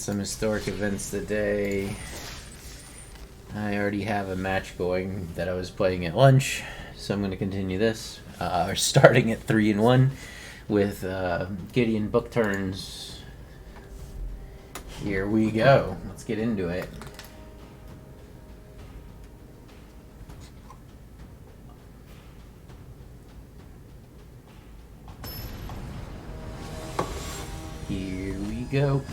some historic events today. I already have a match going that I was playing at lunch, so I'm going to continue this. We're starting at 3-1 with Gideon book turns. Here we go. Let's get into it. Here we go.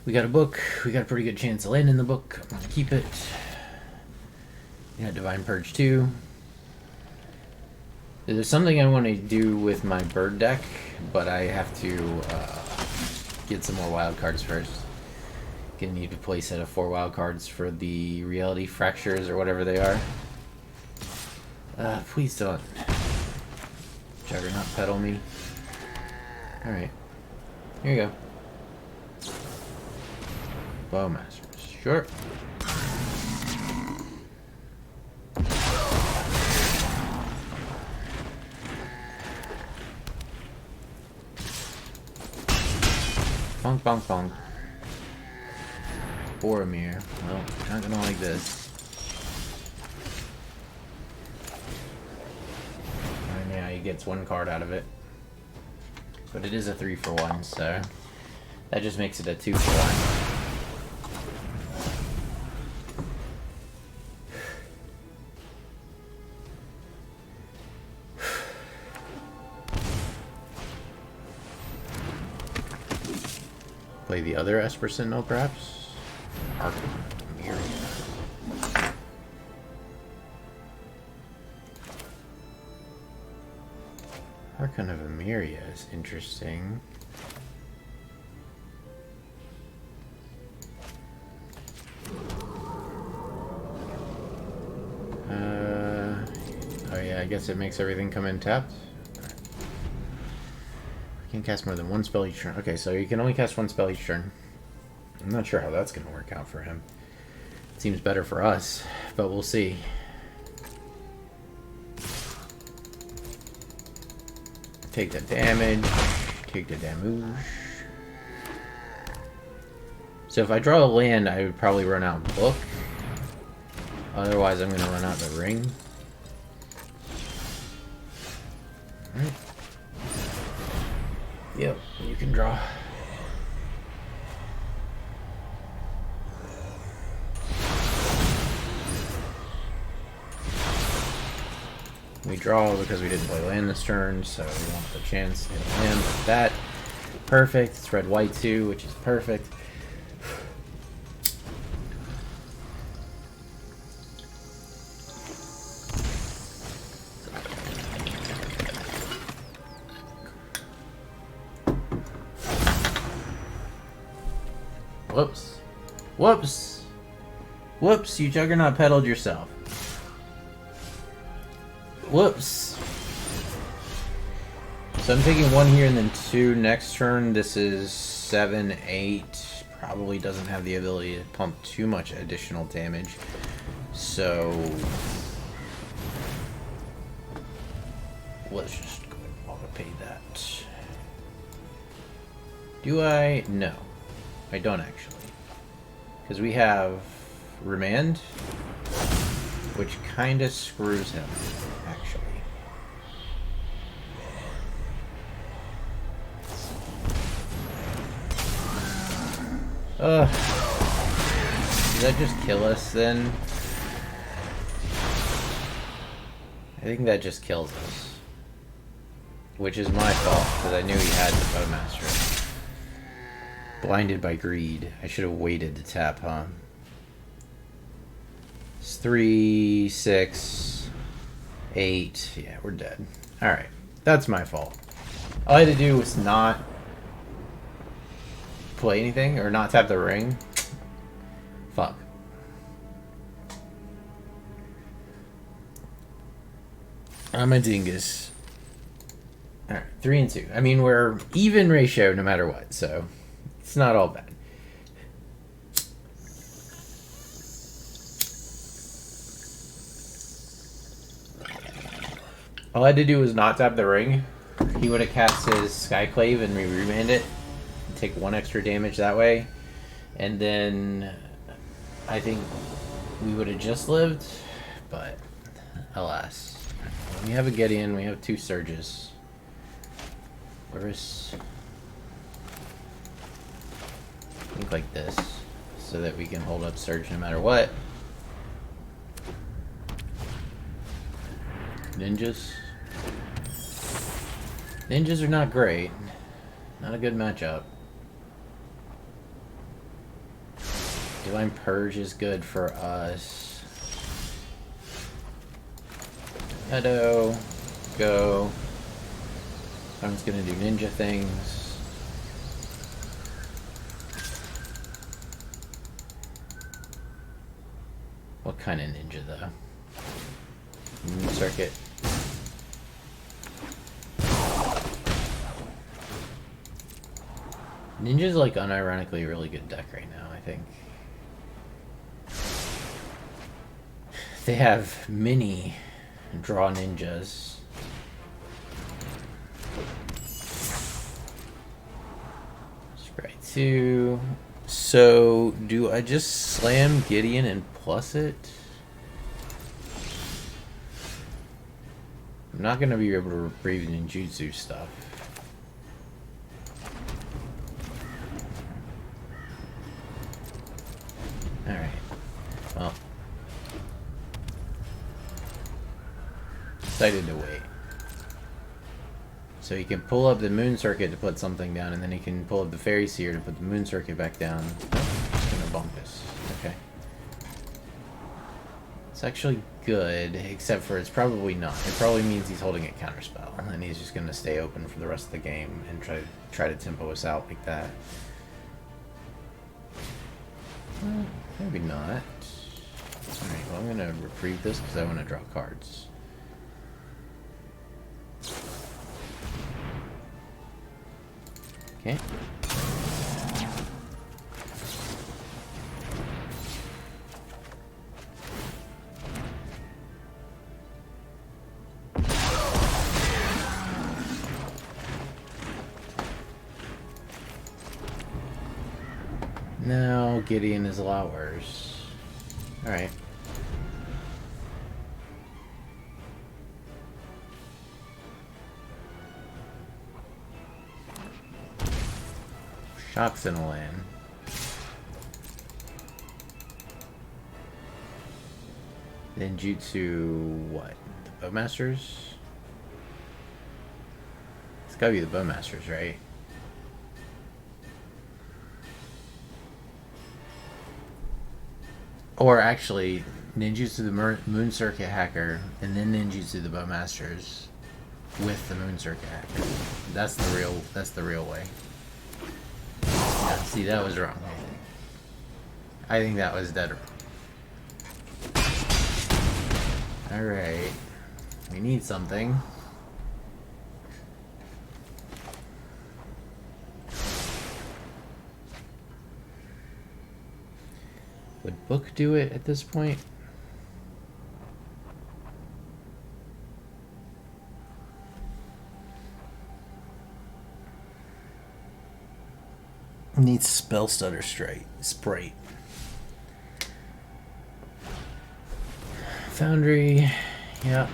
We got a book. We got a pretty good chance of landing the book. I'm gonna keep it. We got Divine Purge 2. There's something I want to do with my bird deck, but I have to get some more wild cards first. Gonna need to play a set of 4 wild cards for the reality fractures or whatever they are. Please don't Juggernaut pedal me. Alright. Here you go. Bowmasters. Sure. Bonk, bonk, bonk. Boromir. Well, not gonna like this. And yeah, he gets 1 card out of it. But it is a 3-for-1, so that just makes it a 2-for-1. Play the other Esper Sentinel, perhaps? Archon of Emeria is interesting. Oh yeah, I guess it makes everything come in tapped. You can cast more than 1 spell each turn. Okay, so you can only cast 1 spell each turn. I'm not sure how that's going to work out for him. It seems better for us, but we'll see. Take the damage. Take the damage. So if I draw a land, I would probably run out book. Otherwise, I'm going to run out the ring. Alright. Yep, you can draw. We draw because we didn't play land this turn, so we want the chance to hit land like that. Perfect. It's red white too, which is perfect. Whoops. Whoops. Whoops, you Juggernaut pedaled yourself. Whoops. So I'm taking 1 here and then 2 next turn. This is 7, 8. Probably doesn't have the ability to pump too much additional damage. So let's just go ahead and auto-pay that. Do I? No. I don't actually. Because we have Remand, which kind of screws him, actually. Does that just kill us then? I think that just kills us. Which is my fault, because I knew he had the Bowmaster. Blinded by greed. I should have waited to tap, huh? It's 3, 6, 8. Yeah, we're dead. Alright. That's my fault. All I had to do was not play anything, or not tap the ring. Fuck. I'm a dingus. Alright, 3 and 2. I mean, we're even ratio no matter what, so it's not all bad. All I had to do was not tap the ring. He would have cast his Skyclave and we remand it. Take 1 extra damage that way. And then I think we would have just lived. But alas. We have a Gideon. We have 2 Surges. Where's... I think like this. So that we can hold up Surge no matter what. Ninjas. Ninjas are not great. Not a good matchup. Divine Purge is good for us. Edo. Go. I'm just gonna do ninja things. What kind of ninja though? Moon Circuit. Ninja's like unironically a really good deck right now, I think. They have mini draw ninjas. Scry 2. So, do I just slam Gideon and plus it? I'm not going to be able to reprieve ninjutsu stuff. Alright. Well. Decided to wait. So he can pull up the Moon Circuit to put something down, and then he can pull up the Fairy Seer to put the Moon Circuit back down. Just gonna bump this. Okay. It's actually good, except for it's probably not. It probably means he's holding a counterspell, and he's just gonna stay open for the rest of the game and try to tempo us out like that. Maybe not. Alright, well I'm gonna reprieve this because I want to draw cards. Okay. Now Gideon is a lot worse. Alright. Shocks in a land. Ninjutsu what? The Bowmasters? It's gotta be the Bowmasters, right? Or actually, Ninjutsu the Moon Circuit Hacker, and then Ninjutsu the Bowmasters with the Moon Circuit Hacker. That's the real way. Yeah, see, that was wrong. I think that was dead wrong. Alright. We need something. Would Book do it at this point? Needs Spell Stutter Sprite. Foundry, yeah.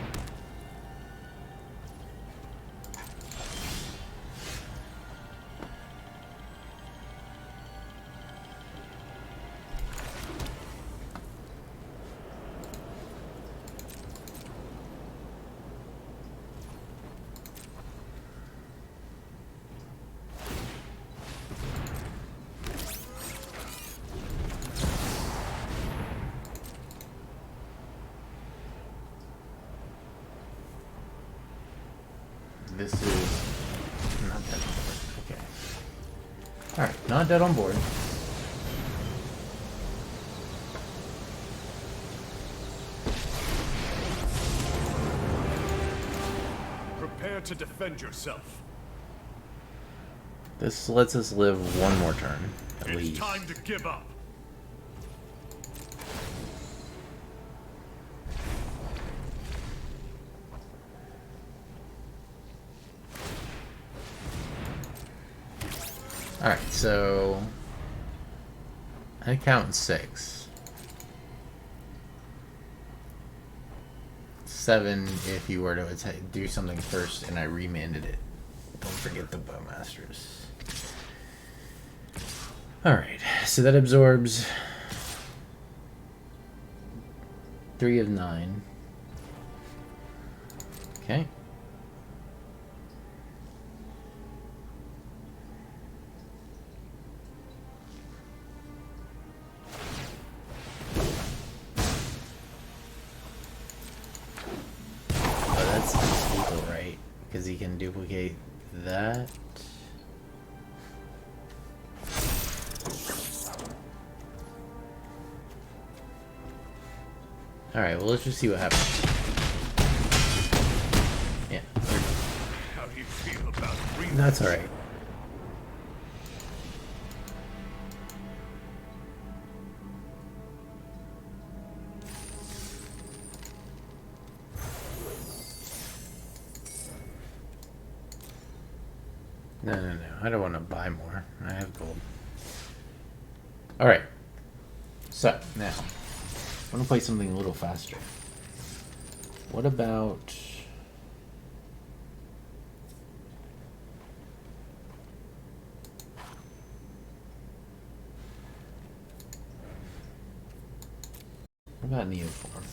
This is not dead on board. Okay. Alright, not dead on board. Prepare to defend yourself. This lets us live one more turn, at least. It's time to give up. Alright, so I count 6. 7 if you were to do something first and I remanded it. Don't forget the Bowmasters. Alright, so that absorbs 3 of 9. Okay. Because he can duplicate that. Alright, well, let's just see what happens. Yeah. How do you feel about That's alright. No. I don't want to buy more. I have gold. Alright. So, now. I want to play something a little faster. What about... What about Neoform?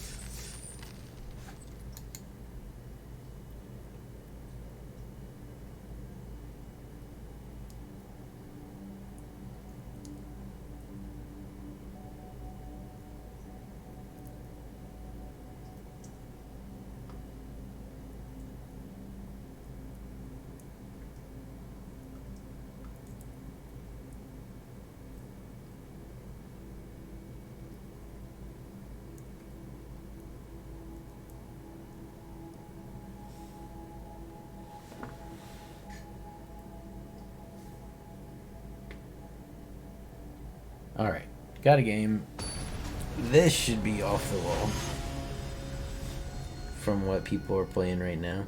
Alright, got a game. This should be off the wall from what people are playing right now.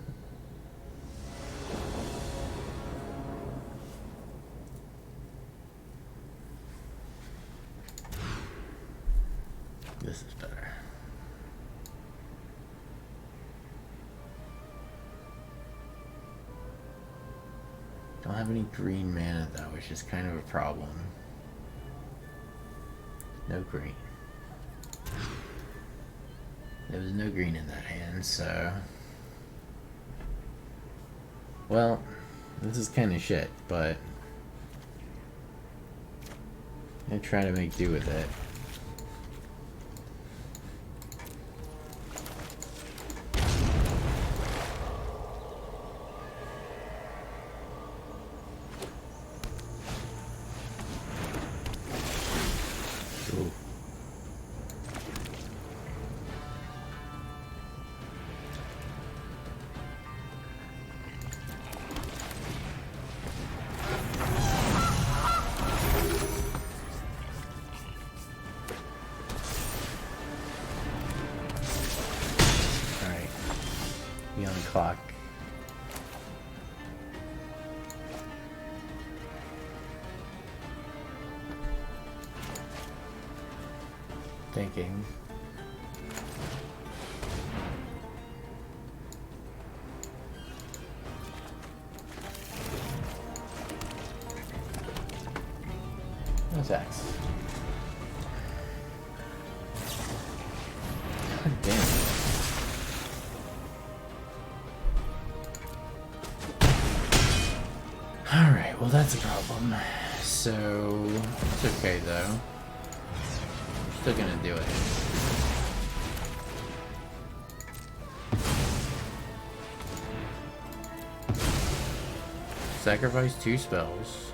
This is better. Don't have any green mana though, which is kind of a problem. No green. There was no green in that hand, so... Well, this is kind of shit, but... I try to make do with it. Be on the clock. Thinking. Attacks. God damn it. Alright, well that's a problem. So, it's okay though. I'm still gonna do it. Sacrifice 2 spells,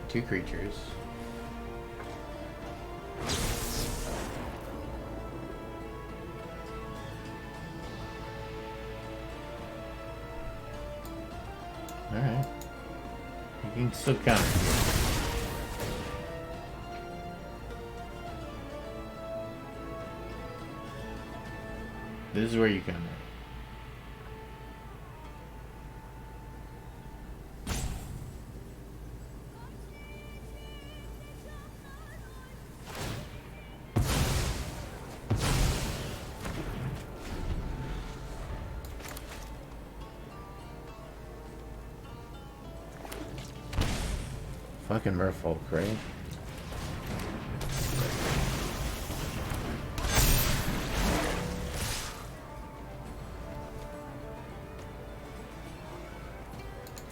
2 creatures. Alright. You can still counter. This is where you counter. fucking merfolk, right?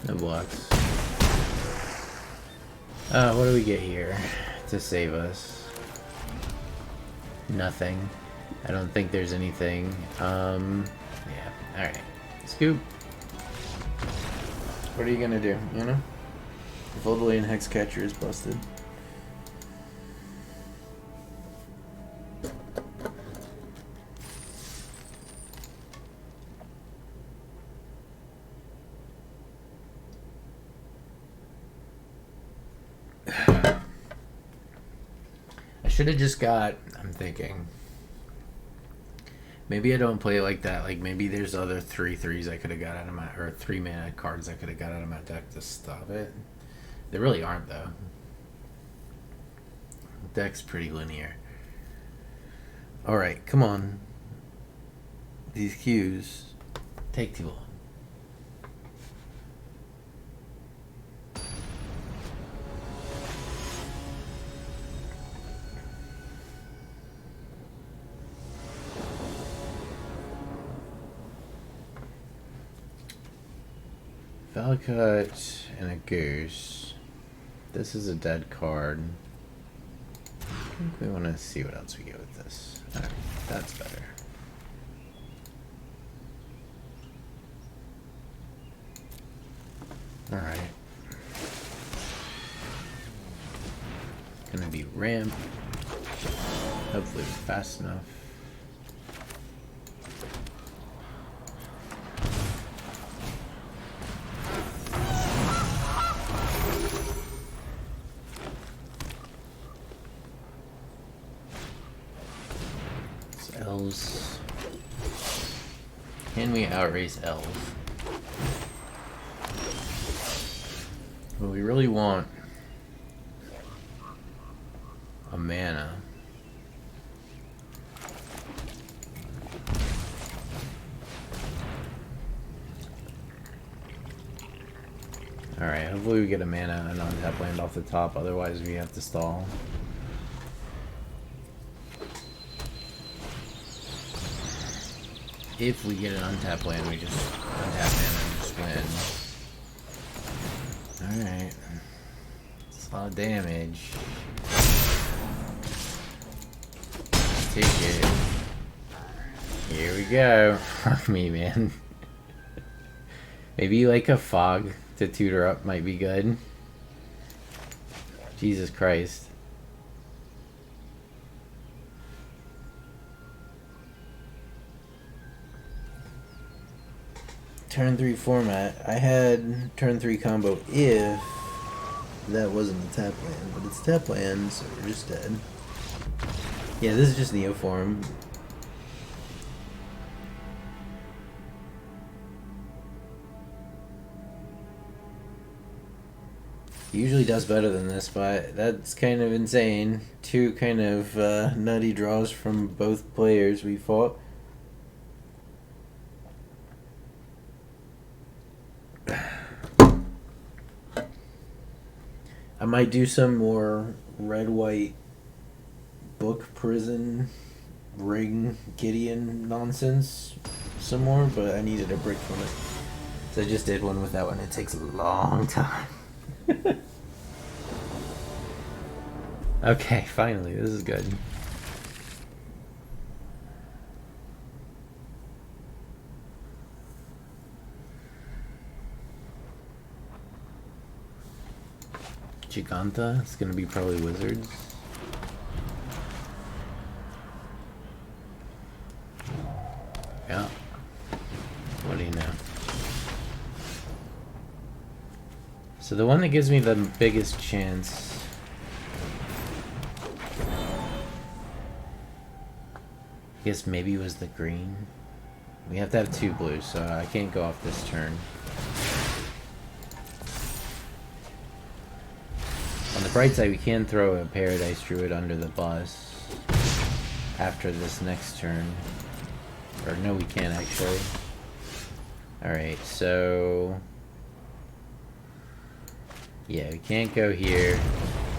No blocks. What do we get here to save us? Nothing. I don't think there's anything. Yeah. Alright. Scoop. What are you gonna do, you know? Voldalian Hexcatcher is busted. I should have just got, I'm thinking, maybe I don't play like that. Like, maybe there's other 3/3s I could have got out of my, or 3-mana cards I could have got out of my deck to stop it. There really aren't, though. The deck's pretty linear. Alright, come on. These cues take too long. Valakut and a goose. This is a dead card. I think we want to see what else we get with this. Alright, that's better. Alright. Gonna be ramp. Hopefully we're fast enough. Elves. Can we outrace elves? Well, we really want a mana. Alright, hopefully we get a mana and untap land off the top, otherwise we have to stall. If we get an untap land, we just untap mana and just win. Alright. It's a lot of damage. Let's take it. Here we go. Fuck me, man. Maybe like a fog to tutor up might be good. Jesus Christ. Turn 3 format. I had turn 3 combo if that wasn't a tap land, but it's tap land, so we're just dead. Yeah, this is just Neoform. He usually does better than this, but that's kind of insane. Two kind of nutty draws from both players we fought. I might do some more red-white book prison ring Gideon nonsense some more, but I needed a brick from it. So I just did one with that one. It takes a long time. Okay, finally, this is good. Giganta, it's gonna be probably wizards. Yeah. What do you know? So the one that gives me the biggest chance I guess maybe was the green. We have to have 2 blues, so I can't go off this turn. On the bright side, we can throw a Paradise Druid under the bus after this next turn. Or no, we can't actually. Alright, so Yeah, we can't go here.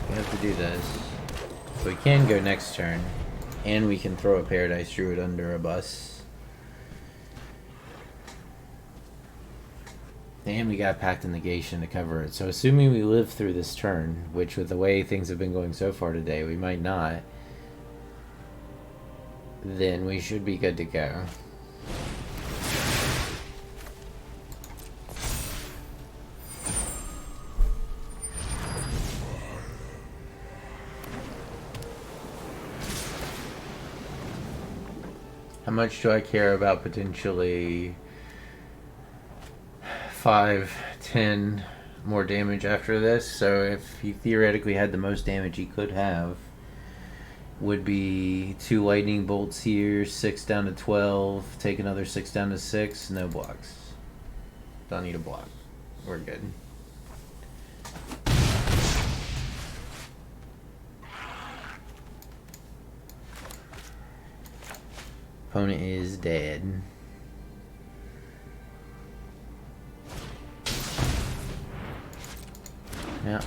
We have to do this. But we can go next turn. And we can throw a Paradise Druid under a bus. And we got Pact and Negation to cover it. So assuming we live through this turn, which with the way things have been going so far today, we might not, then we should be good to go. How much do I care about potentially 5, 10 more damage after this? So if he theoretically had the most damage he could have, would be 2 lightning bolts here, 6 down to 12, take another 6 down to 6, no blocks. Don't need a block. We're good. Opponent is dead. Yeah.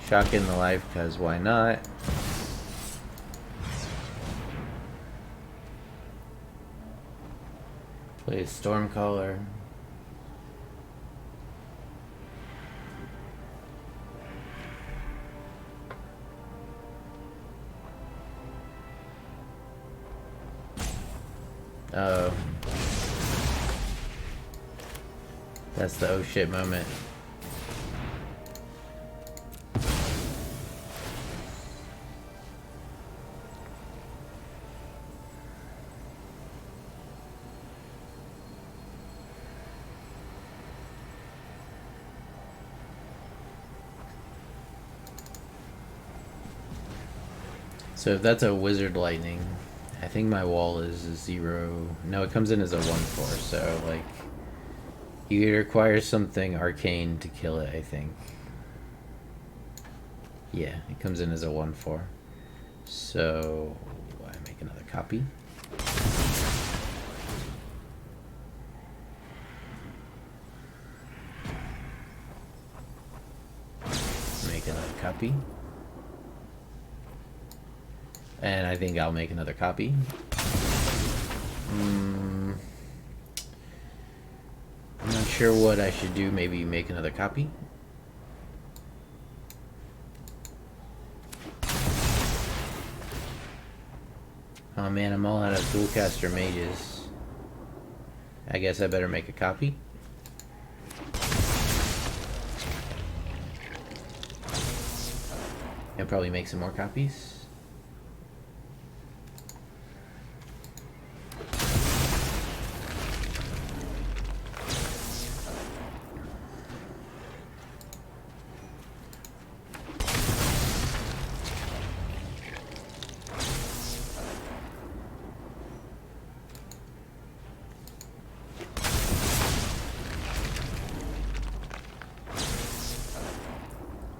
Shock in the life, because why not? Play a Stormcaller. Oh. That's the oh shit moment. So if that's a Wizard Lightning, I think my wall is a 0. No, it comes in as a 1/4, so like you require something arcane to kill it, I think. Yeah, it comes in as a 1/4. So I make another copy. Make another copy. And I think I'll make another copy. I'm not sure what I should do. Maybe make another copy. Oh man, I'm all out of dualcaster mages. I guess I better make a copy. And probably make some more copies.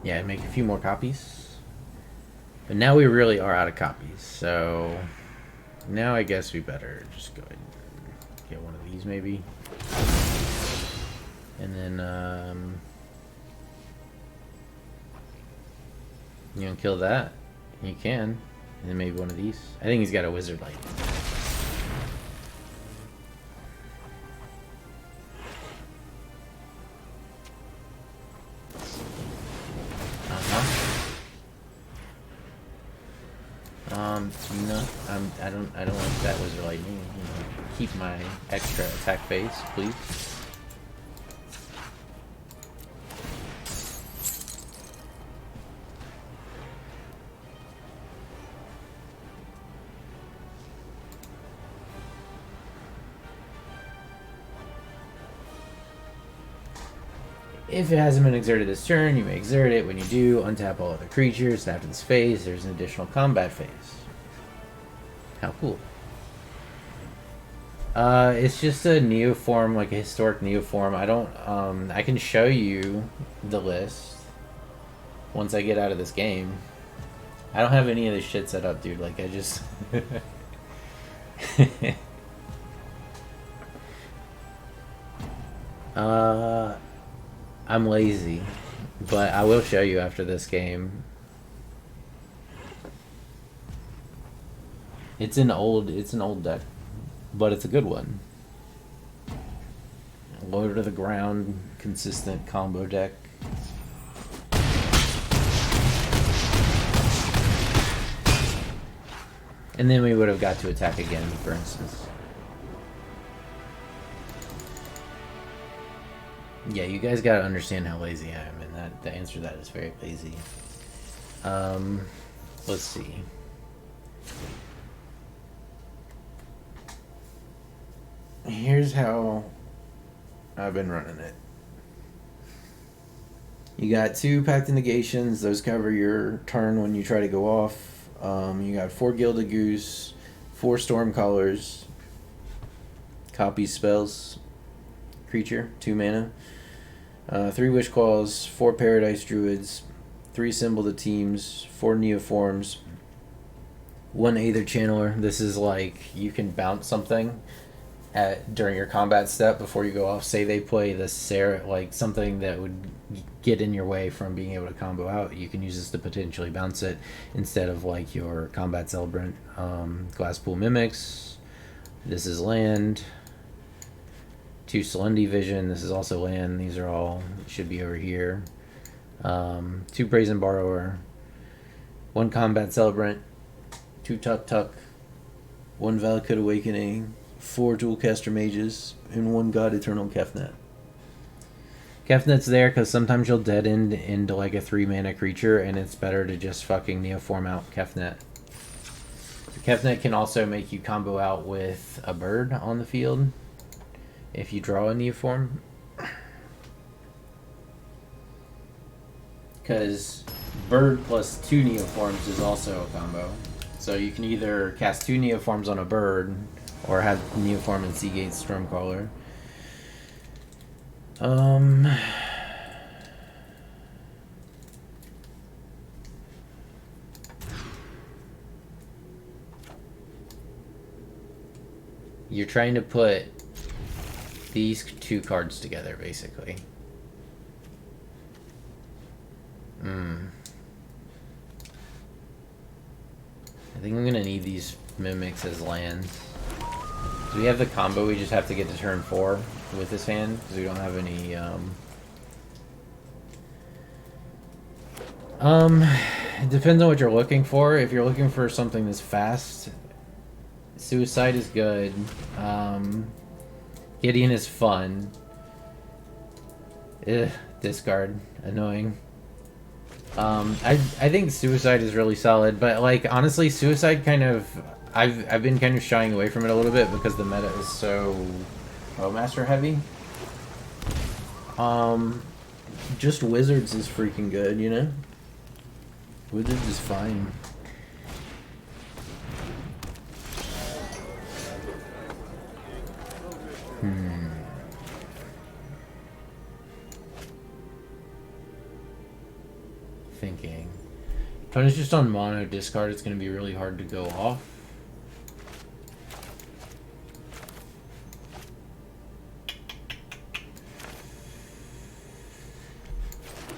Yeah, make a few more copies. But now we really are out of copies, so now I guess we better just go ahead and get one of these maybe. And then you can kill that. You can. And then maybe one of these. I think he's got a Wizard Light. No, I don't like that Wizard Lightning. Keep my extra attack phase, please. If it hasn't been exerted this turn, you may exert it. When you do, untap all other creatures. After this phase, there's an additional combat phase. How cool. It's just a neoform, like a historic neoform. I don't, I can show you the list once I get out of this game. I don't have any of this shit set up, dude. Like, I just... Uh, I'm lazy, but I will show you after this game. It's an old deck, but it's a good one. Low to the ground, consistent combo deck. And then we would have got to attack again, for instance. Yeah, you guys gotta understand how lazy I am, and that the answer to that is very lazy. Let's see. Here's how I've been running it. You got 2 Pact Negations. Those cover your turn when you try to go off. You got 4 Gilded Goose, 4 Stormcallers, copy spells, creature, 2 mana, 3 Wish Claws, 4 Paradise Druids, 3 Symbol to Teams, 4 Neoforms, 1 Aether Channeler. This is like you can bounce something during your combat step before you go off. Say they play the like something that would get in your way from being able to combo out. You can use this to potentially bounce it instead of like your combat celebrant. Glasspool Mimics. This is land. 2 Slendy Vision. This is also land. These are all should be over here. 2 Brazen Borrower. 1 Combat Celebrant. 2 Tuk Tuk. 1 Valakut Awakening. 4 Dualcaster Mages, and 1 God Eternal Kefnet. Kefnet's there because sometimes you'll dead end into like a 3 mana creature, and it's better to just fucking Neoform out Kefnet. Kefnet can also make you combo out with a bird on the field if you draw a Neoform. Because bird plus 2 Neoforms is also a combo. So you can either cast 2 Neoforms on a bird, or have Neoform and Seagate Stormcaller. You're trying to put these 2 cards together, basically. I think I'm gonna need these Mimics as lands. So we have the combo, we just have to get to turn 4 with this hand, because we don't have any, it depends on what you're looking for. If you're looking for something that's fast, Suicide is good. Gideon is fun. Discard. Annoying. I think Suicide is really solid, but, like, honestly, Suicide kind of... I've been kind of shying away from it a little bit because the meta is so Bowmaster heavy. Just Wizards is freaking good, you know? Wizards is fine. Thinking. If it's just on mono discard, it's going to be really hard to go off.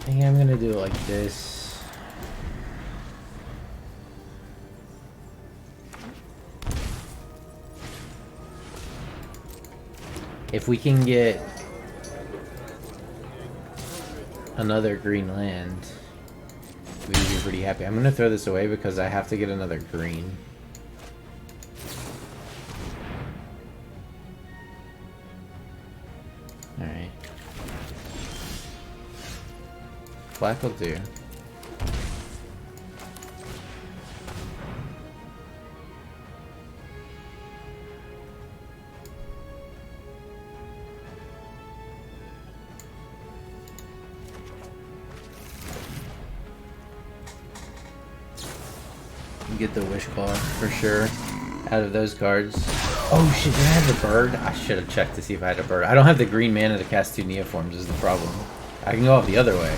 I think I'm gonna do it like this. If we can get another green land, we'd be pretty happy. I'm gonna throw this away because I have to get another green. Alright. Black will do. Get the Wish Claw for sure out of those cards. Oh shit, did I have the bird? I should have checked to see if I had a bird. I don't have the green mana to cast 2 Neoforms is the problem. I can go off the other way.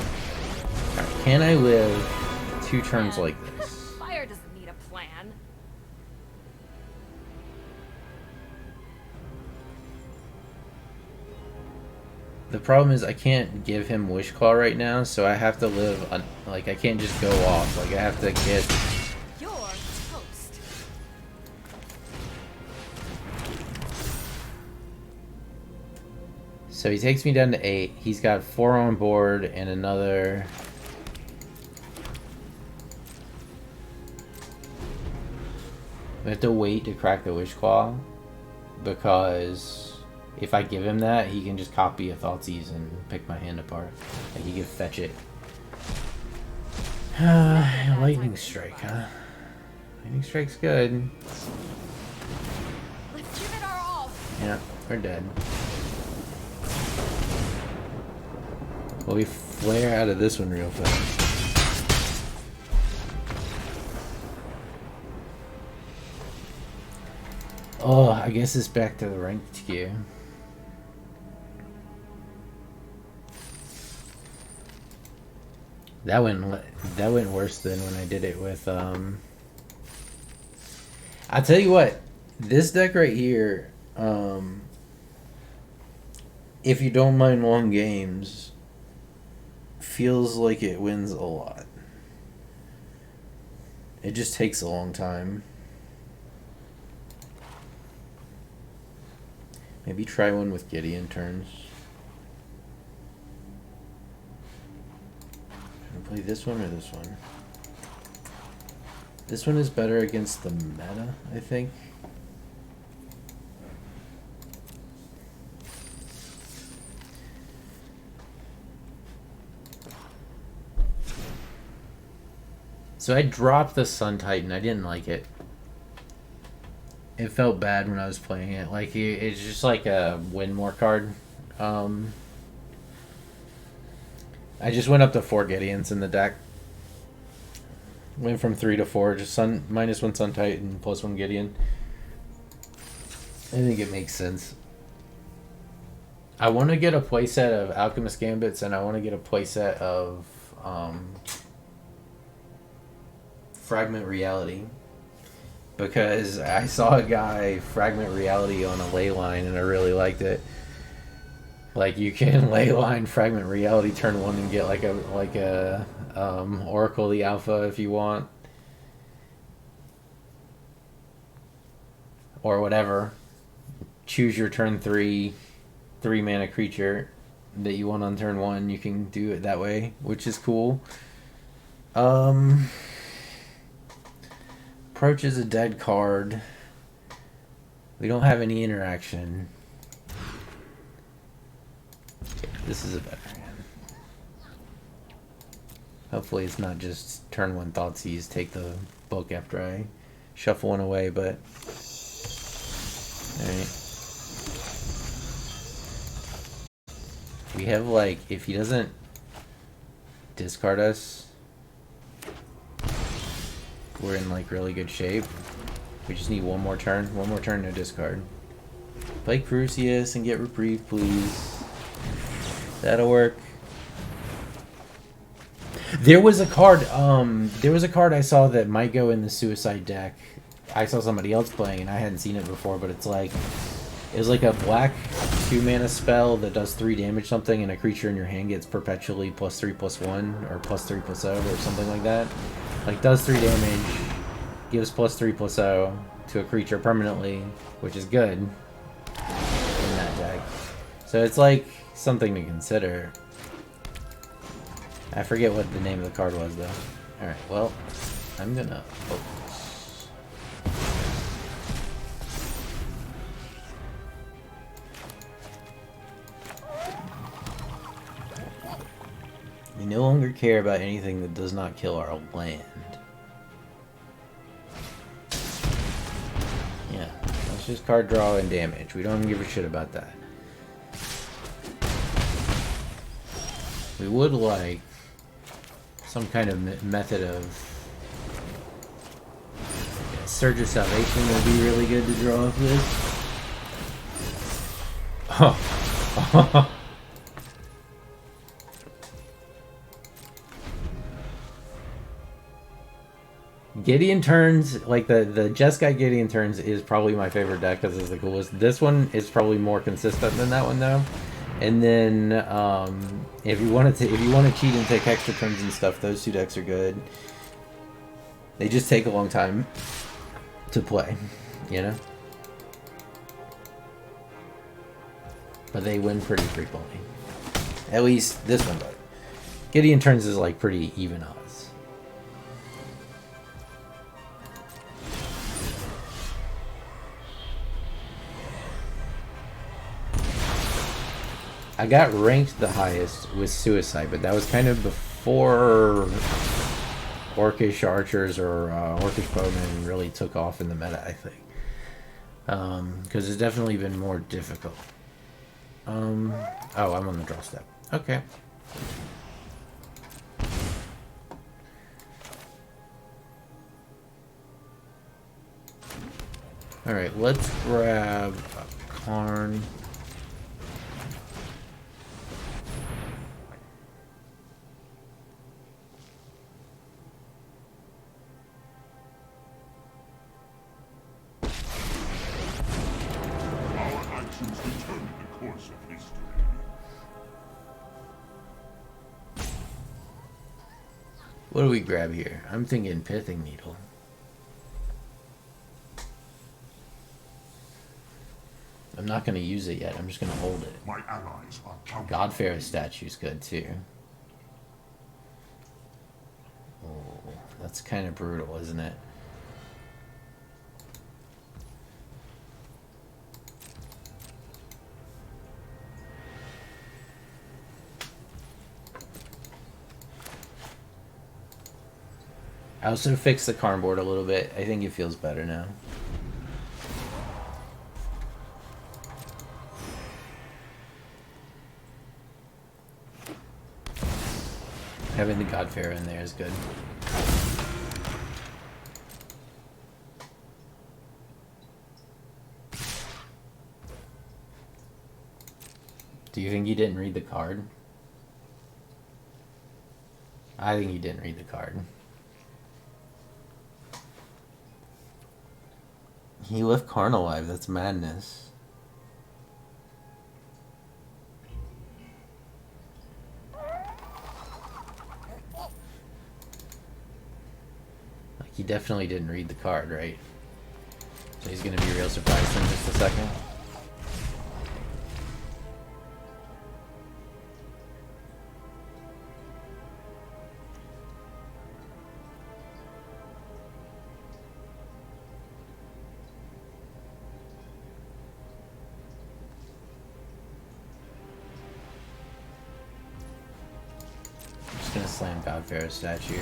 Right, can I live 2 turns like this? Fire doesn't need a plan. The problem is I can't give him Wish Claw right now, so I have to live on, like I can't just go off. Like I have to get. You're toast. So he takes me down to 8. He's got 4 on board and another. We have to wait to crack the Wish Claw because if I give him that, he can just copy a Thoughtseize and pick my hand apart. Like he can fetch it. Lightning Strike, huh? Lightning Strike's good. Let's give it our all. Yeah, we're dead. Well, we flare out of this one real fast. Oh, I guess it's back to the ranked queue. That went worse than when I did it with I'll tell you what, this deck right here, if you don't mind long games, feels like it wins a lot. It just takes a long time. Maybe try one with Gideon turns. Should I play this one or this one? This one is better against the meta, I think. So I dropped the Sun Titan. I didn't like it. It felt bad when I was playing it. Like, it's just like a win more card. I just went up to 4 Gideons in the deck. Went from 3 to 4. Just -1 Sun Titan, +1 Gideon. I think it makes sense. I want to get a playset of Alchemist Gambits, and I want to get a playset of Fragment Reality. Because I saw a guy Fragment Reality on a ley line and I really liked it. Like you can ley line Fragment Reality turn 1 and get like a Oracle the Alpha if you want. Or whatever. Choose your turn 3 mana creature that you want on turn 1. You can do it that way, which is cool. Approach is a dead card. We don't have any interaction. Okay, this is a better hand. Hopefully it's not just turn 1 Thoughtseize, take the book after I shuffle one away, but... Alright. We have like, if he doesn't discard us, we're in like really good shape. We just need one more turn. One more turn, no discard. Play Crucius and get Reprieve, please. That'll work. There was a card I saw that might go in the Suicide deck. I saw somebody else playing and I hadn't seen it before, but it's like it was like a black 2 mana spell that does 3 damage something, and a creature in your hand gets perpetually +3/+1 or +3/+0 or something like that. Like does 3 damage, gives +3/+0 to a creature permanently, which is good in that deck. So it's like something to consider. I forget what the name of the card was though. Alright, well, I'm gonna focus. We no longer care about anything that does not kill our land. Yeah, let's just card draw and damage. We don't give a shit about that. We would like some kind of method of... Yeah, Surge of Salvation would be really good to draw off this. Oh. Gideon Turns, like the Jeskai Gideon Turns is probably my favorite deck because it's the coolest. This one is probably more consistent than that one though. And then if you want to cheat and take extra turns and stuff, those two decks are good. They just take a long time to play, you know? But they win pretty frequently. At least this one does. Gideon turns is like pretty even odds. I got ranked the highest with Suicide, but that was kind of before Orcish Archers or Orcish Bowmen really took off in the meta, I think. Because it's definitely been more difficult. Oh, I'm on the draw step. Okay. Alright, let's grab a Karn. What do we grab here? I'm thinking Pithing Needle. I'm not going to use it yet. I'm just going to hold it. My allies are Godfair's statue's good too. Oh, that's kind of brutal, isn't it? I also fixed the Karn board a little bit. I think it feels better now. Having the Godfair in there is good. Do you think he didn't read the card? I think he didn't read the card. He left Karn alive. That's madness. Like, he definitely didn't read the card, right? So he's gonna be real surprised in just a second. Slam Godfair's statue.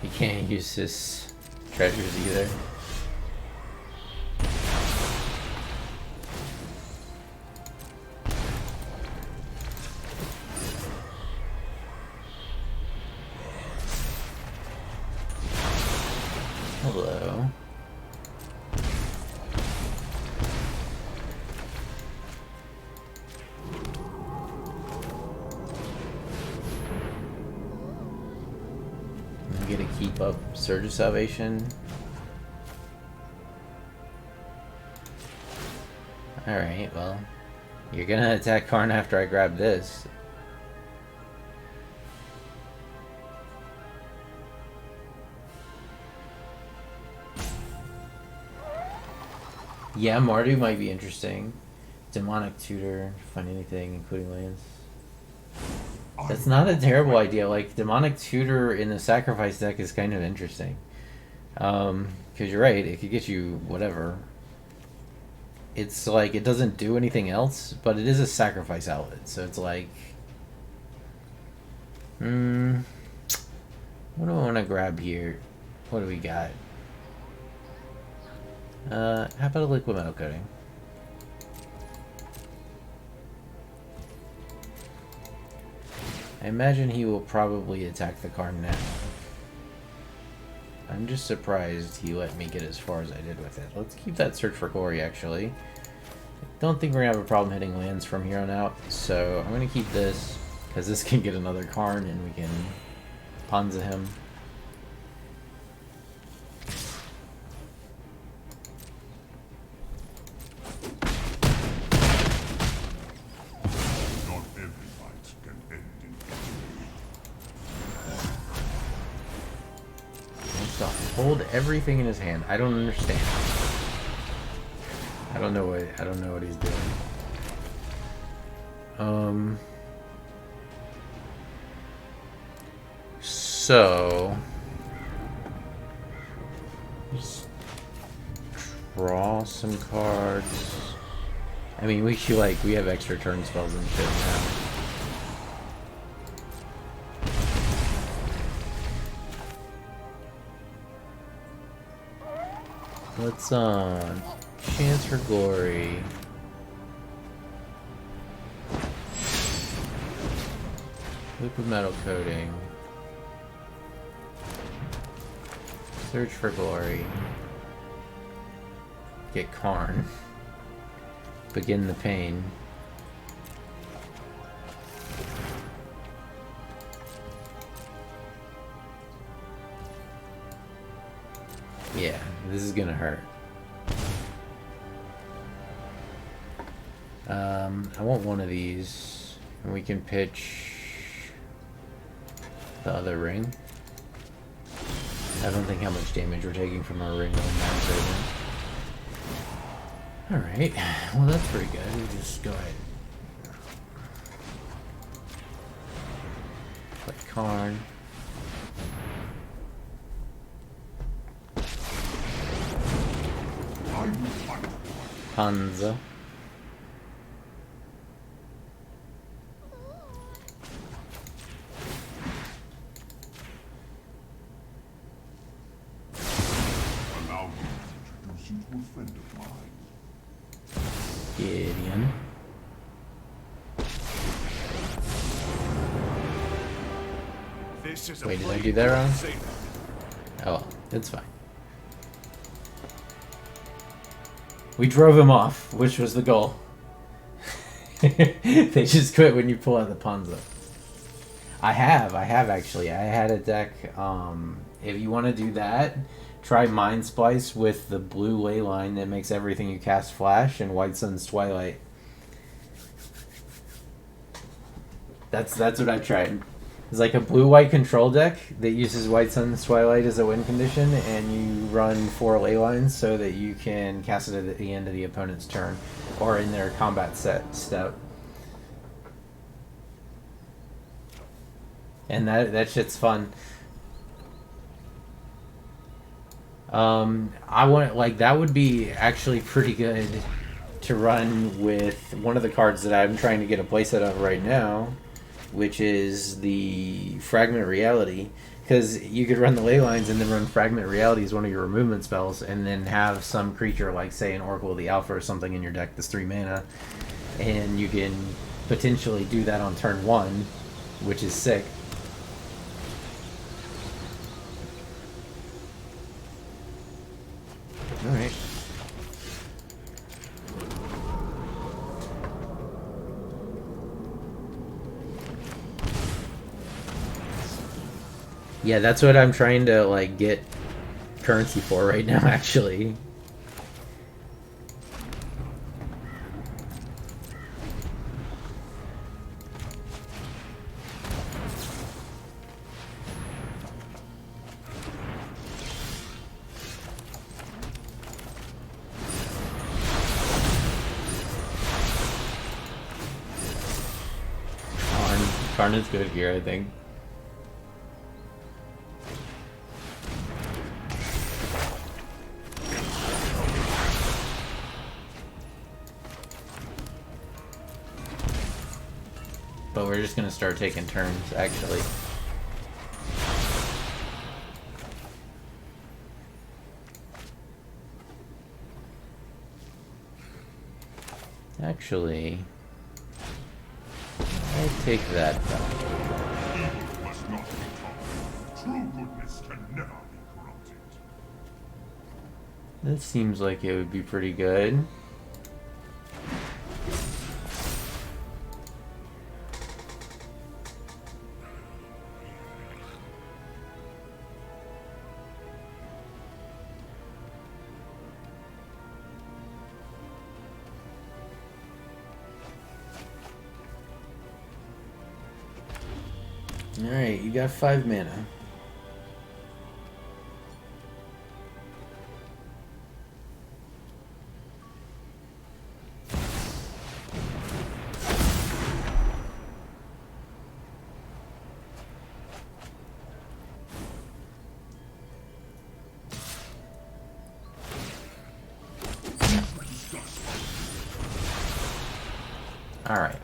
He can't use his treasures either. Hello. Get to keep up Surge of Salvation. Alright, well, you're gonna attack Karn after I grab this. Yeah, Mardu might be interesting. Demonic Tutor, find anything, including lands. That's not a terrible idea. Like, Demonic Tutor in the Sacrifice deck is kind of interesting. Because you're right, it could get you whatever. It's like, it doesn't do anything else, but it is a Sacrifice outlet. So it's like... what do I want to grab here? What do we got? How about a Liquid Metal Coating? I imagine he will probably attack the Karn now. I'm just surprised he let me get as far as I did with it. Let's keep that Search for Glory, actually. I don't think we're going to have a problem hitting lands from here on out, so I'm going to keep this, because this can get another Karn and we can Ponza him. hold everything in his hand? I don't understand. I don't know what he's doing. So just draw some cards. I mean, we have extra turn spells and shit now. Let's chance for glory. Liquid metal coating. Search for glory. Get Karn. Begin the pain. Yeah, this is gonna hurt. I want one of these, and we can pitch the other ring. I don't think how much damage we're taking from our ring really matters right now. Alright, well that's pretty good. We'll just go ahead. Play Karn. Hanzo. Allow me to introduce you to a friend of mine. Gideon. This is Wait, a did I do that wrong? safe. Oh well, it's fine. We drove him off, which was the goal. They just quit when you pull out the Ponzo. I have actually. I had a deck, if you want to do that, try Mind Splice with the blue ley line that makes everything you cast flash and White Sun's Twilight. That's what I tried. It's like a blue-white control deck that uses White Sun's Twilight as a win condition, and you run 4 ley lines so that you can cast it at the end of the opponent's turn, or in their combat step. And that shit's fun. I want, like, that would be actually pretty good to run with one of the cards that I'm trying to get a playset of right now, which is the Fragment Reality, because you could run the ley lines and then run Fragment Reality as one of your movement spells, and then have some creature like, say, an Oracle of the Alpha or something in your deck that's 3 mana, and you can potentially do that on turn 1, which is sick. Alright. Yeah, that's what I'm trying to, like, get currency for right now, actually. Karn is good here, I think. But we're just gonna start taking turns, actually. Actually, I'll take that back. Evil must not be tolerated. True goodness can never be corrupted. This seems like it would be pretty good. Alright, you got 5 mana. Alright.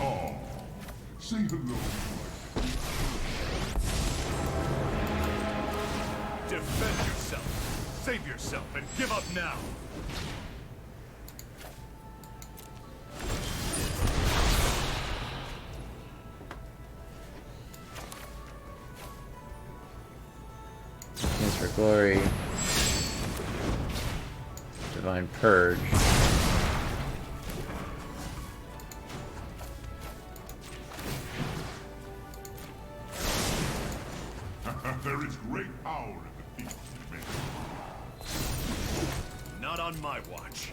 Oh, say hello. Defend yourself. Save yourself and give up now. Chance for Glory. Divine Purge. There is great power in the feet you make. Not on my watch.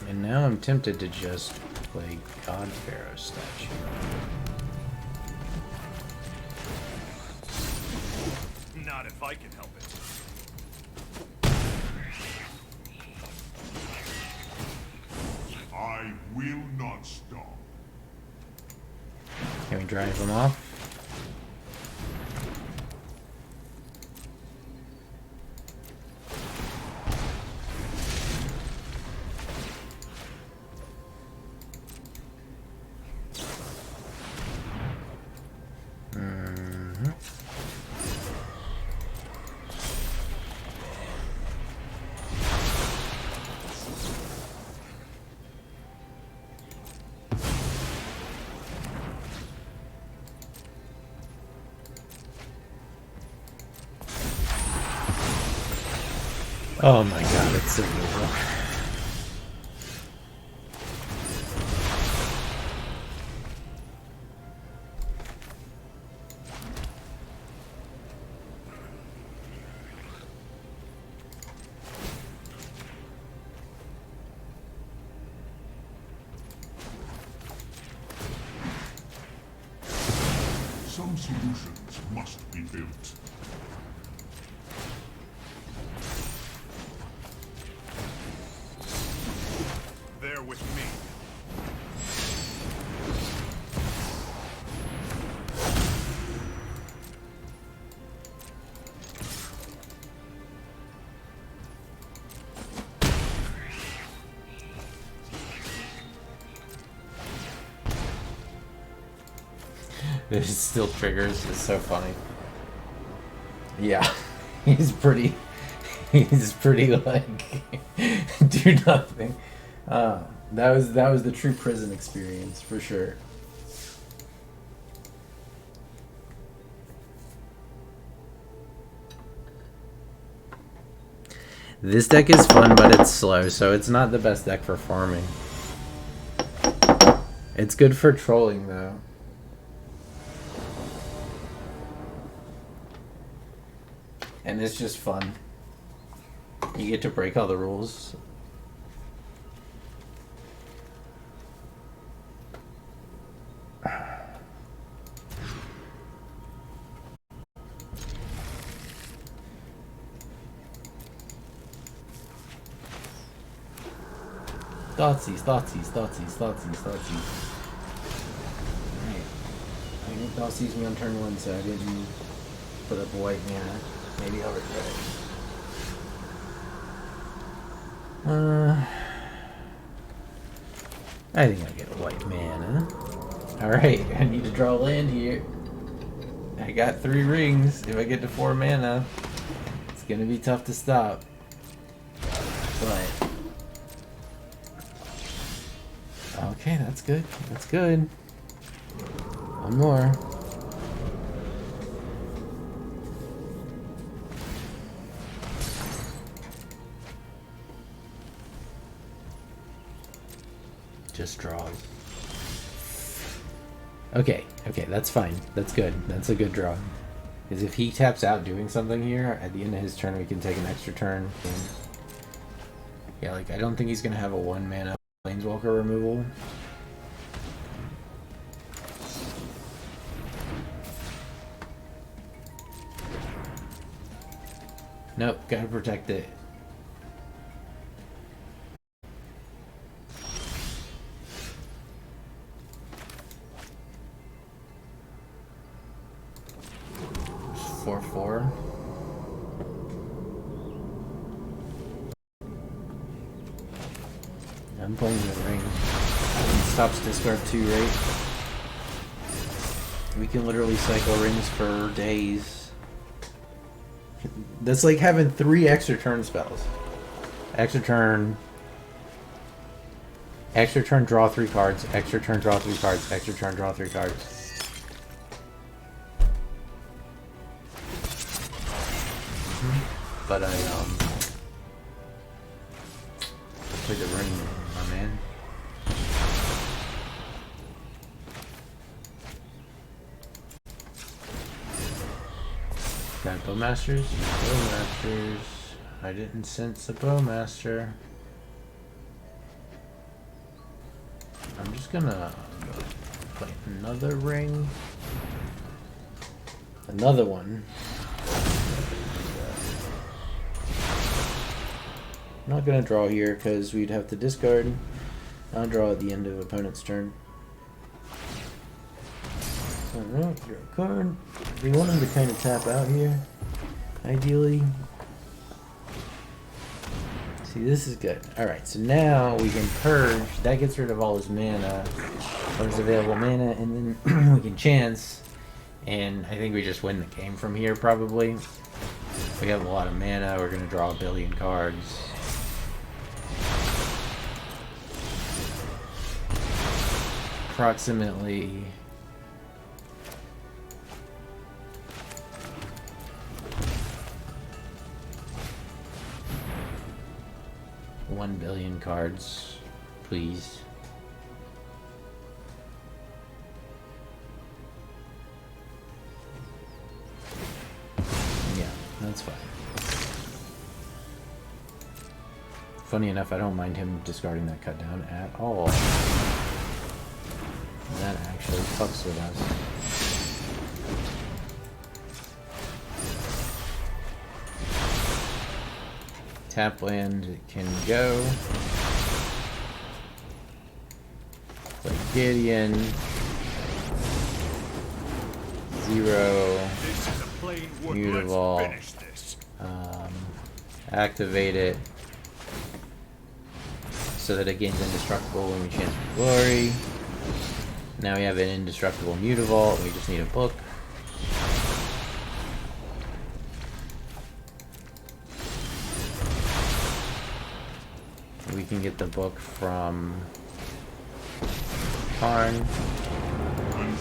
And now I'm tempted to just play God Pharaoh statue. Not if I can help it. I will not stop. Can we drive them off? Oh my god, it's so evil. Some solutions must be built. They're with me. It still triggers. It's so funny. Yeah, he's pretty like do nothing. That was the true prison experience for sure. This deck is fun, but it's slow, so it's not the best deck for farming. It's good for trolling though. And it's just fun. You get to break all the rules. Thoughtseize. Alright. I think Thoughtseize me on turn 1, so I didn't put up white mana. Maybe I'll regret it. I think I'll get a white mana. Alright, I need to draw land here. I got 3 rings. If I get to 4 mana, it's gonna be tough to stop. But okay, that's good. That's good. One more. Just draws. Okay, that's fine. That's good. That's a good draw. Because if he taps out doing something here, at the end of his turn we can take an extra turn. And yeah, like I don't think he's gonna have a 1 mana Planeswalker removal. Nope, gotta protect it. It's 4/4. I'm playing the ring. It stops discard 2, right? We can literally cycle rings for days. That's like having 3 extra turn spells. Extra turn, draw 3 cards, extra turn, draw 3 cards, extra turn, draw 3 cards. But I played the ring, my man. Got Bowmasters? Bowmasters. I didn't sense a Bowmaster. I'm just gonna play another ring. Another one. I'm not gonna draw here because we'd have to discard. I'll draw at the end of opponent's turn. Alright, draw a card. We want him to kind of tap out here, ideally. See, this is good. Alright, so now we can purge. That gets rid of all his mana, or his available mana, and then we can chance. And I think we just win the game from here, probably. We have a lot of mana. We're going to draw a billion cards. Approximately... $1 billion cards, please. Yeah, that's fine. Funny enough, I don't mind him discarding that cut down at all. That actually fucks with us. Tap land can go. Play Gideon. 0. Mutable. Activate it so that it gains indestructible when we chance for glory. Now we have an indestructible mutable. We just need a book. We can get the book from Karn. Until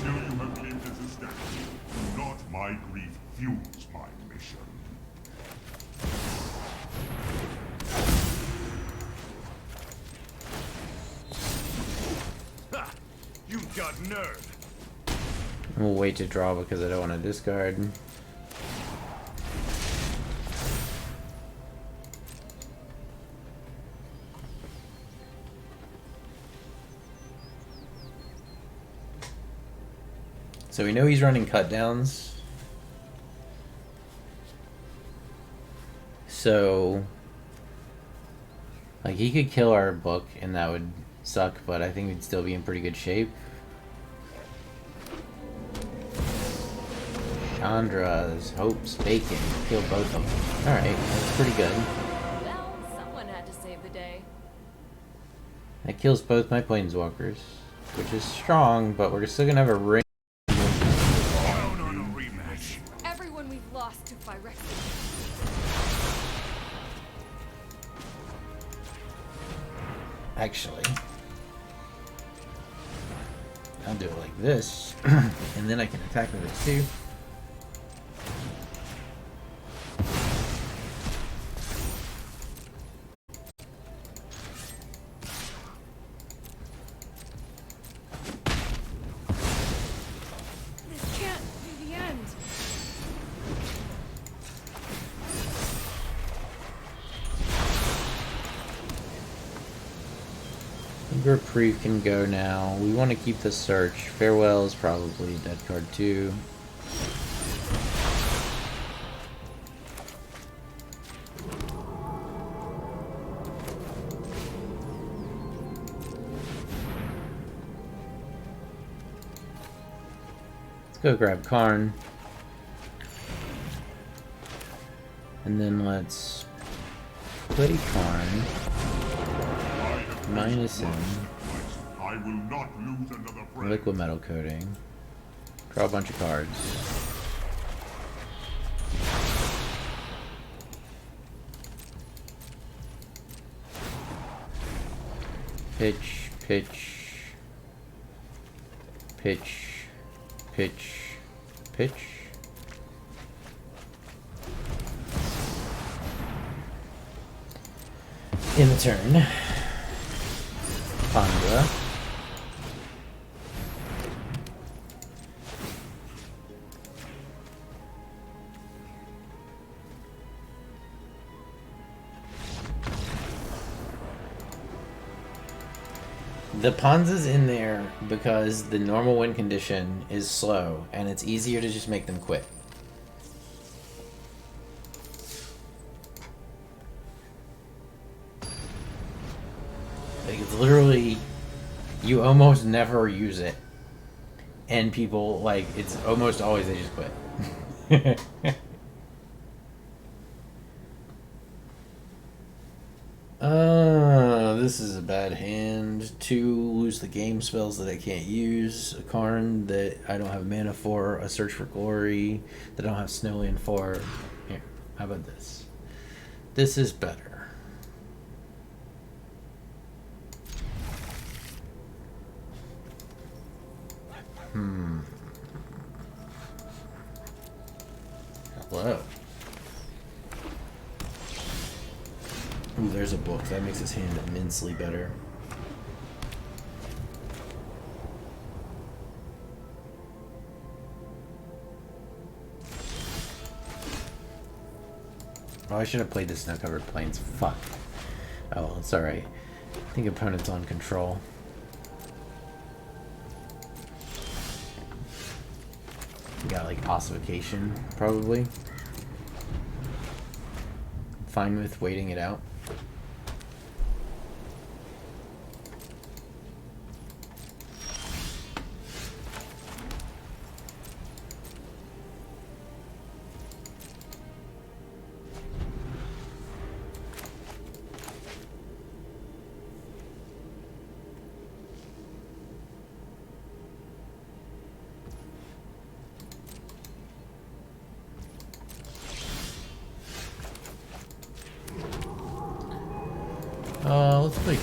you have lived as a statue, do not my grief fuels my mission. Ha! You've got nerve. We'll wait to draw because I don't want to discard. So we know he's running cut downs. So like he could kill our book and that would suck, but I think we'd still be in pretty good shape. Chandra's Hope's Bacon. Kill both of them. Alright, that's pretty good. Well, someone had to save the day. That kills both my planeswalkers, which is strong, but we're still gonna have a ring. Down on a rematch. Everyone we've lost to Phyrexian. Actually, I'll do it like this, and then I can attack with it too. This can't be the end. Reprieve can go now. We want to keep the search. Farewell is probably dead card too. go grab Karn. And then let's play Karn. Minus him. I will not lose another friend. Liquid metal coating. Draw a bunch of cards. Pitch, pitch, pitch, pitch, pitch. In the turn, Panda. The Ponza's in there because the normal win condition is slow, and it's easier to just make them quit. Like, it's literally, you almost never use it, and people, like, it's almost always they just quit. This is a bad hand. 2, lose the game spells that I can't use. A Karn that I don't have mana for. A Search for Glory that I don't have Snowland for. Here, how about this? This is better. Hello. Ooh, there's a book. That makes his hand immensely better. Oh, I should have played the snow-covered plains. Fuck. Oh, well, it's alright. I think opponent's on control. Got, like, ossification, probably. Fine with waiting it out. Let's play.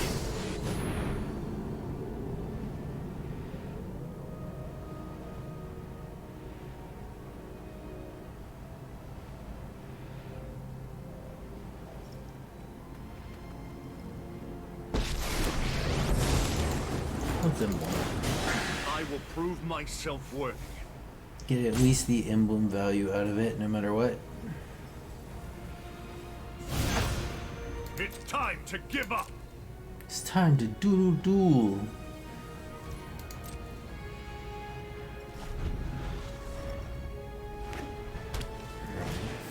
What's emblem? I will prove myself worthy. Get at least the emblem value out of it, no matter what. It's time to give up. It's time to doodle.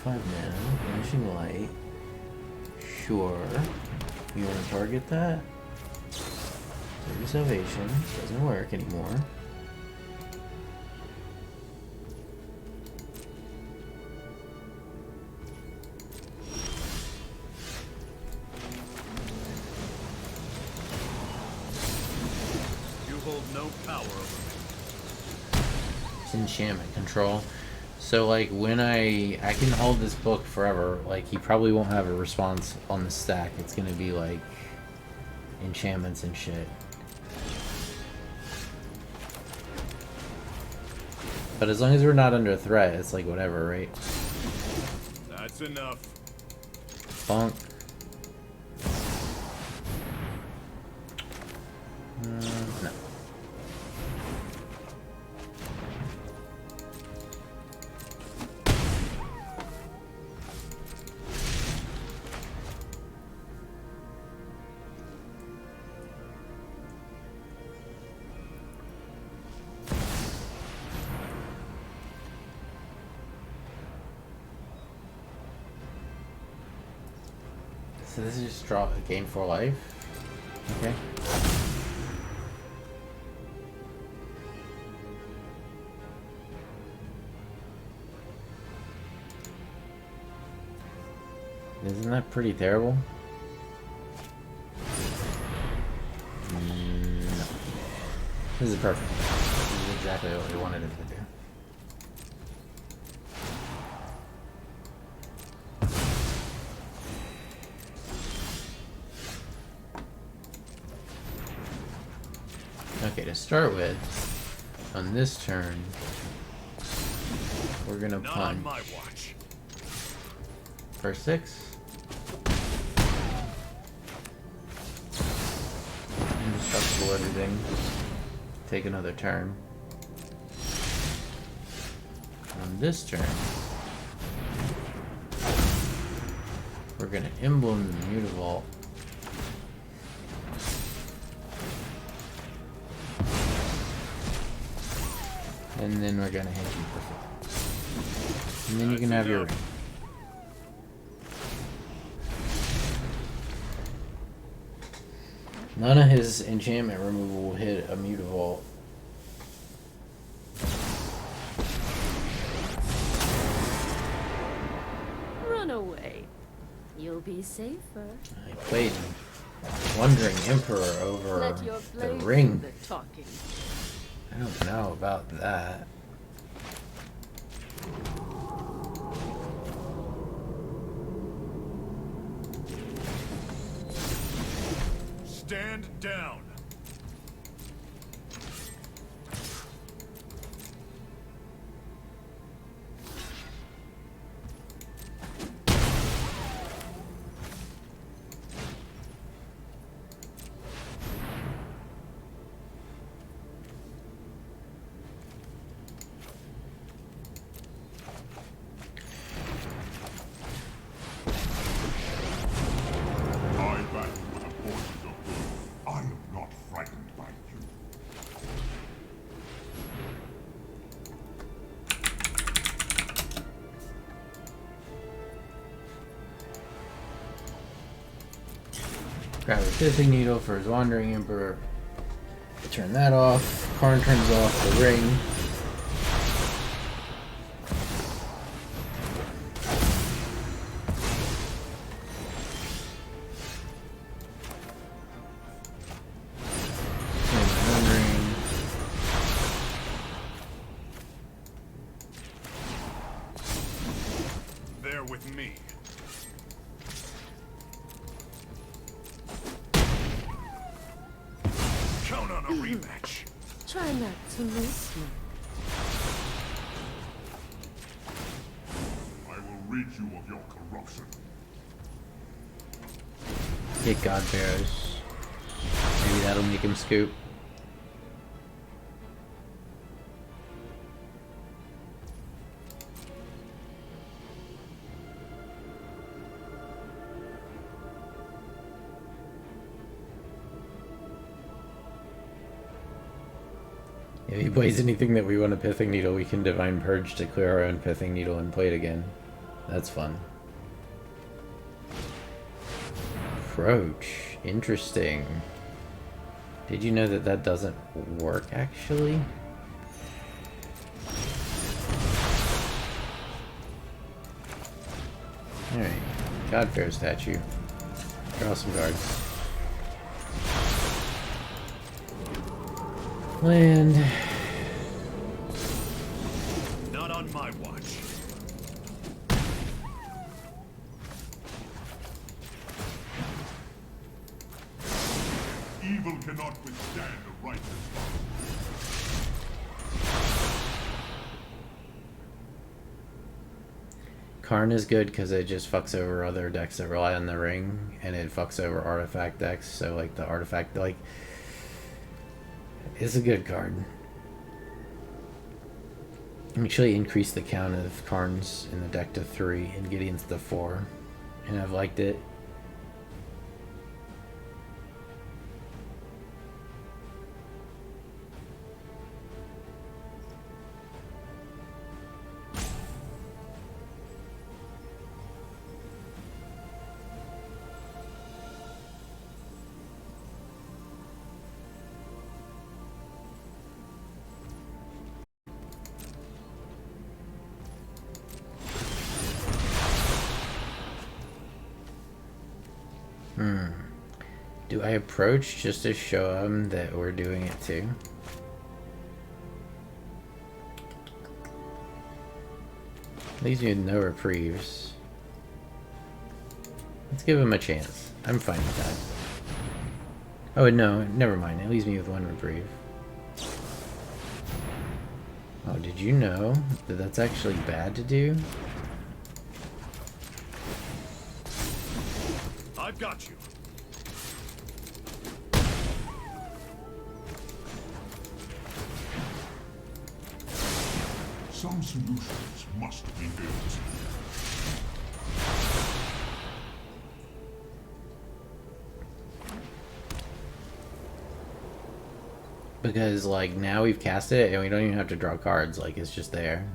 5 mana, Vanishing Light. Sure. You want to target that? Maybe Salvation. Doesn't work anymore. No power over me. It's enchantment control. So like when I can hold this book forever, like he probably won't have a response on the stack. It's gonna be like enchantments and shit. But as long as we're not under threat, it's like whatever, right? That's enough. Bonk. No. So this is just draw a gain 4 life. Okay. Isn't that pretty terrible? No. This is perfect. This is exactly what we wanted it to do. Okay, to start with, on this turn, we're gonna Not punch on my watch. for 6. Indestructible everything. Take another turn. On this turn, we're gonna emblem the Mutavault. And then we're gonna hit you for 4. And then you can have your ring. None of his enchantment removal will hit a Mutavault. Run away. You'll be safer. I played Wandering Emperor over Let your the blade ring. do the talking. I don't know about that. Stand down. I battle with the forces of good. I am not frightened by you. Grab a Pithing Needle for his Wandering Emperor. Turn that off. Karn turns off the ring. And my own ring. There with me. Count on a rematch. Try not to miss me. I will rid you of your corruption. Get God Pharaohs. Maybe that'll make him scoop. If he plays anything that we want a Pithing Needle, we can Divine Purge to clear our own Pithing Needle and play it again. That's fun. Approach. Interesting. Did you know that that doesn't work, actually? Alright. God Pharaoh statue. Draw some cards. Land. Not on my watch. Evil cannot withstand a righteous man. Karn is good because it just fucks over other decks that rely on the ring, and it fucks over artifact decks, so like the artifact, like, it's a good card. Actually increase the count of Karns in the deck to 3 and Gideon's to 4, and I've liked it. Do I approach just to show them that we're doing it too? Leaves me with no reprieves. Let's give him a chance. I'm fine with that. Oh, no, never mind. It leaves me with one reprieve. Oh, did you know that that's actually bad to do? I've got you. Some solutions must be built. Because, like, now we've cast it and we don't even have to draw cards. Like, it's just there.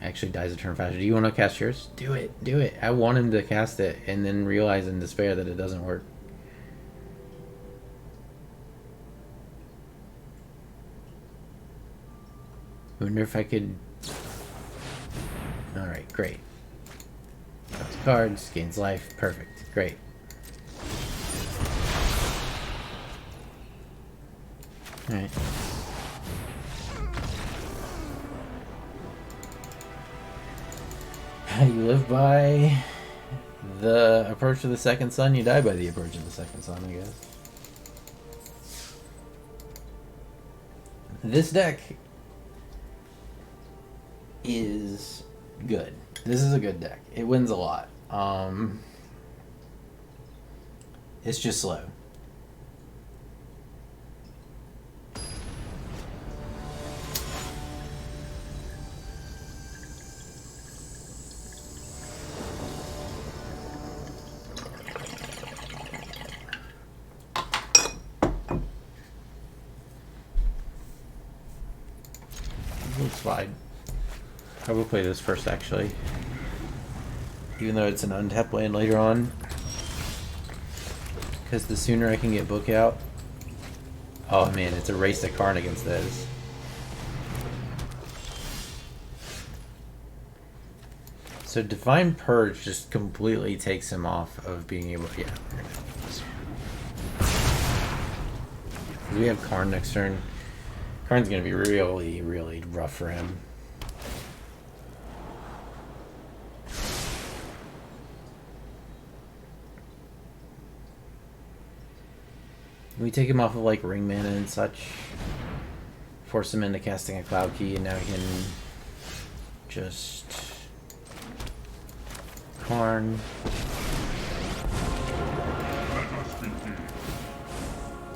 Actually dies a turn faster. Do you want to cast yours? Do it. Do it. I want him to cast it and then realize in despair that it doesn't work. I wonder if I could... Alright, great. Draws cards, gains life. Perfect. Great. Alright. You live by the approach of the second sun, you die by the approach of the second sun, I guess. This deck is good. This is a good deck. It wins a lot. It's just slow. Looks fine. I will play this first, actually. Even though it's an untapped land later on. Because the sooner I can get book out... Oh man, it's a race to Karn against this. So Divine Purge just completely takes him off of being able... Yeah, we're gonna do this. We have Karn next turn. Karn's gonna be really, really rough for him. We take him off of like ring mana and such. Force him into casting a Cloud Key, and now he can just Karn.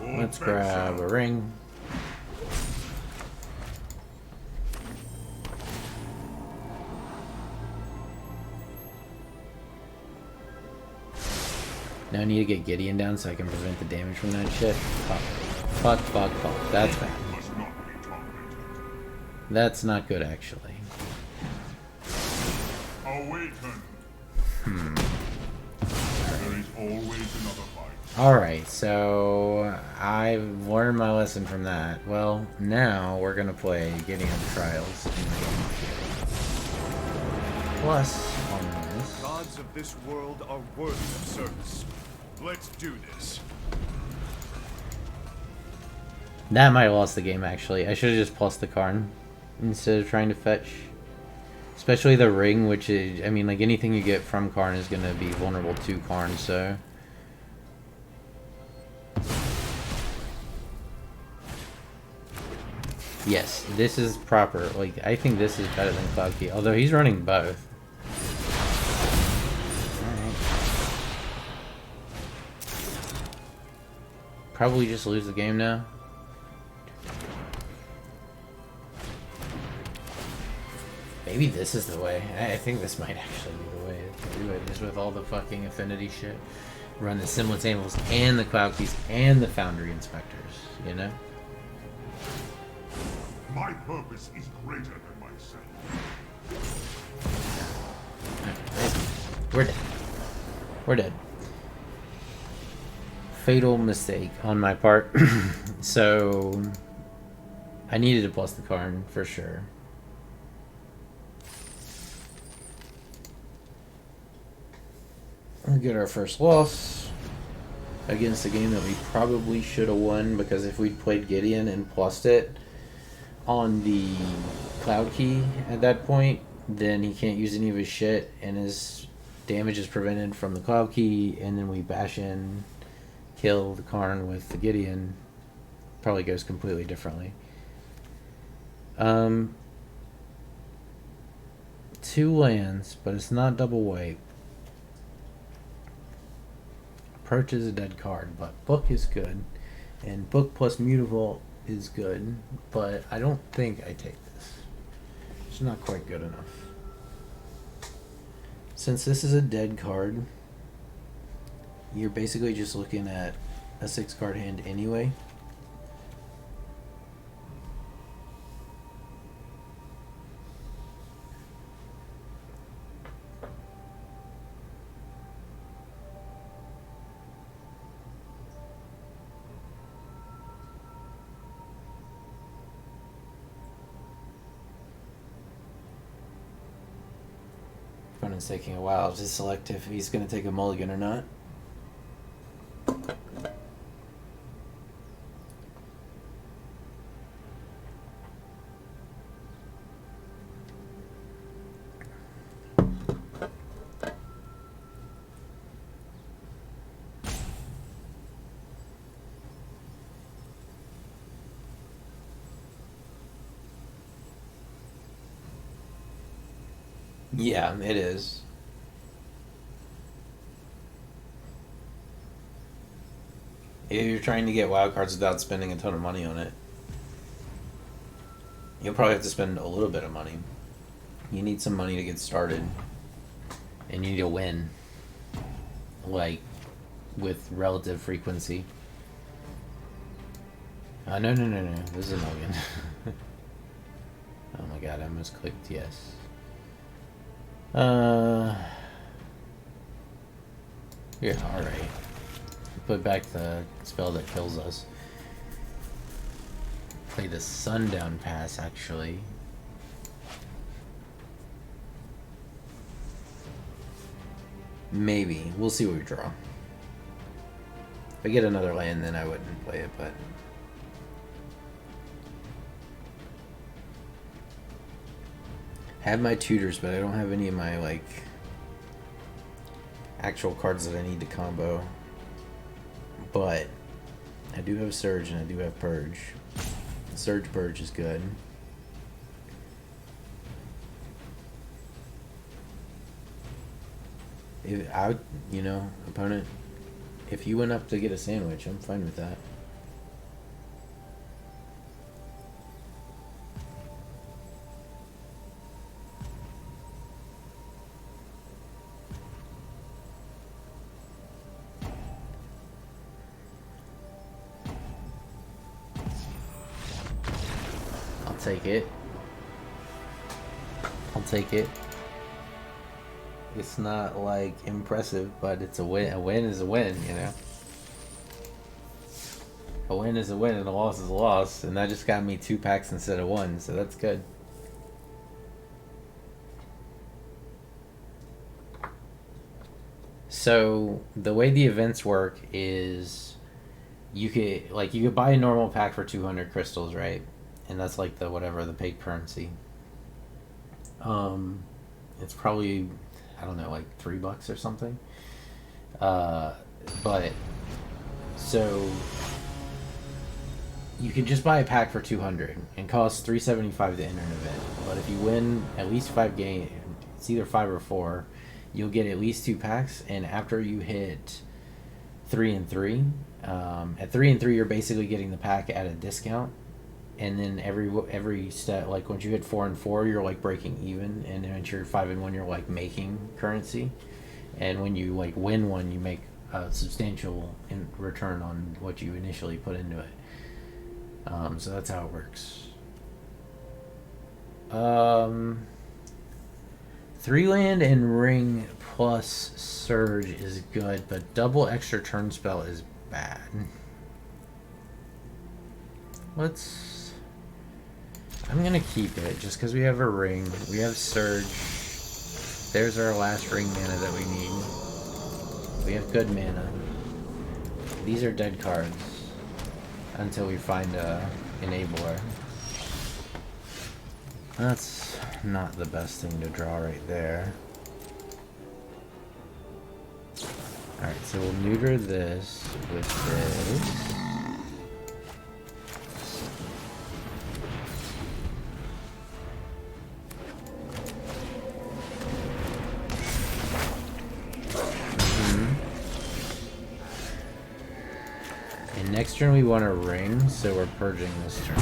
Let's grab a ring. Now I need to get Gideon down so I can prevent the damage from that shit. Fuck. Fuck, fuck, fuck. That's bad. That's not good, actually. Awaken. There is always another fight. Alright, so I've learned my lesson from that. Well, now we're gonna play Gideon Trials. Plus, on this. Gods of this world are worthy of service. Let's do this. That might have lost the game, actually. I should have just plus the Karn instead of trying to fetch. Especially the ring, which is, I mean, like anything you get from Karn is going to be vulnerable to Karn, so. Yes, this is proper. Like, I think this is better than Cloud Key, although he's running both. Probably just lose the game now. Maybe this is the way. I think this might actually be the way to do it, just with all the fucking affinity shit. Run the simultaneous and the Cloud Keys and the Foundry Inspectors, you know? My purpose is greater than myself. We're dead. We're dead. Fatal mistake on my part. So I needed to plus the Karn for sure. We'll get our first loss. against a game that we probably should have won, because if we'd played Gideon and plussed it on the Cloud Key at that point, then he can't use any of his shit, and his damage is prevented from the Cloud Key, and then we bash in, kill the Karn with the Gideon. Probably goes completely differently. 2 lands, but it's not double white. Approach is a dead card, but Book is good. And Book plus Mutavault is good, but I don't think I take this. It's not quite good enough. Since this is a dead card, you're basically just looking at a 6-card hand anyway. Opponent's taking a while to select if he's going to take a mulligan or not. Yeah, it is. If you're trying to get wild cards without spending a ton of money on it, you'll probably have to spend a little bit of money. You need some money to get started, and you need to win, like, with relative frequency. No. This is a mulligan. Oh my god, I almost clicked yes. Yeah, alright. Put back the spell that kills us. Play the Sundown Pass, actually. Maybe. We'll see what we draw. If I get another land, then I wouldn't play it, but... I have my tutors, but I don't have any of my, like, actual cards that I need to combo. But I do have Surge and I do have Purge. Surge Purge is good. If I, you know, opponent, if you went up to get a sandwich, I'm fine with that. Take it. I'll take it. It's not like impressive, but it's a win. A win is a win, you know. A win is a win, and a loss is a loss, and that just got me 2 packs instead of 1, so that's good. So the way the events work is, you could buy a normal pack for 200 crystals, right? And that's like the whatever, the paid currency. It's probably, I don't know, like $3 or something. But so you can just buy a pack for 200 and cost $3.75 to enter an event. But if you win at least 5 games, it's either 5 or 4, you'll get at least 2 packs. And after you hit 3 and 3, at 3 and 3, you're basically getting the pack at a discount. And then every step, like once you hit 4 and 4, you're like breaking even, and then once you're 5 and 1, you're like making currency. And when you like win one, you make a substantial return on what you initially put into it. So that's how it works. 3-land and ring plus Surge is good, but double extra turn spell is bad. I'm gonna keep it just because we have a ring. We have Surge. There's our last ring mana that we need. We have good mana. these are dead cards until we find a enabler. That's not the best thing to draw right there. Alright, so we'll neuter this with this. And next turn we want a ring, so we're purging this turn.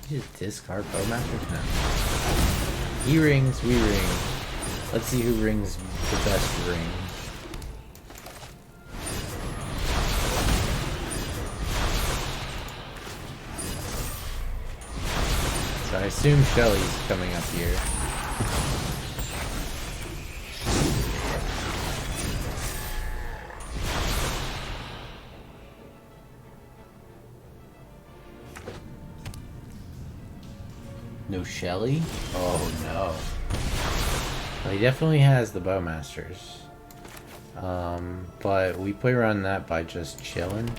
Just discard Bowmasters now. He rings, we ring. Let's see who rings the best ring. So I assume Shelly's coming up here. No Shelly? Oh no. Well, he definitely has the Bowmasters. But we play around that by just chilling.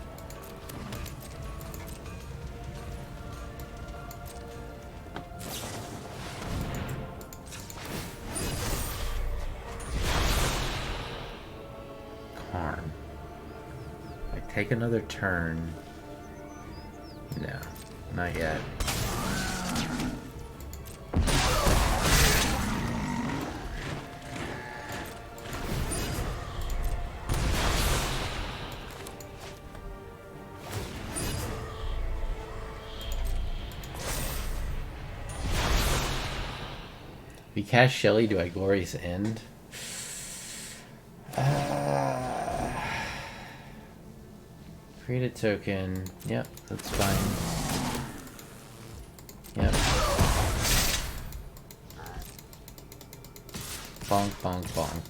Karn. I take another turn. No, not yet. We cast Shelly, do I Glorious End? Create a token. Yep, that's fine. Yep. Bonk, bonk, bonk.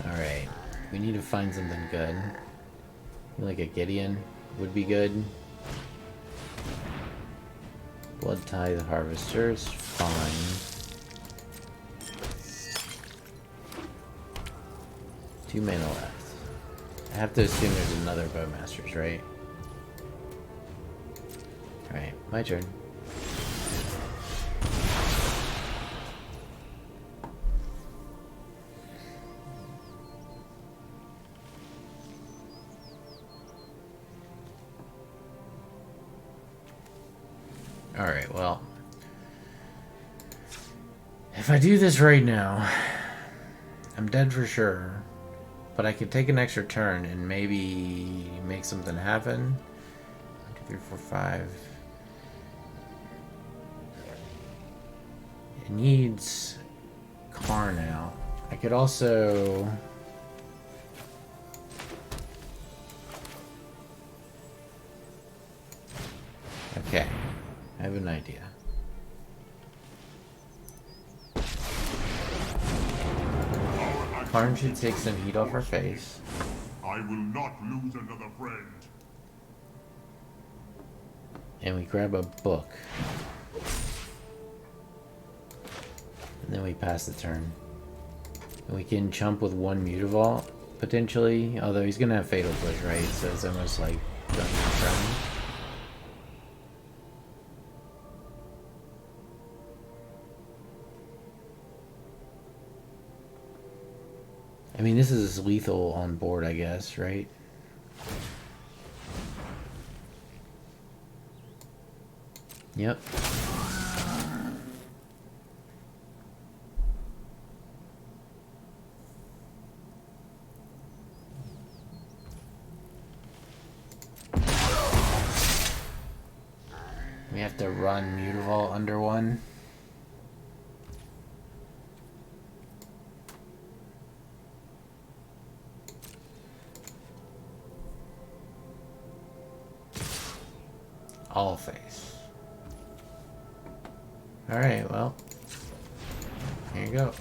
Alright. We need to find something good. Like a Gideon would be good. Blood Tithe Harvester is fine. 2 mana left. I have to assume there's another Bowmasters, right? Alright, my turn. Alright, well. If I do this right now, I'm dead for sure. But I could take an extra turn and maybe make something happen. 1, 2, 3, 4, 5. It needs Karn now. I could also... Okay, I have an idea. Karn should take some heat off her face. I will not lose another friend. And we grab a book. And then we pass the turn. And we can chump with 1 Mutavault, potentially. Although he's gonna have Fatal Push, right? So it's almost like don't even try. I mean, this is lethal on board, I guess, right? Yep. We have to run Mutavault under 1. All face. Alright, well. Here you go.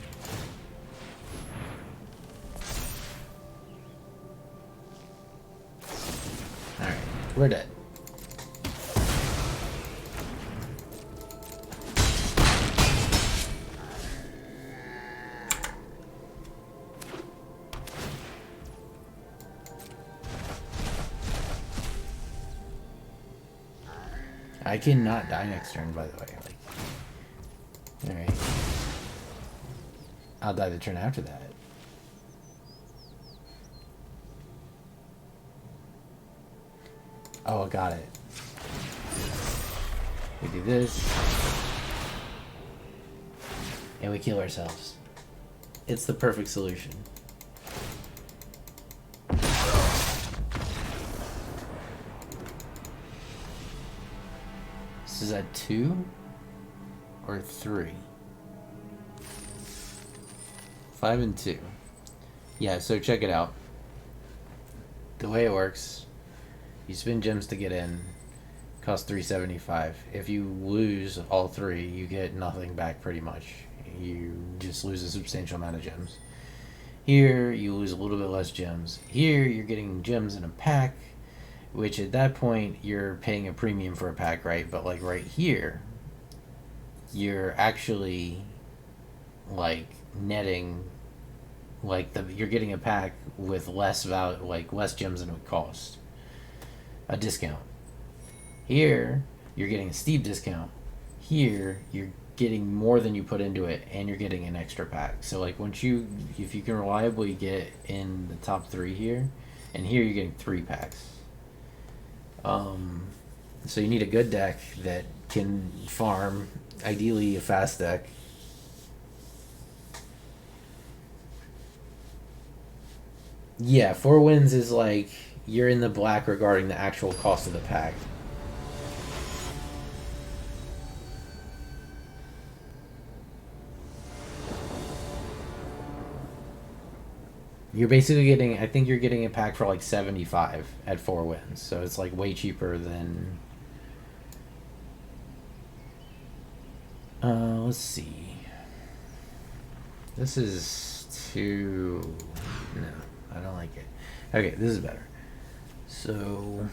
Alright, we're dead. I cannot die next turn, by the way. Like, alright. I'll die the turn after that. Oh, I got it. We do this. And we kill ourselves. It's the perfect solution. This is at 2 or 3? 5 and 2. Yeah, so check it out. The way it works, you spend gems to get in, cost 375. If you lose all 3, you get nothing back pretty much. You just lose a substantial amount of gems. Here, you lose a little bit less gems. Here, you're getting gems in a pack, which at that point, you're paying a premium for a pack, right? But like right here, you're actually like netting, like you're getting a pack with less value, like less gems than it would cost. A discount. Here, you're getting a steep discount. Here, you're getting more than you put into it, and you're getting an extra pack. So like once if you can reliably get in the top 3 here, and here you're getting 3 packs. So you need a good deck that can farm, ideally a fast deck. Yeah, 4 wins is like you're in the black regarding the actual cost of the pack. You're basically getting, I think you're getting a pack for like 75 at 4 wins. So it's like way cheaper than... let's see. This is too... No, I don't like it. Okay, this is better. So...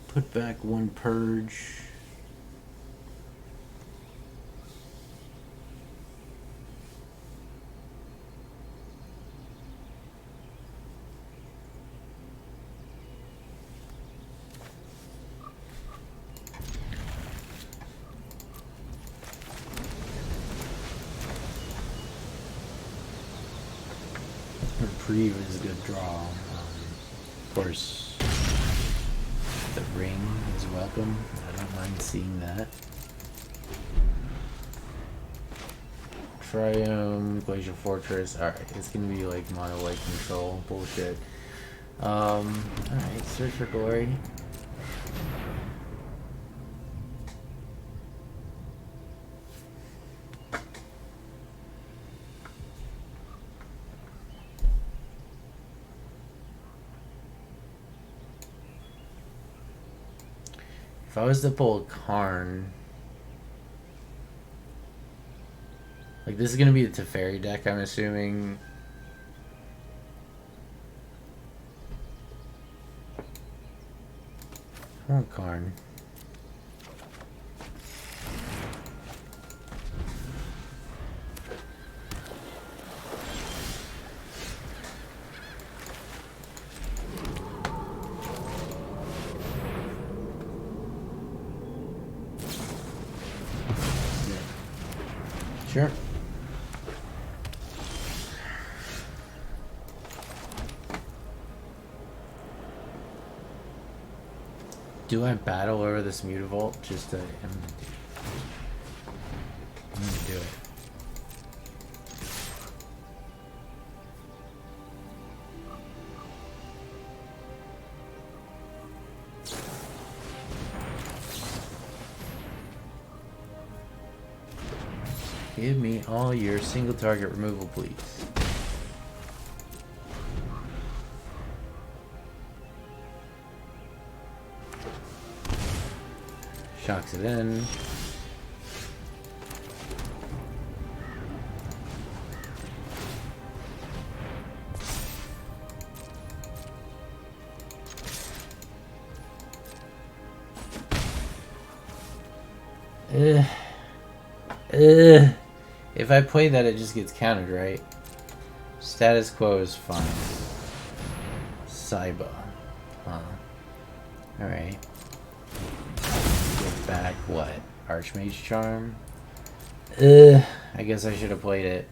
Put back 1 purge. Reprieve is a good draw. Of course, the ring is welcome. I don't mind seeing that. Triumph, Glacial Fortress. Alright, it's gonna be like mono-like control. Bullshit. Alright, search for glory. If I was to pull a Karn, like this is gonna be the Teferi deck, I'm assuming. I want Karn. Sure. Do I battle over this Mutavault just to... I'm gonna do it. Give me all your single target removal, please. Shocks it in. If I play that, it just gets countered, right? Status quo is fine. Saiba. Huh. Alright. back what? Archmage Charm? I guess I should have played it.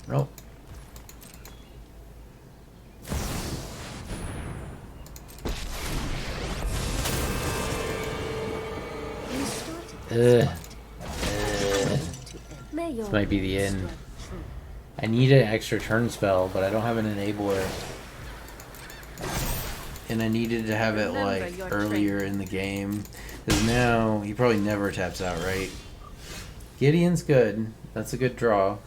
Nope. This might be the end. I need an extra turn spell, but I don't have an enabler. And I needed to have it like earlier in the game. Because now he probably never taps out, right? Gideon's good. That's a good draw.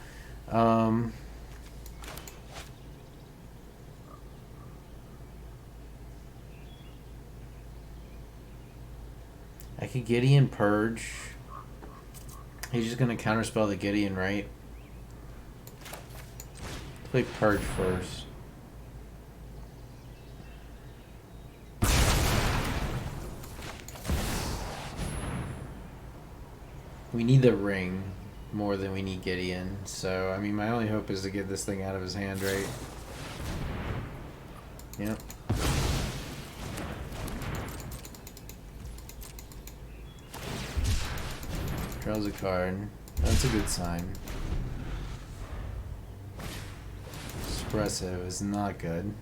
I could Gideon Purge. He's just gonna counterspell the Gideon, right? Let's play Purge first. We need the ring more than we need Gideon, so I mean my only hope is to get this thing out of his hand, right? Yep. Draws a card. That's a good sign. Expressive is not good.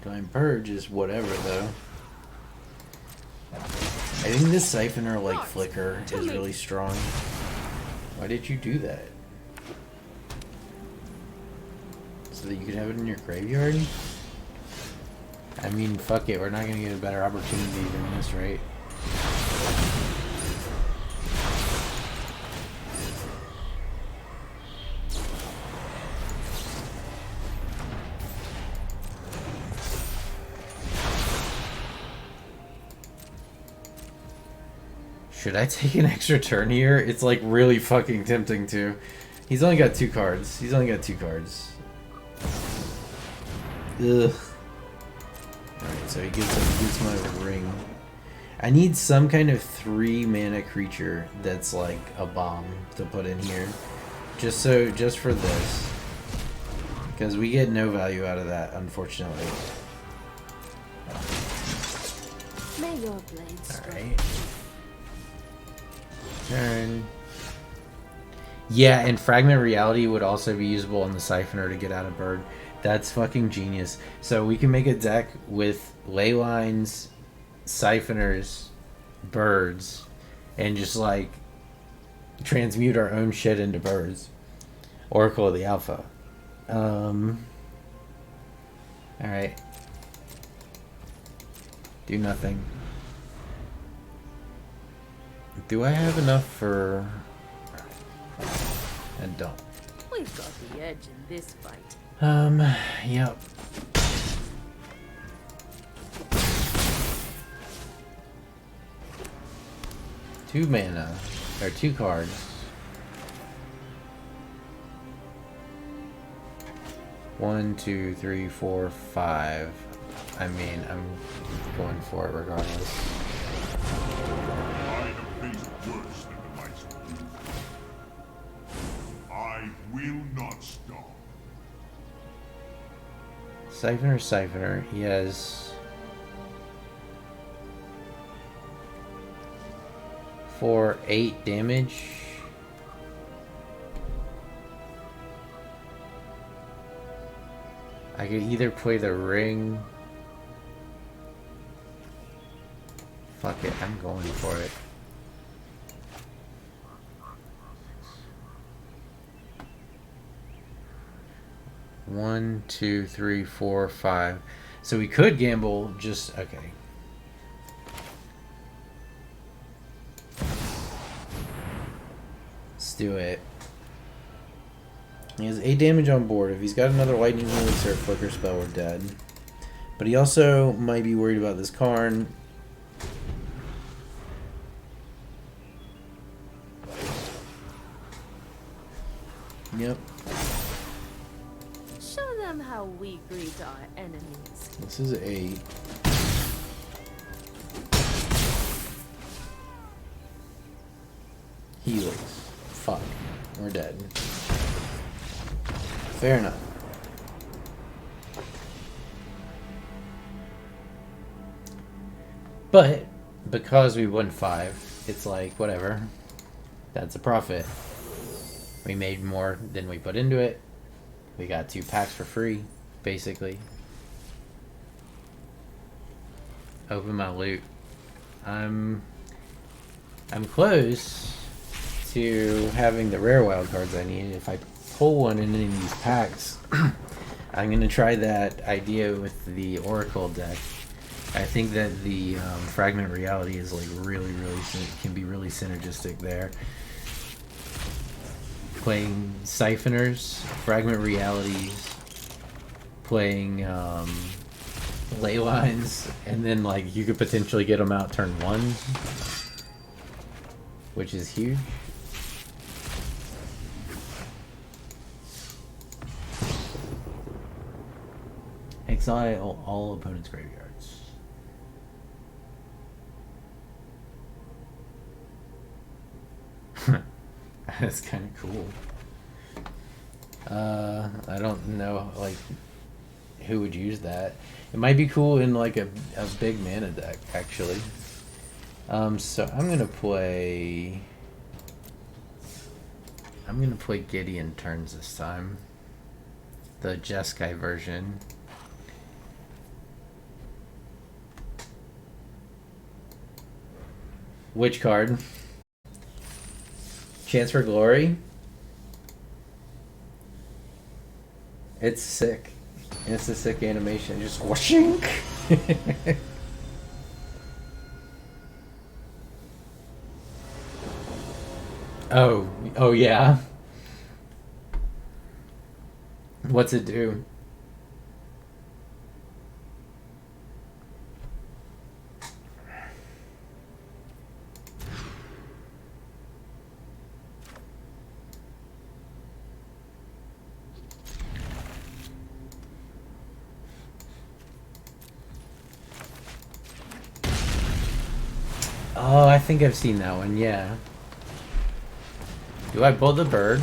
Divine Purge is whatever though. I think this Siphoner like flicker is really strong. Why did you do that? So that you could have it in your graveyard? I mean, fuck it, we're not gonna get a better opportunity than this, right? Should I take an extra turn here? It's like really fucking tempting to. He's only got 2 cards. He's only got 2 cards. Ugh. Alright, so he gives my ring. I need some kind of 3 mana creature that's like a bomb to put in here. Just for this. Because we get no value out of that, unfortunately. May your blades Alright. Turn. Yeah, and Fragment Reality would also be usable on the Siphoner to get out of Bird. That's fucking genius. So we can make a deck with Leylines, Siphoners, Birds, and just like transmute our own shit into Birds. Oracle of the Alpha. Alright. Do nothing. Do I have enough for... I don't. We've got the edge in this fight. Yep. Two mana. Or 2 cards. One, two, three, four, 5. I mean, I'm going for it regardless. I have faced worse than the likes of you. I will not stop. Siphoner. He has 4, 8 damage. I could either play the ring. Fuck it, I'm going for it. One, two, three, four, 5. So we could gamble just okay. Let's do it. He has 8 damage on board. If he's got another lightning release or a flicker spell, we're dead. But he also might be worried about this Karn. Yep. Show them how we greet our enemies. This is 8. Helix. Fuck. We're dead. Fair enough. But because we won 5, it's like whatever. That's a profit. We made more than we put into it. We got 2 packs for free, basically. Open my loot. I'm close to having the rare wild cards I need. If I pull one in any of these packs, I'm gonna try that idea with the Oracle deck. I think that the Fragment Reality is like really can be really synergistic there. Playing Siphoners, Fragment Realities, playing Ley Lines, and then like you could potentially get them out turn 1, which is huge. Exile all opponents' graveyards. That's kind of cool. I don't know, like, who would use that. It might be cool in, like, a big mana deck, actually. So I'm gonna play Gideon turns this time. The Jeskai version. Which card? Chance for Glory. It's sick. It's a sick animation. Just whooshing. Oh yeah. What's it do? Oh, I think I've seen that one, yeah. Do I bolt the bird?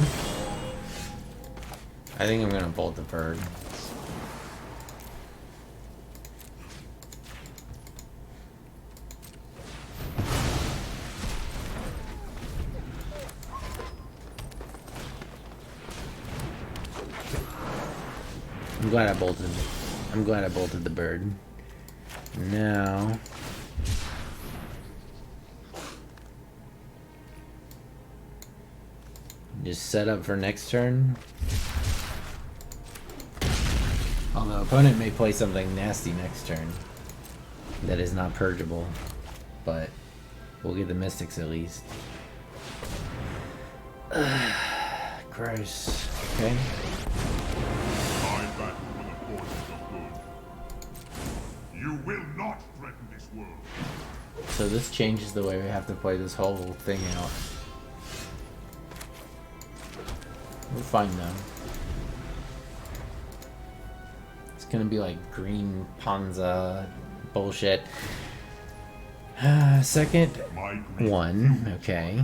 I think I'm gonna bolt the bird. I'm glad I bolted the bird. Now just set up for next turn. Although opponent may play something nasty next turn that is not purgeable, but we'll get the Mystics at least. Gross. Okay. I battle for the forces of good. You will not threaten this world. So this changes the way we have to play this whole thing out. We're fine though. It's gonna be like green Panza bullshit. Second one, okay.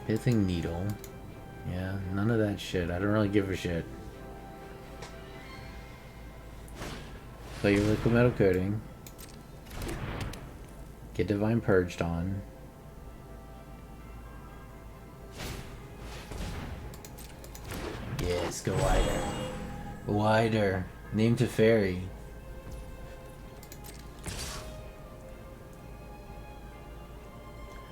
Pithing Needle. Yeah, none of that shit. I don't really give a shit. Play your Liquid Metal Coating. Get Divine Purged on. Yes, go wider. Wider. Name to Fairy.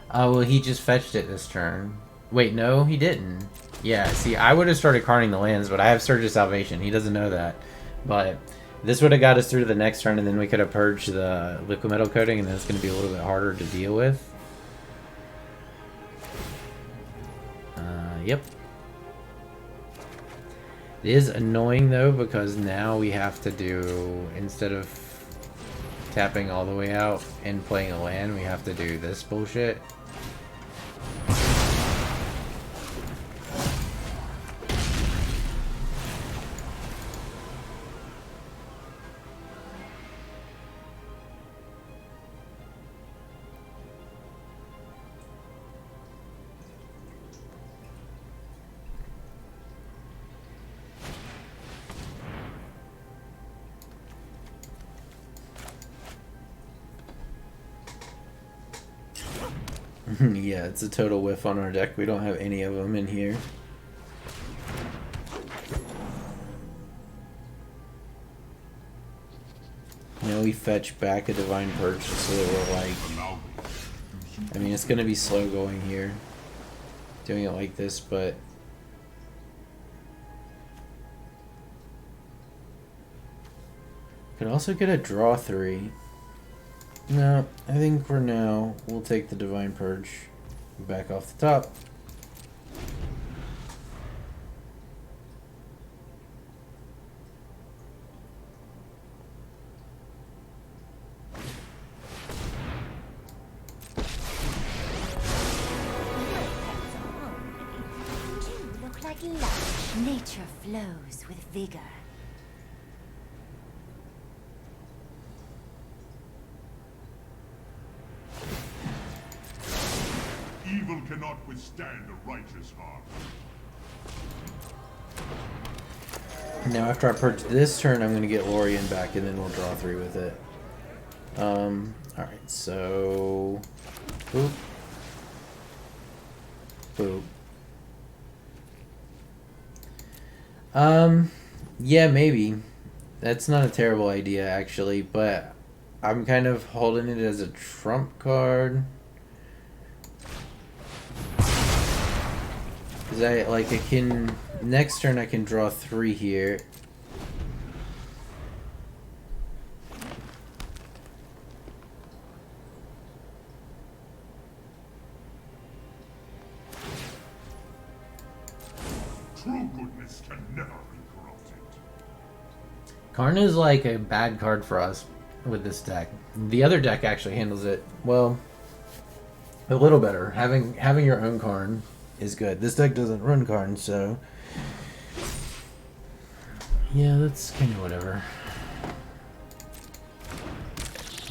Oh, well, he just fetched it this turn. Wait, no, he didn't. Yeah, see, I would have started carting the lands, but I have Surge of Salvation. He doesn't know that. But this would have got us through to the next turn, and then we could have purged the Liquid Metal Coating, and then it's going to be a little bit harder to deal with. Yep. It is annoying, though, because now we have to do, instead of tapping all the way out and playing a land, we have to do this bullshit. Yeah, it's a total whiff on our deck. We don't have any of them in here. Now we fetch back a Divine Purge so that we're like... I mean, it's going to be slow going here. Doing it like this, but... Could also get a draw 3. No, I think for now we'll take the Divine Purge back off the top. You look like life. Nature flows with vigor. Evil cannot withstand a righteous heart. Now after I purge this turn, I'm going to get Lorien back and then we'll draw 3 with it. Alright, so... Boop. Boop. Yeah, maybe. That's not a terrible idea, actually, but I'm kind of holding it as a trump card. Because I can... Next turn I can draw 3 here. True goodness can never be corrupted. Karn is like a bad card for us with this deck. The other deck actually handles it, well, a little better. Having your own Karn is good. This deck doesn't run Karn, so... Yeah, that's kind of whatever.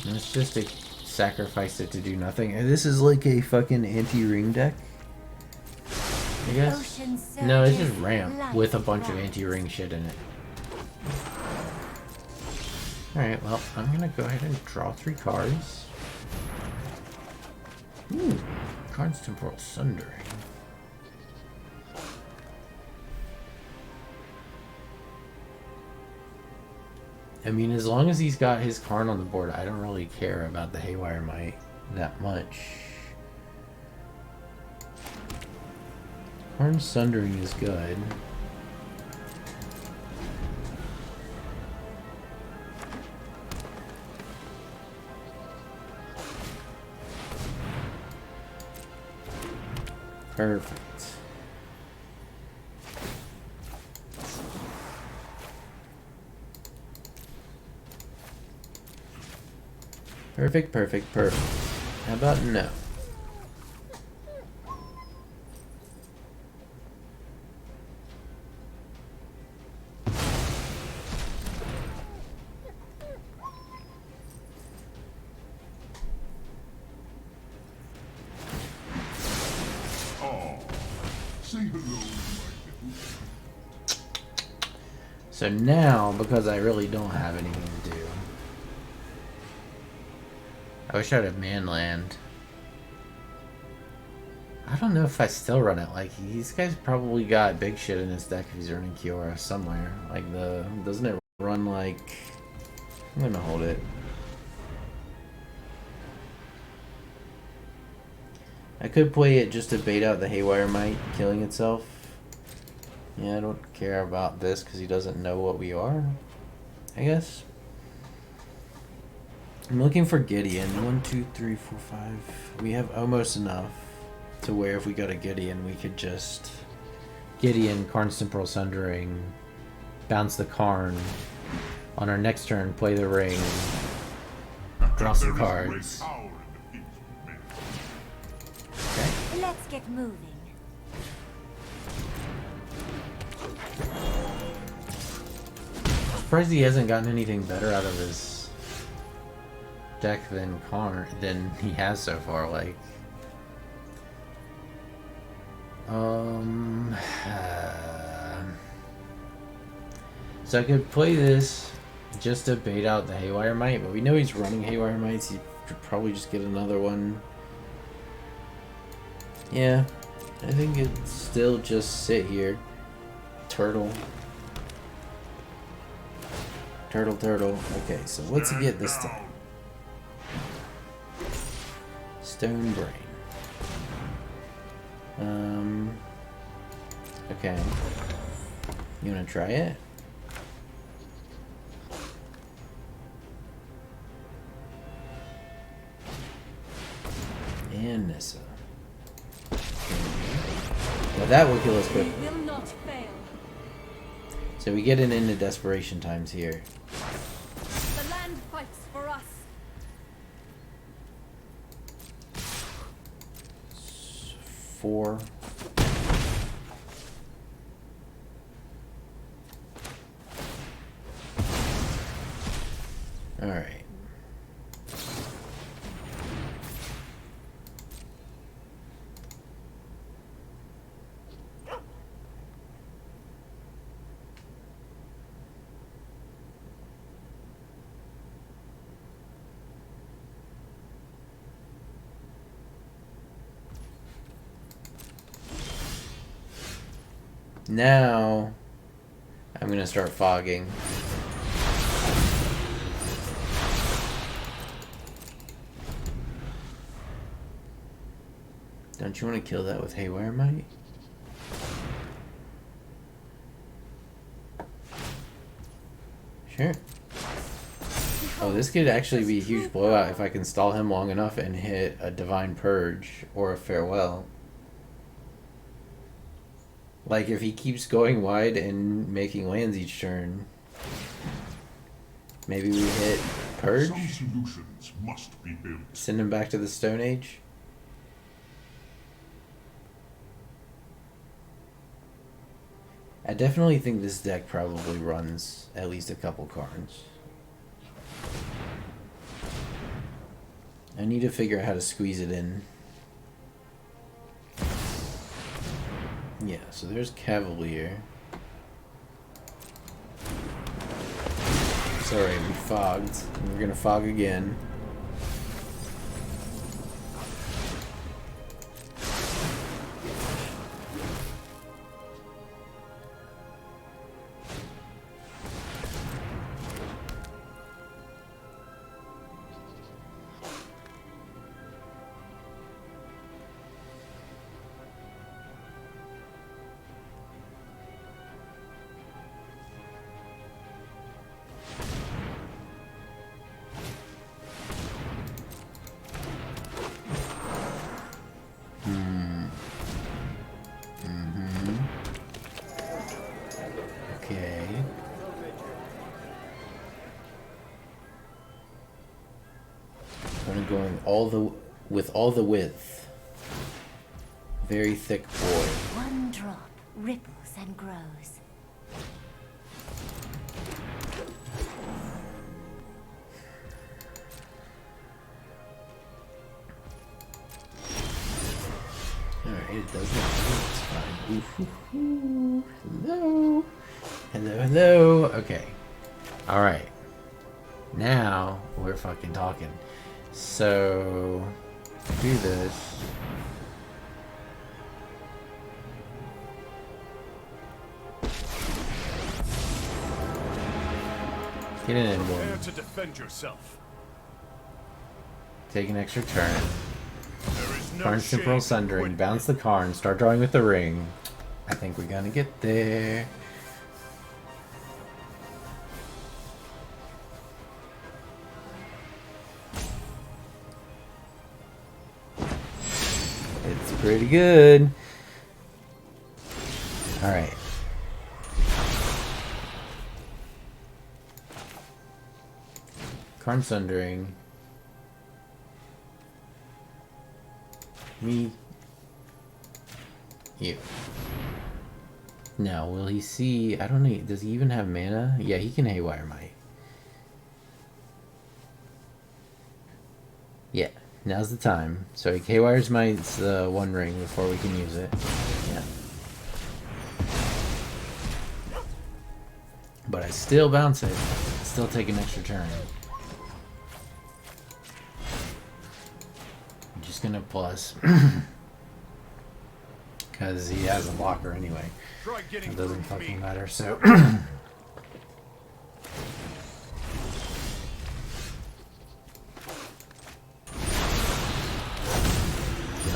Let's just sacrifice it to do nothing. And this is like a fucking anti-ring deck, I guess. No, it's just ramp with a bunch of anti-ring shit in it. Alright, well, I'm gonna go ahead and draw 3 cards. Ooh, Karn's Temporal Sundering. I mean, as long as he's got his Karn on the board, I don't really care about the Haywire Might that much. Karn Sundering is good. Perfect. Perfect, perfect, perfect. How about no? Oh, say hello, my little. So now, because I really don't have anything to do, I wish I had a man land. I don't know if I still run it. Like, these guys probably got big shit in his deck if he's running Kiora somewhere. Like, doesn't it run like... I'm gonna hold it. I could play it just to bait out the Haywire Might killing itself. Yeah, I don't care about this because he doesn't know what we are, I guess. I'm looking for Gideon. 1, 2, 3, 4, 5. We have almost enough to where if we got a Gideon, we could just Gideon, Karn's Temporal Sundering, bounce the Karn. On our next turn, play the ring, draw some cards. Power in the peace of men. Okay. Let's get moving. I'm surprised he hasn't gotten anything better out of his deck than he has so far. Like, so I could play this just to bait out the Haywire Might, but we know he's running Haywire Mights. He could probably just get another one. Yeah, I think it'd still just sit here. Turtle. Turtle. Okay, so what's he get this time? Stone Brain. Okay. You wanna try it? And Nissa. Well, that will kill us quick. We will not fail. So we get it into desperation times here. The land fights for us. 4. All right. Now, I'm gonna start fogging. Don't you want to kill that with Haywire Might? Sure. Oh, this could actually be a huge blowout if I can stall him long enough and hit a Divine Purge or a Farewell. Like, if he keeps going wide and making lands each turn, maybe we hit Purge? Some solutions must be built. Send him back to the Stone Age? I definitely think this deck probably runs at least a couple cards. I need to figure out how to squeeze it in. Yeah, so there's Cavalier. Sorry, we fogged. We're gonna fog again. Okay. I'm going with all the width. Very thick boy. One drop ripples and grows. Alright, it does not. It's fine. Ooh, hello. Hello. Okay. Alright. Now we're fucking talking. So, do this. Get in, Prepare boy. to defend yourself. Take an extra turn. There is no Karn's shame Temporal in Sundering. quitting. Bounce the Karn. Start drawing with the ring. I think we're gonna get there. It's pretty good. Alright. Karn Sundering. Me You. Now, will he see... I don't know. Does he even have mana? Yeah, he can Haywire Might. Yeah, now's the time. So he Haywires Might's the One Ring before we can use it. Yeah. But I still bounce it. Still take an extra turn. I'm just gonna plus. Because he has a blocker anyway. It doesn't fucking matter, so...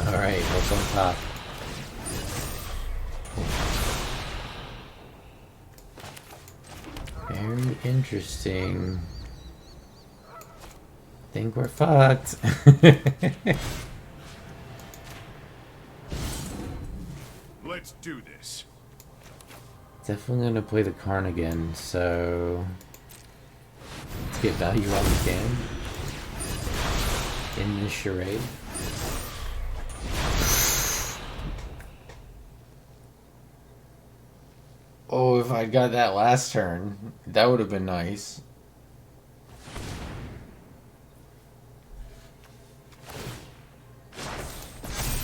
Alright, what's on top? Very interesting. Think we're fucked. Let's do this. Definitely gonna play the Karn again, so let's get value while we can in this charade. Oh, if I got that last turn, that would have been nice.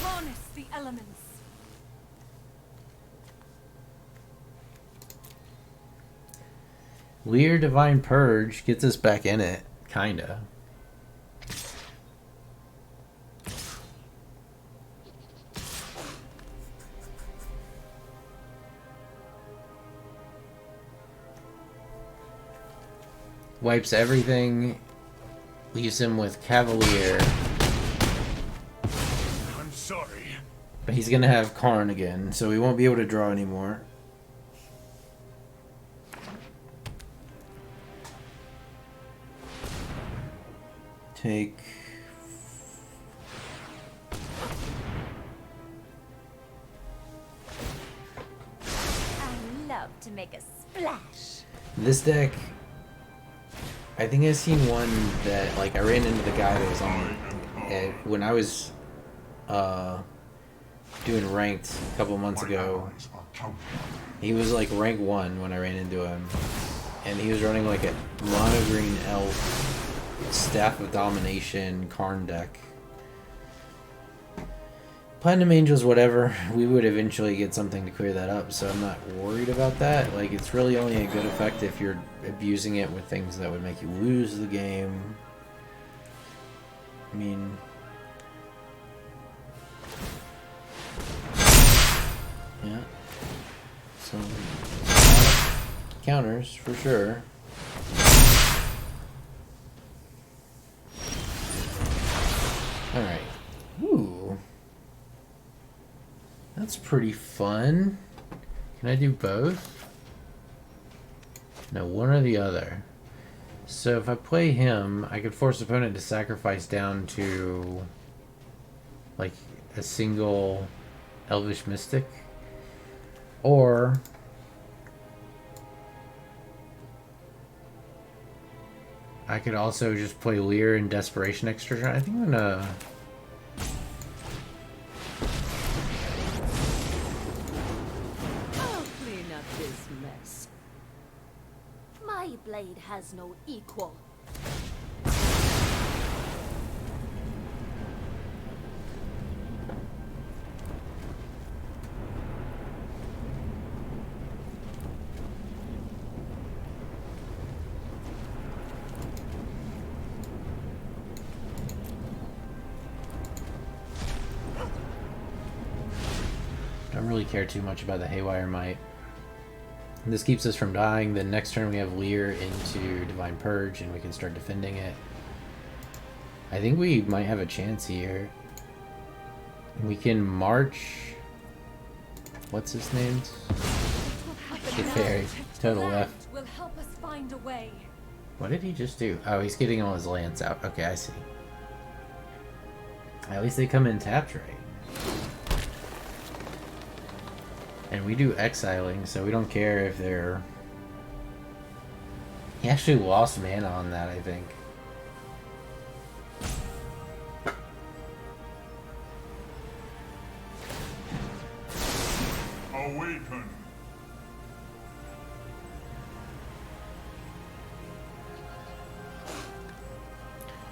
Harness the elements. Lear Divine Purge gets us back in it, kinda. Wipes everything, leaves him with Cavalier. I'm sorry. But he's gonna have Karn again, so he won't be able to draw anymore. Take... I love to make a splash. This deck... I think I've seen one that, like, I ran into the guy that was on... when I was, doing ranked a couple months ago. He was, like, rank 1 when I ran into him. And he was running, like, a mono green elf Staff of Domination Karn deck. Platinum Angels, whatever. We would eventually get something to clear that up, so I'm not worried about that. Like, it's really only a good effect if you're abusing it with things that would make you lose the game. I mean... yeah. Some counters, for sure. Alright. Ooh. That's pretty fun. Can I do both? No, one or the other. So if I play him, I could force opponent to sacrifice down to like a single Elvish Mystic. Or I could also just play Lear in Desperation extra turn. I think I'm gonna... I'll clean up this mess. My blade has no equal. Don't really care too much about the Haywire Might. This keeps us from dying. Then next turn we have Lear into Divine Purge and we can start defending it. I think we might have a chance here. We can march... what's his name? The fairy. Total left. Will help us find a way. What did he just do? Oh, he's getting all his lands out. Okay, I see. At least they come in tapped right. And we do exiling, so we don't care if they're... He actually lost mana on that, I think. Awaken.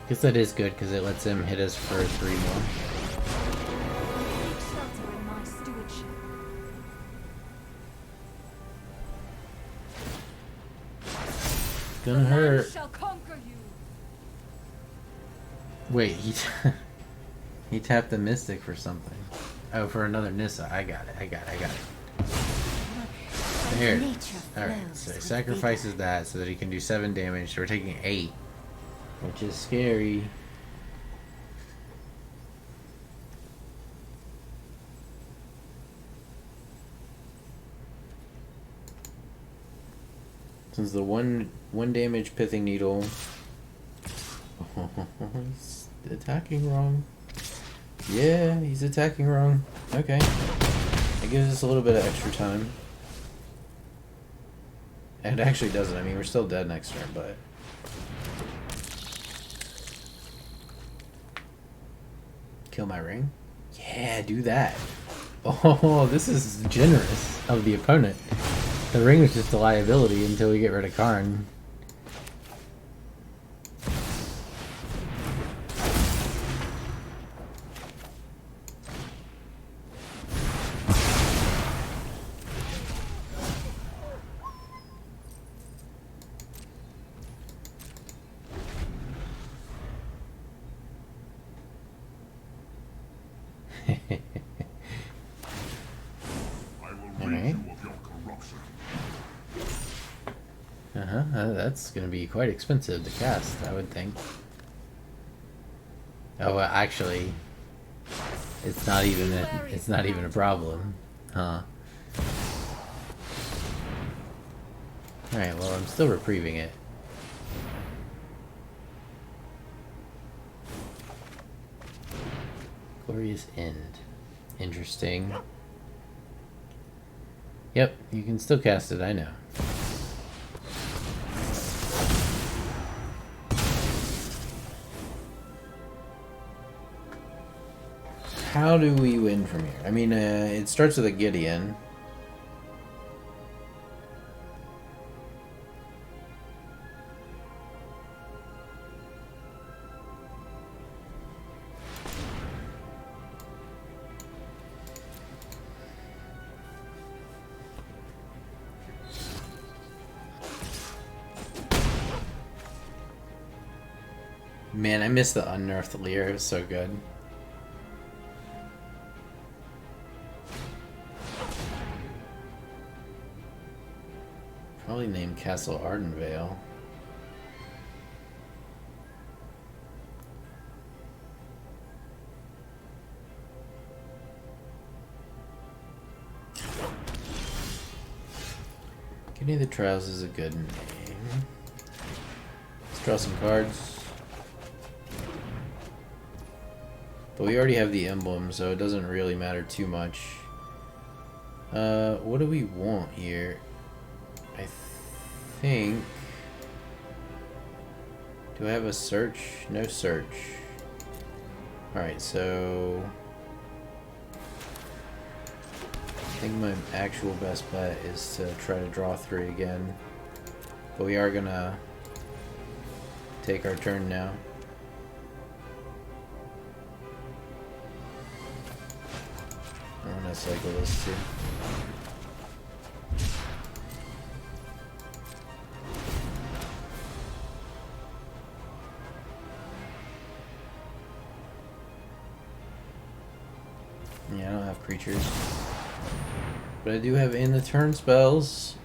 Guess that is good because it lets him hit us for 3 more. Take shelter in my stewardship. Gonna The land hurt. shall conquer you. Wait, he tapped the Mystic for something. Oh, for another Nissa. I got it. There. Nature Alright, flows so he with sacrifices vigor. that so that he can do 7 damage. So we're taking 8, which is scary. Since the one damage Pithing Needle. He's attacking wrong. Yeah, he's attacking wrong. Okay. That gives us a little bit of extra time. It actually doesn't. I mean, we're still dead next turn, but... Kill my ring? Yeah, do that. Oh, this is generous of the opponent. The ring is just a liability until we get rid of Karn. I will rid Alright. you of your corruption. That's gonna be quite expensive to cast, I would think. Oh, well, actually, it's not even a problem, huh? All right, well, I'm still reprieving it. Glorious End. Interesting. Yep, you can still cast it, I know. How do we win from here? I mean, it starts with a Gideon. Man, I miss the unnerfed Lear. It was so good. Probably named Castle Ardenvale. Getting the Trials is a good name. Let's draw some cards. But we already have the emblem, so it doesn't really matter too much. What do we want here? I think... Do I have a search? No search. Alright, so... I think my actual best bet is to try to draw 3 again. But we are gonna take our turn now. I'm gonna cycle this too. Yeah, I don't have creatures. But I do have in the turn spells.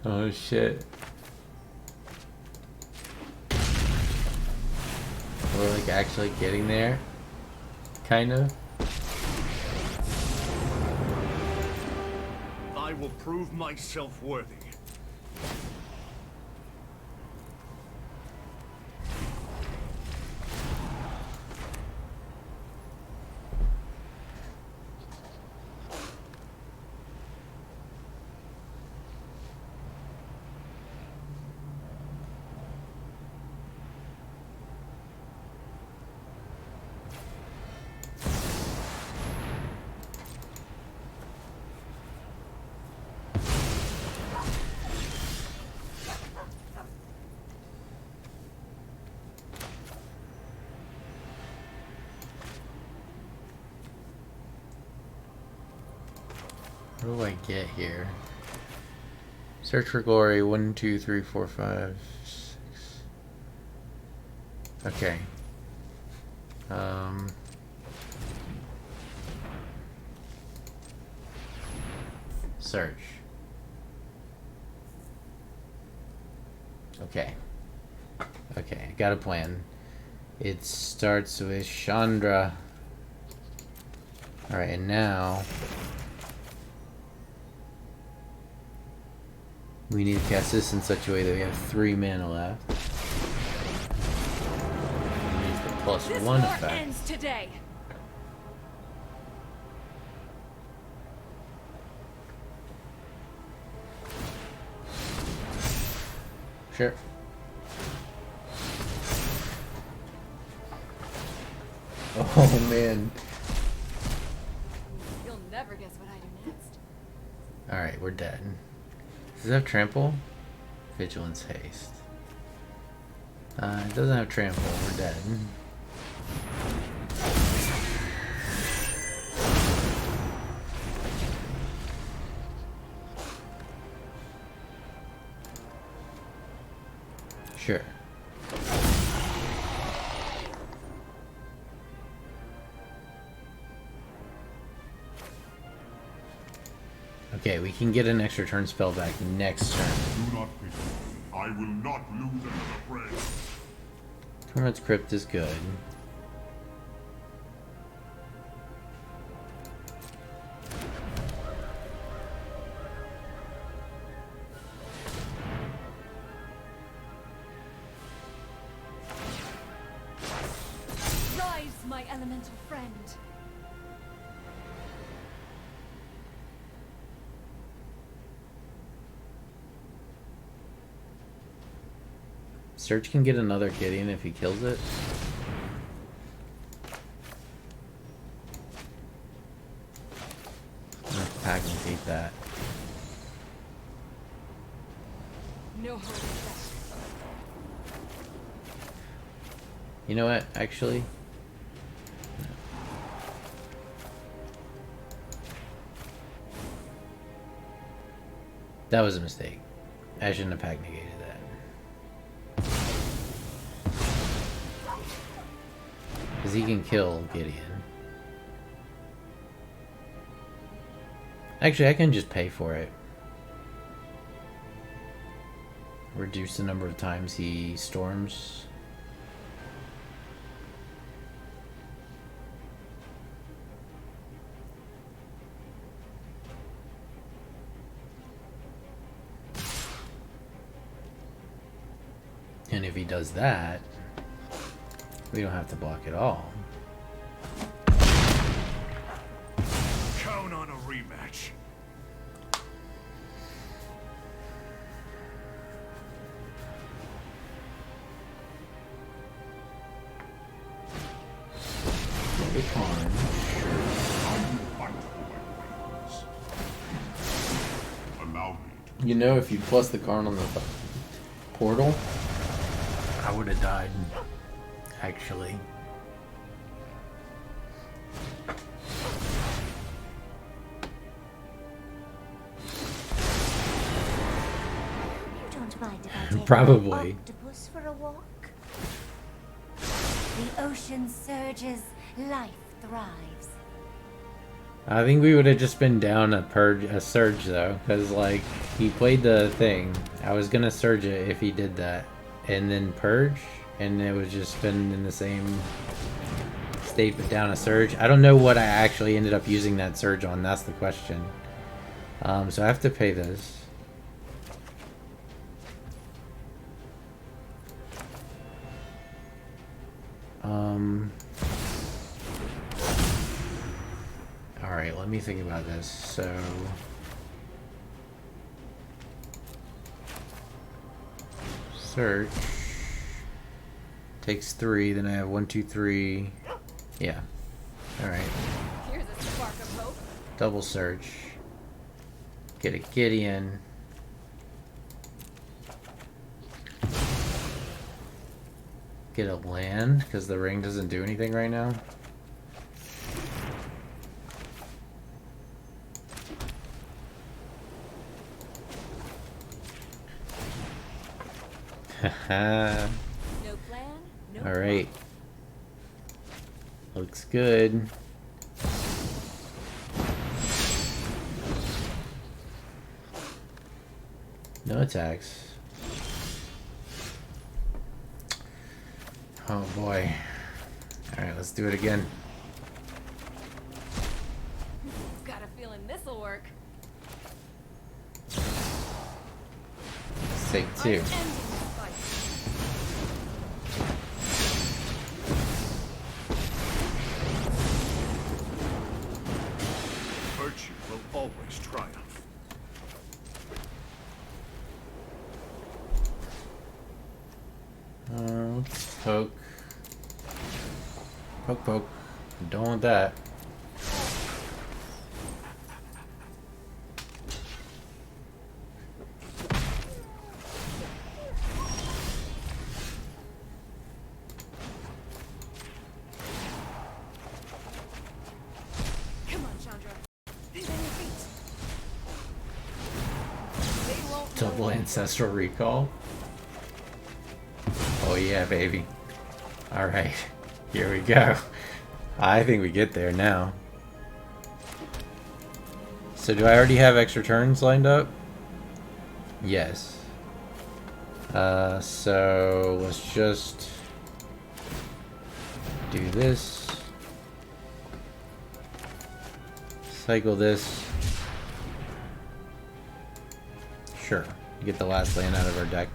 Oh shit. We're like actually getting there. Kind of. I will prove myself worthy. What do I get here? Search for glory. 1, 2, 3, 4, 5, 6. Okay. Search. Okay. Okay, I got a plan. It starts with Chandra. Alright, and now we need to cast this in such a way that we have 3 mana left. We use the plus This 1 war effect. ends today. Sure. Oh man. You'll never guess what I do next. Alright, we're dead. Does it have trample? Vigilance haste. It doesn't have trample, we're dead. Sure. Okay, we can get an extra turn spell back next turn. Do not pity me. I will not lose another friend. Torment's Crypt is good. Rise, my elemental friend. Search can get another Gideon if he kills it. Pack and take that. No hope left. You know what, actually? That was a mistake. I shouldn't have pack negated that. Because he can kill Gideon. Actually, I can just pay for it. Reduce the number of times he storms. And if he does that, we don't have to block at all. Count on a rematch. The con. I will fight for my friends. Allow me to You know, if you plus the Karn on the portal, I would have died. Actually. You don't mind if I take Probably. an octopus for a walk? The ocean surges, life thrives. I think we would have just been down a surge though, because like he played the thing. I was gonna surge it if he did that, and then purge, and it would just been in the same state but down a surge. I don't know what I actually ended up using that surge on. That's the question. So I have to pay this. Alright, let me think about this. So search takes 3, then I have 1, 2, 3. Yeah. Alright. Here's a spark of hope. Double search. Get a Gideon. Get a land, because the ring doesn't do anything right now. Haha. No plan, no Alright. Looks good. No attacks. Oh boy. Alright, let's do it again. Got a feeling this'll work. Let's take I'm 2. ending this fight. Virtue will always triumph. Let's poke. Poke, poke. Don't want that. Come on, Chandra. Stand on your feet. They won't know Double what ancestral recall. Oh yeah, baby. Alright. Here we go. I think we get there now. So do I already have extra turns lined up? Yes. So let's just do this. Cycle this. Sure. Get the last land out of our deck.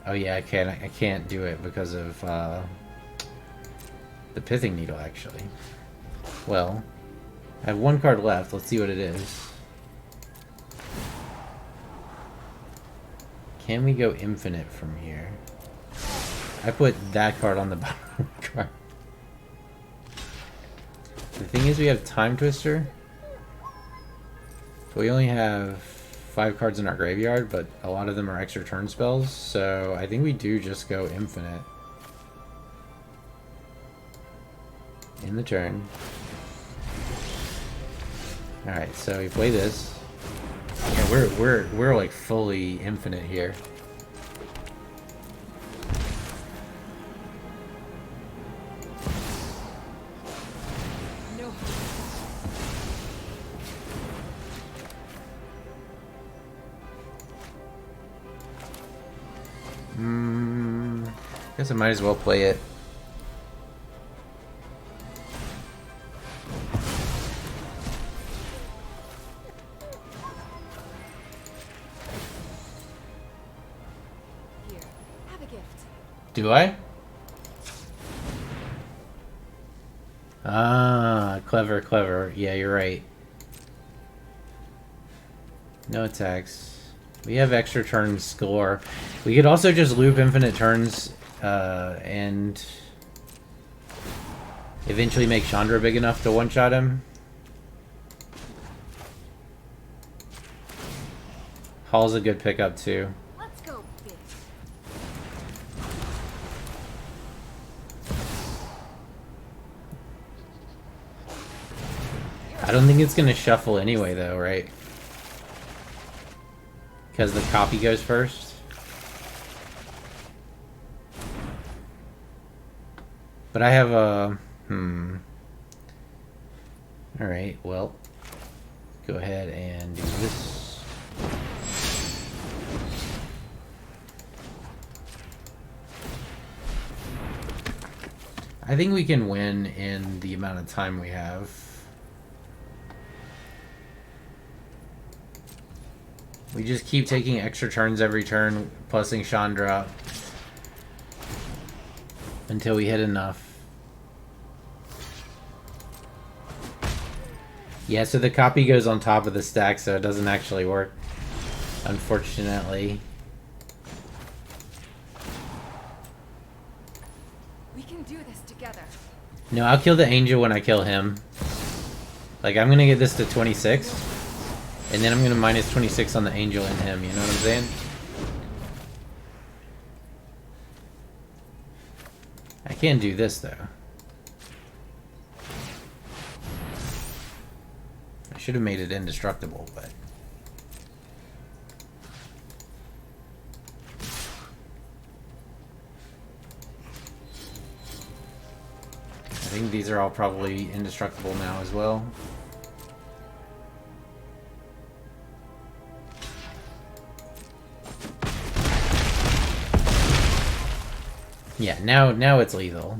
Oh yeah, I can't do it because of the Pithing Needle, actually. Well, I have 1 card left. Let's see what it is. Can we go infinite from here? I put that card on the bottom card. The thing is, we have Time Twister. But we only have 5 cards in our graveyard, but a lot of them are extra turn spells, so I think we do just go infinite. In the turn. Alright, so we play this. Yeah, we're like fully infinite here. No hope. Guess I might as well play it. Here, have a gift. Do I? Ah, clever, clever. Yeah, you're right. No attacks. We have extra turns galore. We could also just loop infinite turns and eventually make Chandra big enough to one-shot him. Hall's a good pickup too. Let's go, big. I don't think it's gonna shuffle anyway though, right? Because the copy goes first. But I have a... Alright, well. Go ahead and do this. I think we can win in the amount of time we have. We just keep taking extra turns every turn, plussing Chandra until we hit enough. Yeah, so the copy goes on top of the stack, so it doesn't actually work, unfortunately. We can do this together. No, I'll kill the angel when I kill him. Like, I'm gonna get this to 26, and then I'm gonna minus 26 on the angel and him, you know what I'm saying? I can't do this, though. I should have made it indestructible, but... think these are all probably indestructible now as well. Yeah, now it's lethal.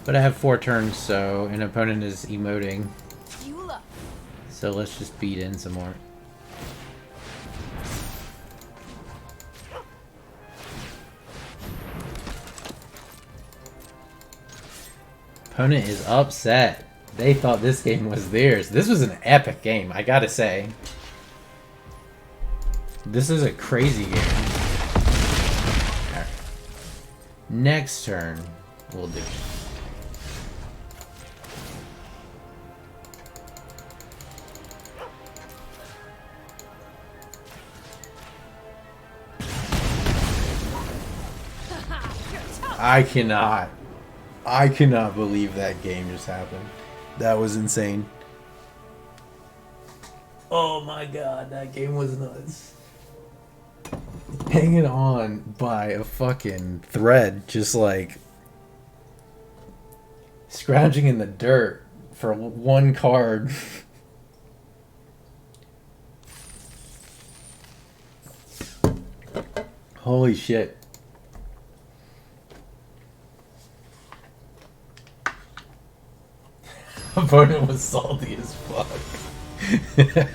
But I have 4 turns, so an opponent is emoting. Fuel up. So let's just beat in some more. Opponent is upset. They thought this game was theirs. This was an epic game, I gotta say. This is a crazy game. Alright. Next turn, we'll do it. I cannot believe that game just happened. That was insane. Oh my god, that game was nuts. Hanging on by a fucking thread, just like scrounging in the dirt for 1 card. Holy shit. Opponent was salty as fuck. Okay.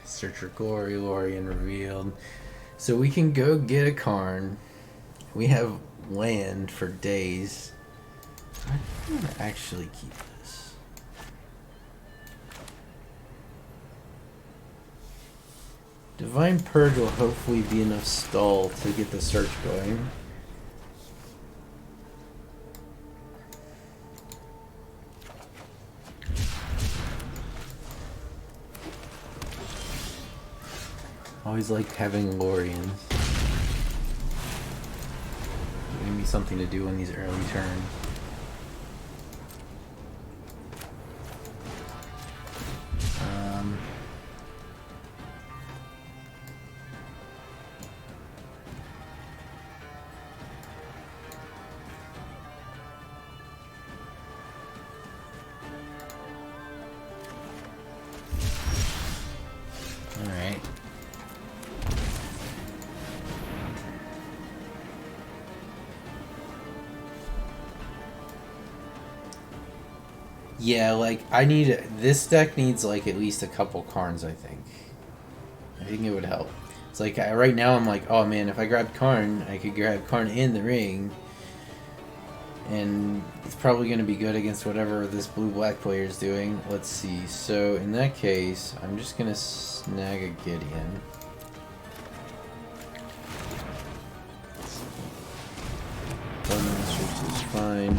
Search for glory, Lorien revealed. So we can go get a Karn. We have land for days. I'm gonna actually keep this. Divine Purge will hopefully be enough stall to get the search going. Always like having Lorians. Giving me something to do on these early turns. Alright. Yeah, like, this deck needs, like, at least a couple Karns, I think. I think it would help. It's like, right now I'm like, oh man, if I grabbed Karn, I could grab Karn in the ring. And it's probably going to be good against whatever this blue-black player is doing. Let's see. So, in that case, I'm just going to snag a Gideon. Bowmasters is fine.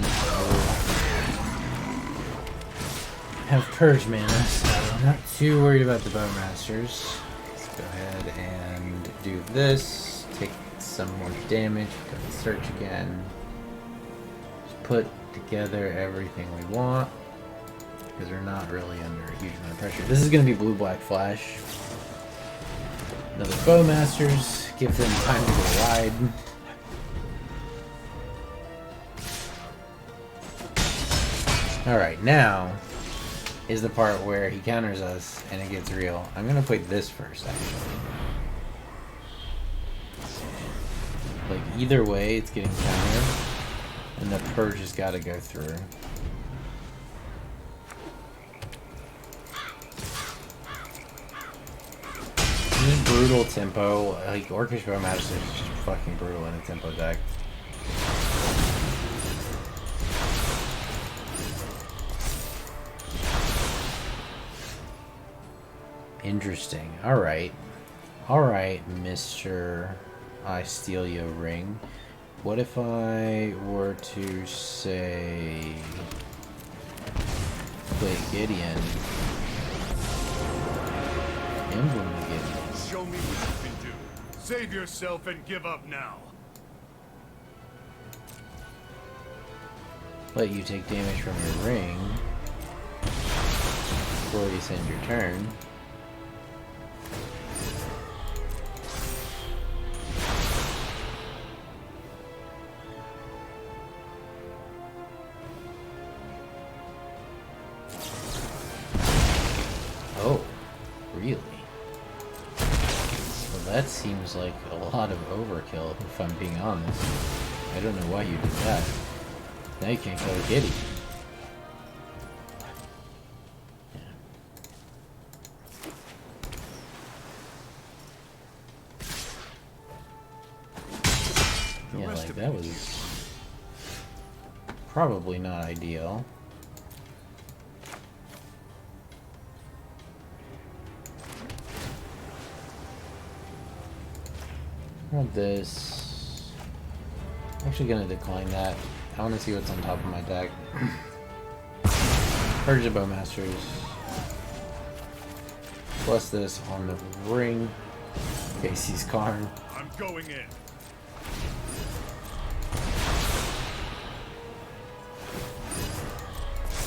Have Purge mana, so I'm not too worried about the Bowmasters. Let's go ahead and do this. Take some more damage. Go and search again. Put together everything we want because we're not really under a huge amount of pressure. This is going to be blue-black flash. Another Bowmasters. Give them time to go wide. Alright, now is the part where he counters us and it gets real. I'm going to play this first, actually. Like, either way, it's getting countered. And the Purge has got to go through. Just brutal tempo. Like, Orcish Bowmaster is just fucking brutal in a tempo deck. Interesting. Alright. Alright, Mr. I Steal Your Ring. What if I were to say... Wait, Gideon. Emblem of Gideon. Show me what you can do. Save yourself and give up now. Let you take damage from your ring before you send your turn. Oh, really? Well, that seems like a lot of overkill, if I'm being honest. I don't know why you did that. Now you can't kill a kitty. Yeah, like that was probably not ideal. Have this. I'm actually gonna decline that. I want to see what's on top of my deck. Urge of Bowmasters. Plus this on the ring. Casey's Karn. I'm going in.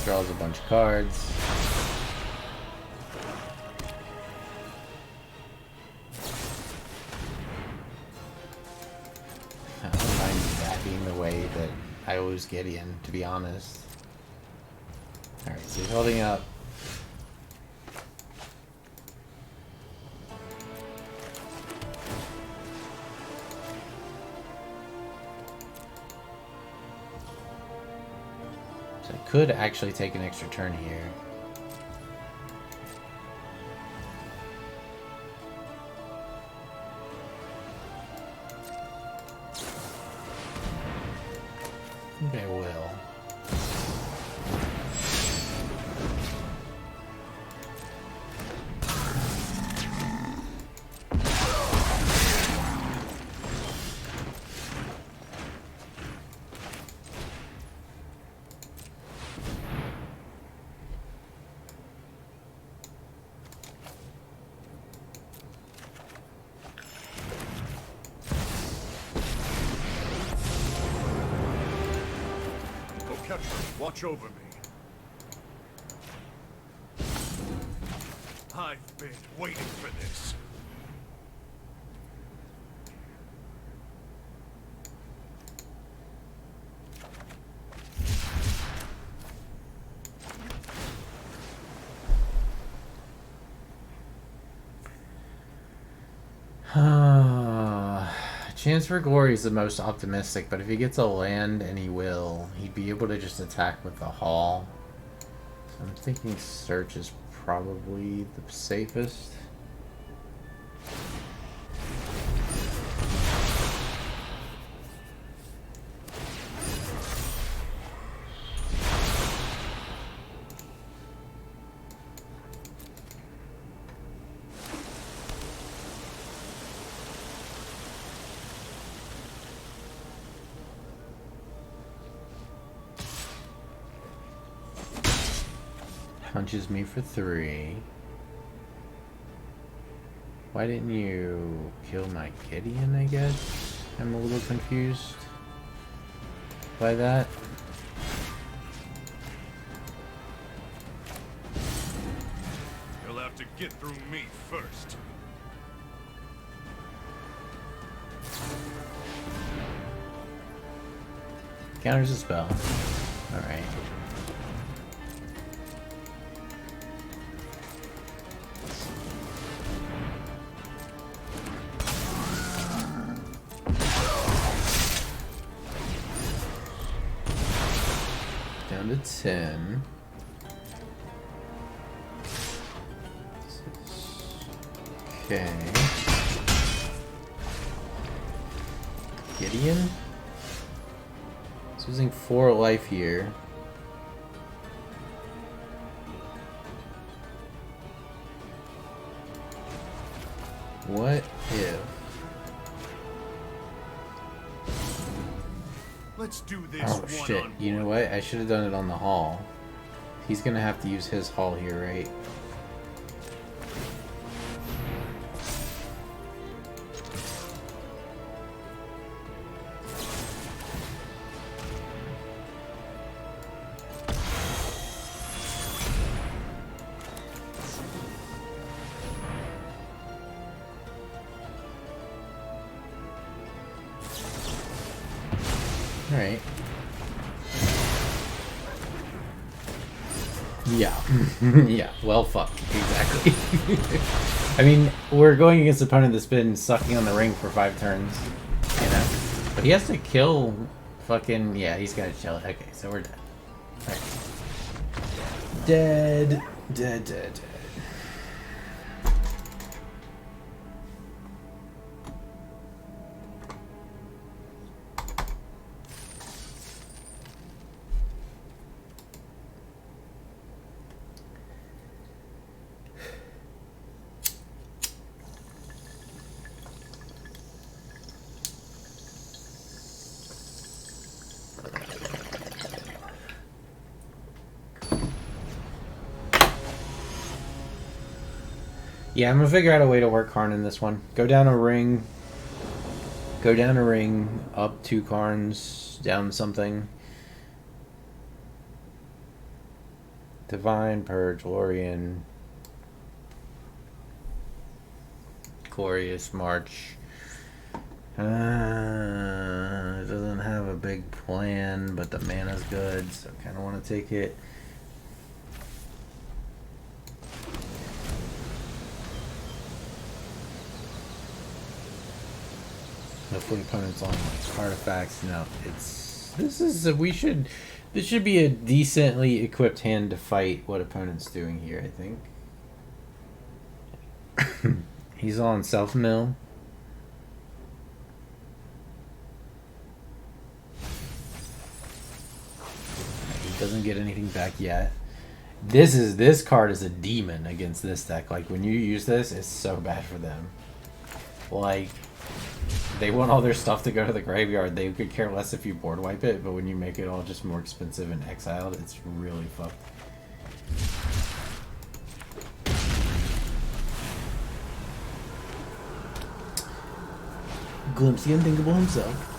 Draws a bunch of cards. I don't mind that being the way that I always get in, to be honest. Alright, so he's holding up. So I could actually take an extra turn here. I think I will. Watch over me. I've been waiting for this. Chance for Glory is the most optimistic, but if he gets a land, and he will, he'd be able to just attack with the Hall. So I'm thinking Search is probably the safest. Punches me for 3. Why didn't you kill my Gideon, I guess? I'm a little confused by that. You'll have to get through me first. Counters a spell. Alright. Down to 10. Okay. Gideon? He's losing 4 life here. What if? Let's do this Oh shit, you know what? I should have done it on the Hall. He's gonna have to use his hull here, right? Alright. Yeah. Yeah, well fucked. Exactly. I mean, we're going against an opponent that's been sucking on the ring for 5 turns, you know? But he has to kill fucking... Yeah, he's gotta chill. Okay, so we're dead. Alright. Dead. Dead, dead, dead. Yeah, I'm gonna figure out a way to work Karn in this one. Go down a ring, up 2 Karns, down something. Divine, Purge, Lorien, Glorious, March. It doesn't have a big plan, but the mana's good, so I kind of want to take it. Hopefully opponents on like artifacts. No, this should be a decently equipped hand to fight what opponent's doing here, I think. He's on self-mill. He doesn't get anything back yet. This card is a demon against this deck. Like when you use this, it's so bad for them. Like they want all their stuff to go to the graveyard. They could care less if you board wipe it, but when you make it all just more expensive and exiled, it's really fucked. Glimpse the Unthinkable himself.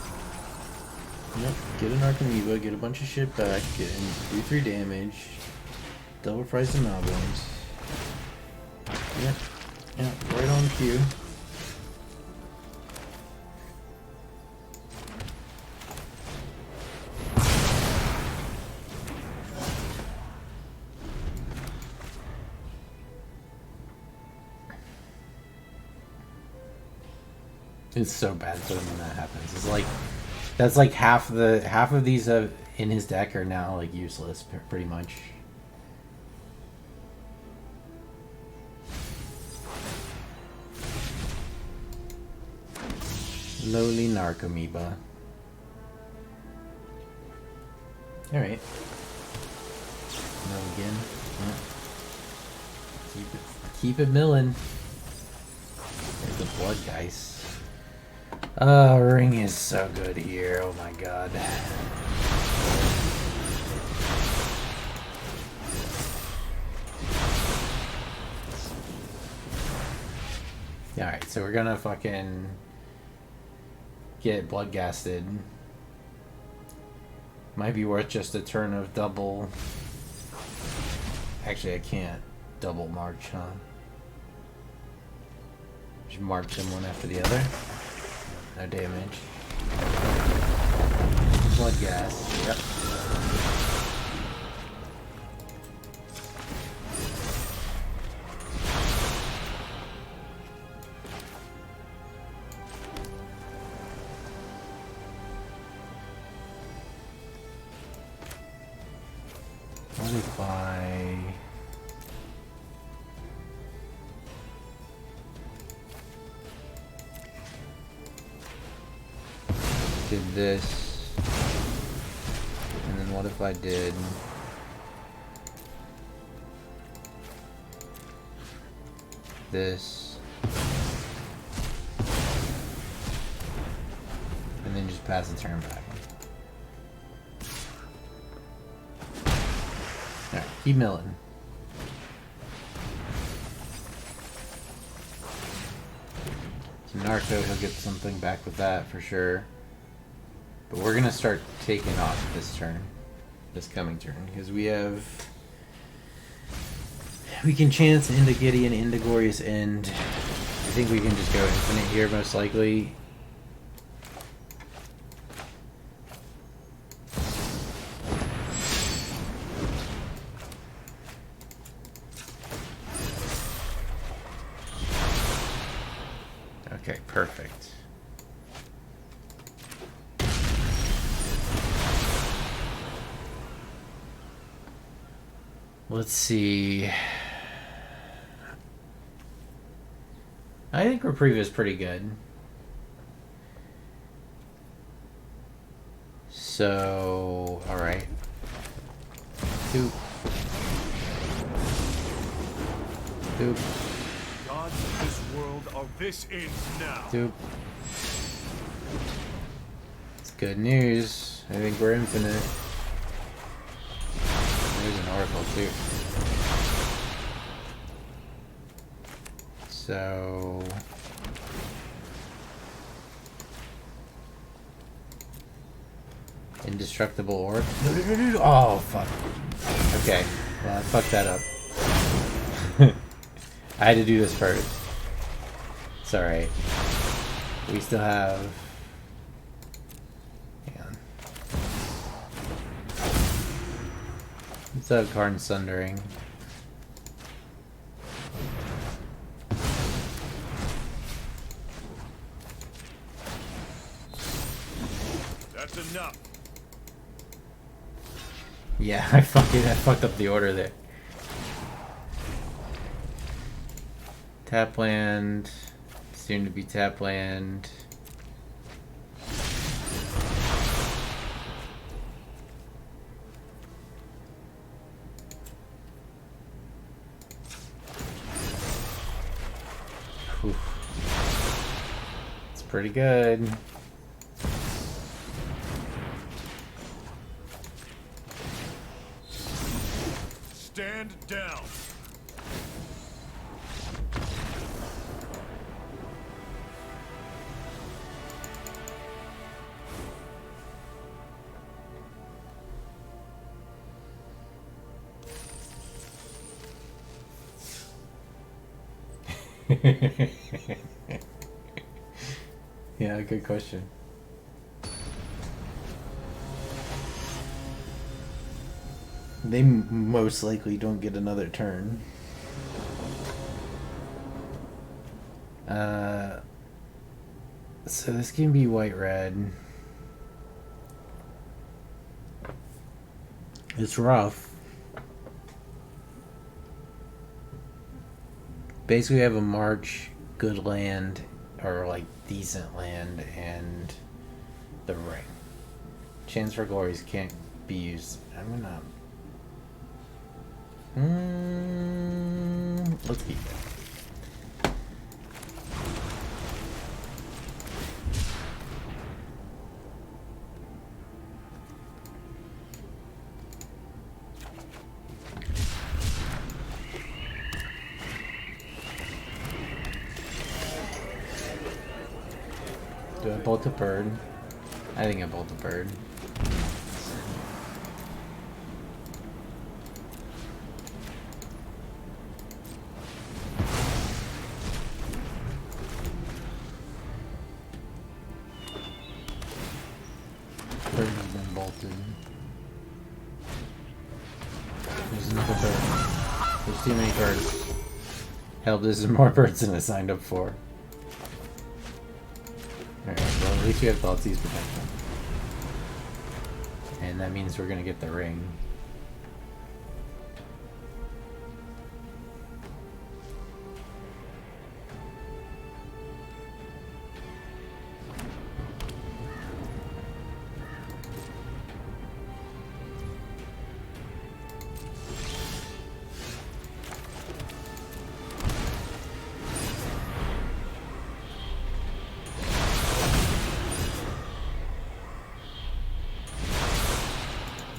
Yep, get an Archimedes, get a bunch of shit back, get do 3 damage, double price the Malbones. Yep, right on cue. It's so bad for them when that happens. It's like that's like half of these in his deck are now like useless, pretty much. Lowly Narcomoeba. All right. No again. Yeah. Keep it milling. There's the blood guys. Oh, ring is so good here. Oh my god. Alright, so we're gonna fucking get blood gasted. Might be worth just a turn of double. Actually, I can't double march, huh? Just march them one after the other. No damage. Blood gas. Yep. Modify. Did this, and then what if I did this, and then just pass the turn back. Alright. Keep milling. So Narco, he'll get something back with that for sure. But we're gonna start taking off this turn. This coming turn. Because we can chance into Gideon, into Glorious End. I think we can just go infinite here most likely. Okay, perfect. Let's see. I think reprieve is pretty good. So, alright. 2. 2. Gods of this world are this ends now. 2. It's good news. I think we're infinite. There's an oracle too. So indestructible orc. No. Oh fuck. Okay. Well, I fucked that up. I had to do this first. It's alright. We still have. Hang on. Let's have Karn Sundering. That's enough. Yeah, I fucked up the order there. Tap land, soon to be tap land. Whew. It's pretty good. Stand down. Yeah, good question. They most likely don't get another turn. So this can be white-red. It's rough. Basically, we have a march, good land, or like decent land, and the ring. Chance for Glories can't be used. I'm gonna. Let's keep it. Do I bolt a bird? I think I bolt a bird. Bird has been bolted. There's another bird. There's too many birds. Hell, there's more birds than I signed up for. Alright, well at least we have Thoughtseize protection. And that means we're gonna get the ring.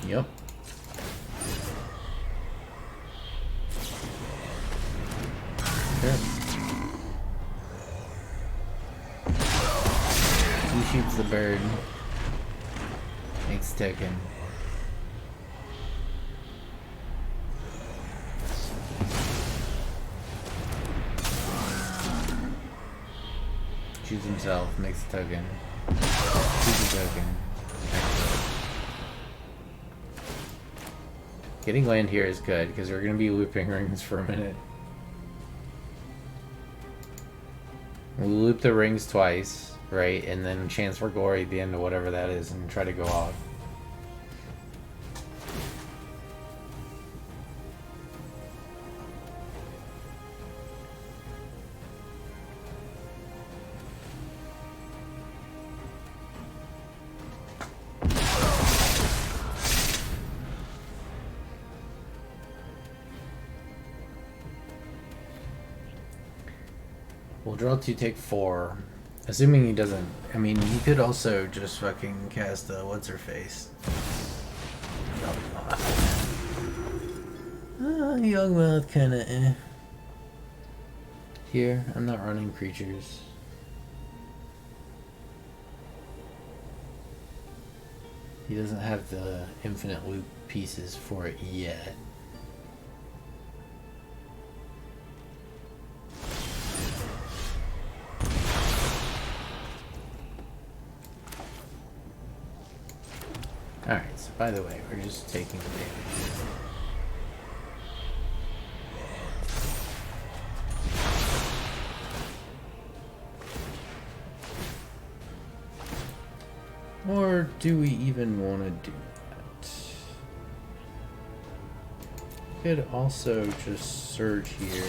Yep. bird. Makes token. Choose himself, makes a token. Choose a token. Excellent. Getting land here is good, because we're going to be looping rings for a minute. We'll loop the rings twice, right? And then chance for glory at the end of whatever that is and try to go off. We'll draw 2, take 4. Assuming he doesn't... I mean, he could also just fucking cast a what's-her-face. Youngmouth kinda eh. Here, I'm not running creatures. He doesn't have the infinite loop pieces for it yet. Alright, so by the way, we're just taking the damage. Or do we even want to do that? Could also just surge here.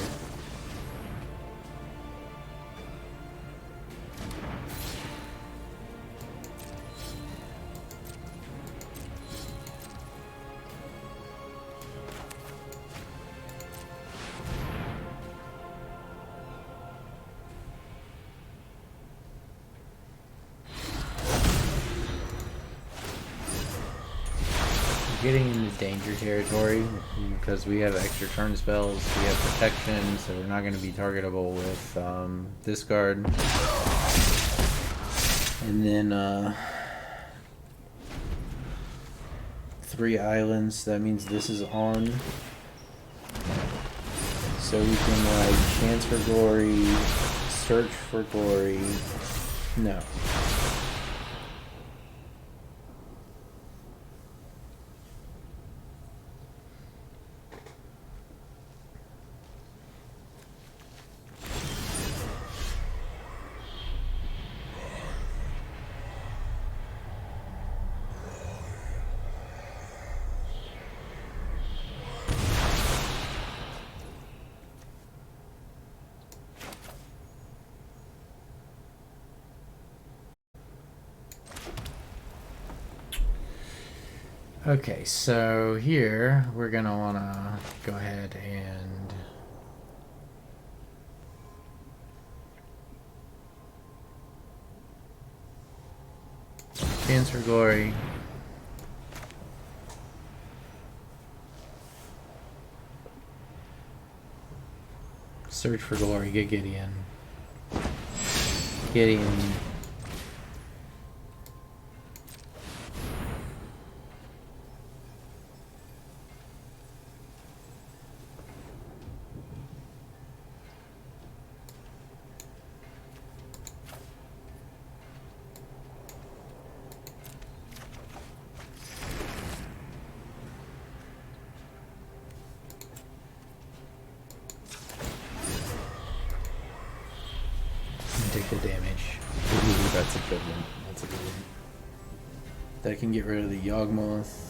Getting into danger territory because we have extra turn spells, we have protection, so we're not going to be targetable with discard. And then 3 islands, that means this is on. So we can like chance for glory, search for glory. No. Okay, so here we're gonna wanna go ahead and chance for glory. Search for glory, get Gideon. Gideon. Take the damage. Ooh, that's a good one. That's a good one. That can get rid of the Yawgmoth.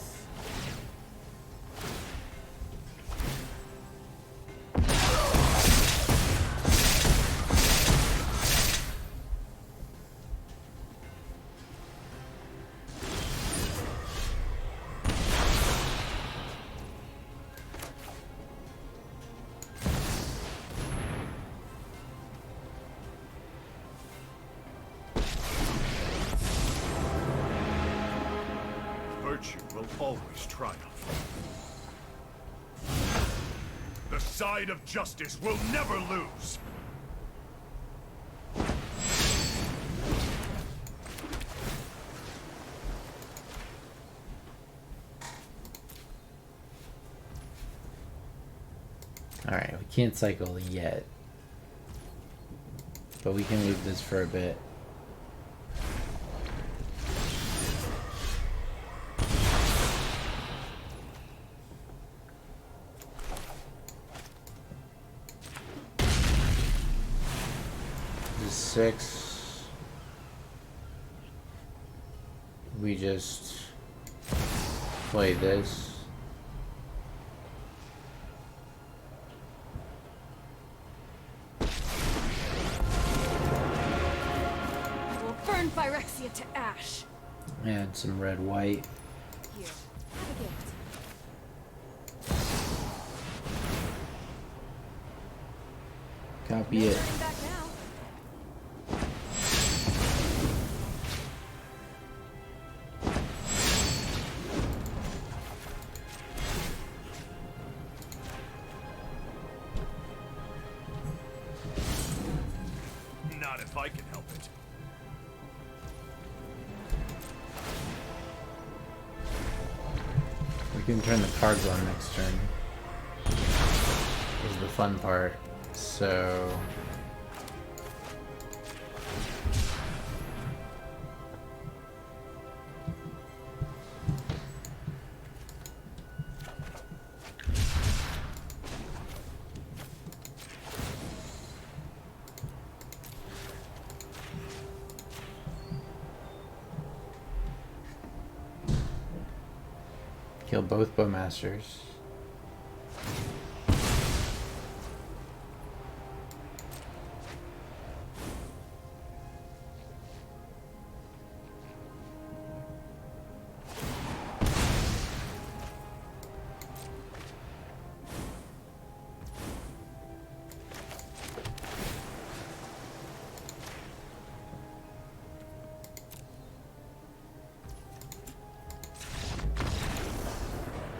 Virtue will always triumph. The side of justice will never lose. Alright, we can't cycle yet. But we can leave this for a bit. This is 6. We just play this. We'll burn Phyrexia to ash. Add some red white. Here, have a gift. Copy No it. turning back now. Not if I can help it. We can turn the cards on next turn. Is the fun part. So kill both bowmasters.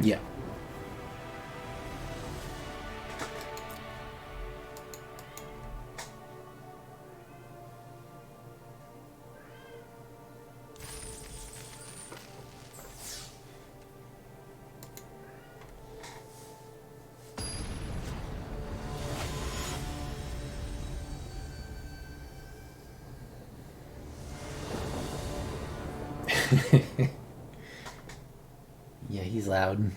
Yeah. Yeah, he's loud.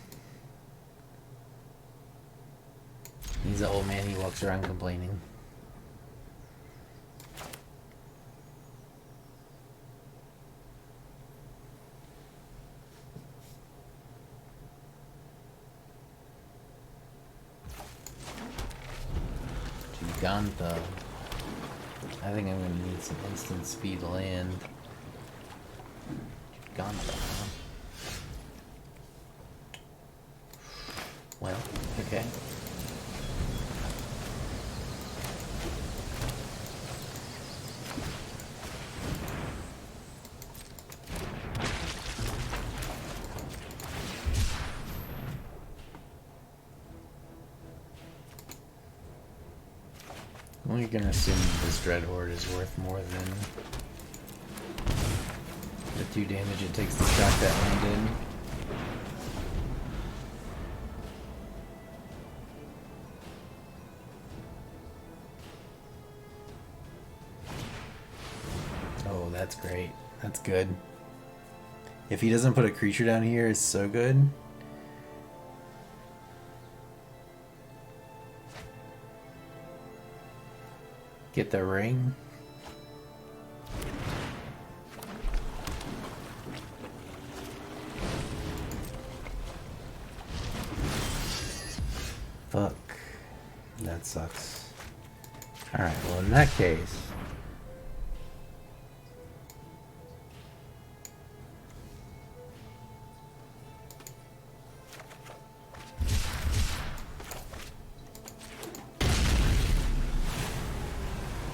He's an old man, he walks around complaining. Giganta. I think I'm gonna need some instant speed land. Giganta, huh? Well, okay. We're gonna assume this Dread Horde is worth more than the 2 damage it takes to shock that land in. Oh, that's great. That's good. If he doesn't put a creature down here, it's so good. Get the ring. Fuck. That sucks. Alright, well in that case...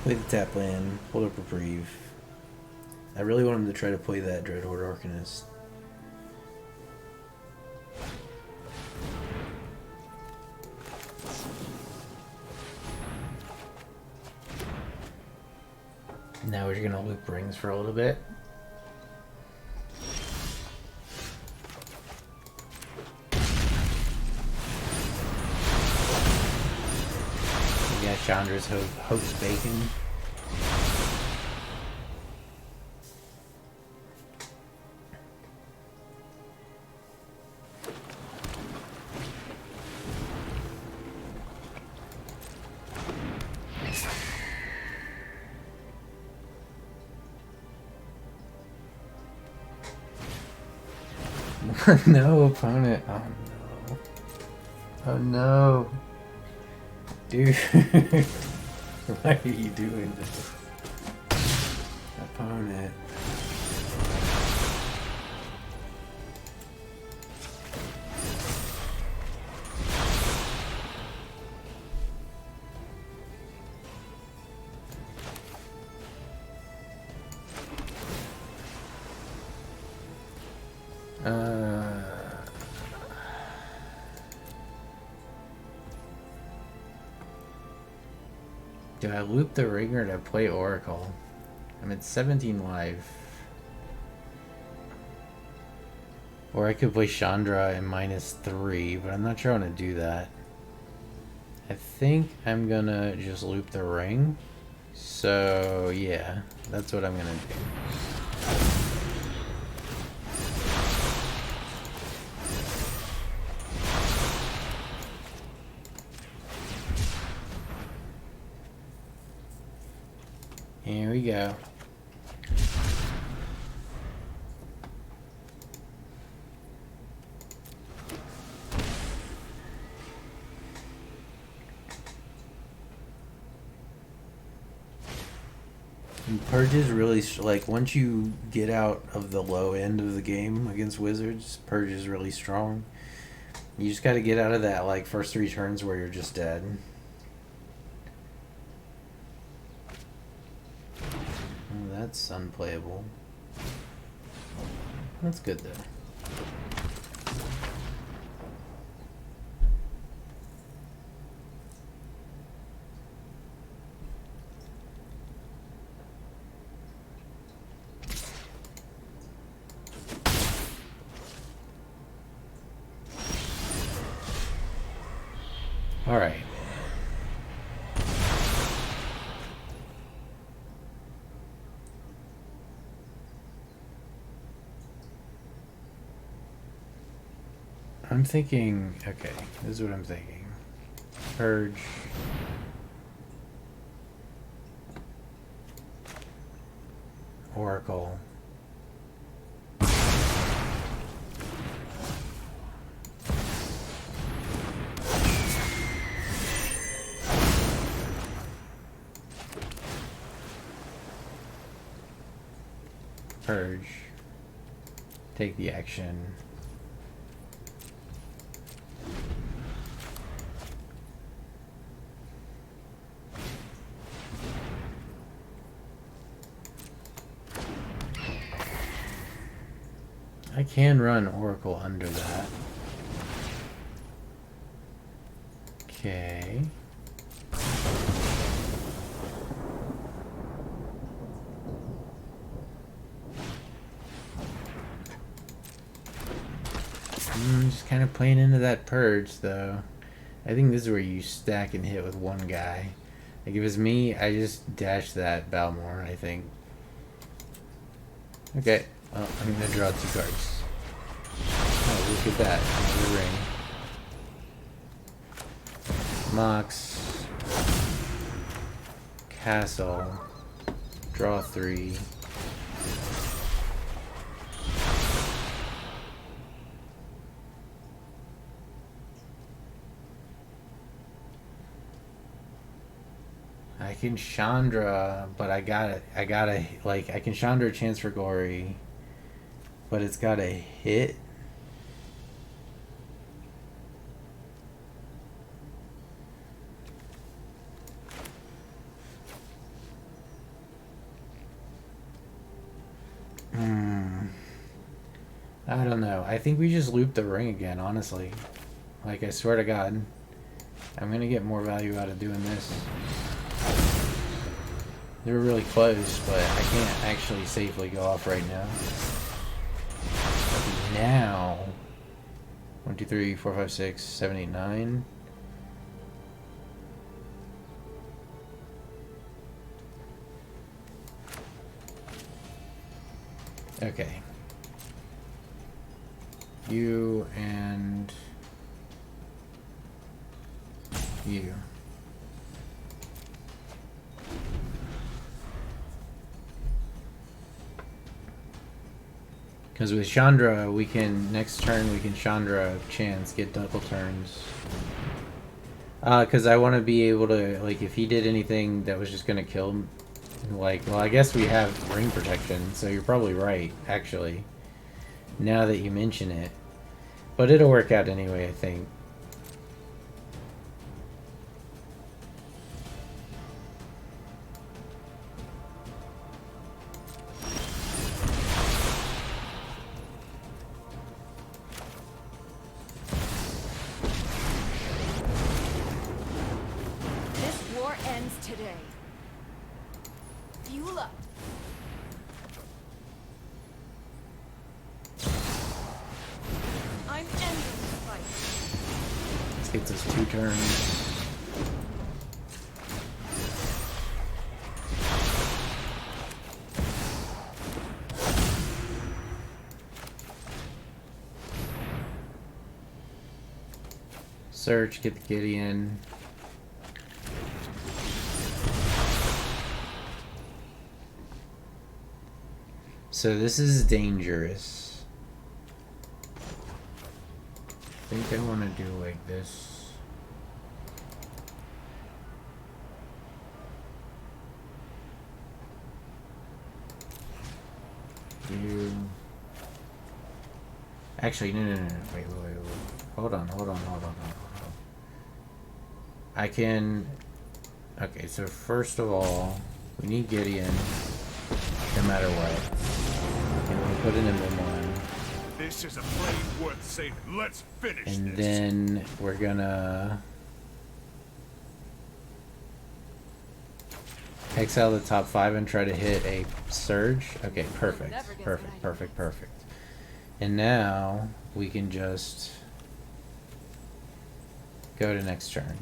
play the tap land, hold up reprieve. I really want him to try to play that Dreadhorde Arcanist. Now we're gonna loop rings for a little bit. Chandra's hoax bacon. No opponent. Oh no. Oh no. Dude. Why are you doing this? Opponent. Do I loop the ring or do I play Oracle? I'm at 17 live. Or I could play Chandra and -3, but I'm not sure I want to do that. I think I'm gonna just loop the ring. So yeah, that's what I'm gonna do. Here we go. And Purge is really like once you get out of the low end of the game against Wizards, Purge is really strong. You just got to get out of that like first 3 turns where you're just dead. Oh, that's unplayable. That's good though. All right. I'm thinking, okay, this is what I'm thinking. Purge. Oracle. Purge. Take the action. I can run Oracle under that. Okay. I'm just kind of playing into that Purge, though. I think this is where you stack and hit with one guy. Like, if it's me, I just dash that Balmor, I think. Okay, well, I'm gonna draw 2 cards. Oh, look at that. Another ring. Mox. Castle. Draw 3. I can Chandra, but I gotta, like, I can Chandra Chance for Glory, but it's gotta hit. I don't know. I think we just loop the ring again, honestly. Like, I swear to God. I'm gonna get more value out of doing this. They were really close, but I can't actually safely go off right now. Okay, now, 1, 2, 3, 4, 5, 6, 7, 8, 9. Okay. You and you. Because with Chandra, we can, next turn, we can Chandra chance, get double turns. Because I want to be able to, like, if he did anything that was just going to kill him, like, well, I guess we have ring protection, so you're probably right, actually. Now that you mention it. But it'll work out anyway, I think. This war ends today. Fuel up. I'm ending the fight. This gets us 2 turns. Search, get the Gideon. So this is dangerous. I think I want to do like this. You. Actually, no. Wait. Hold on. I can. Okay, so first of all, we need Gideon, no matter what. And we'll put an emblem on. This is a blade worth saving. Let's finish And this. then we're gonna exile the top 5 and try to hit a surge. Okay, perfect. And now we can just go to next turn.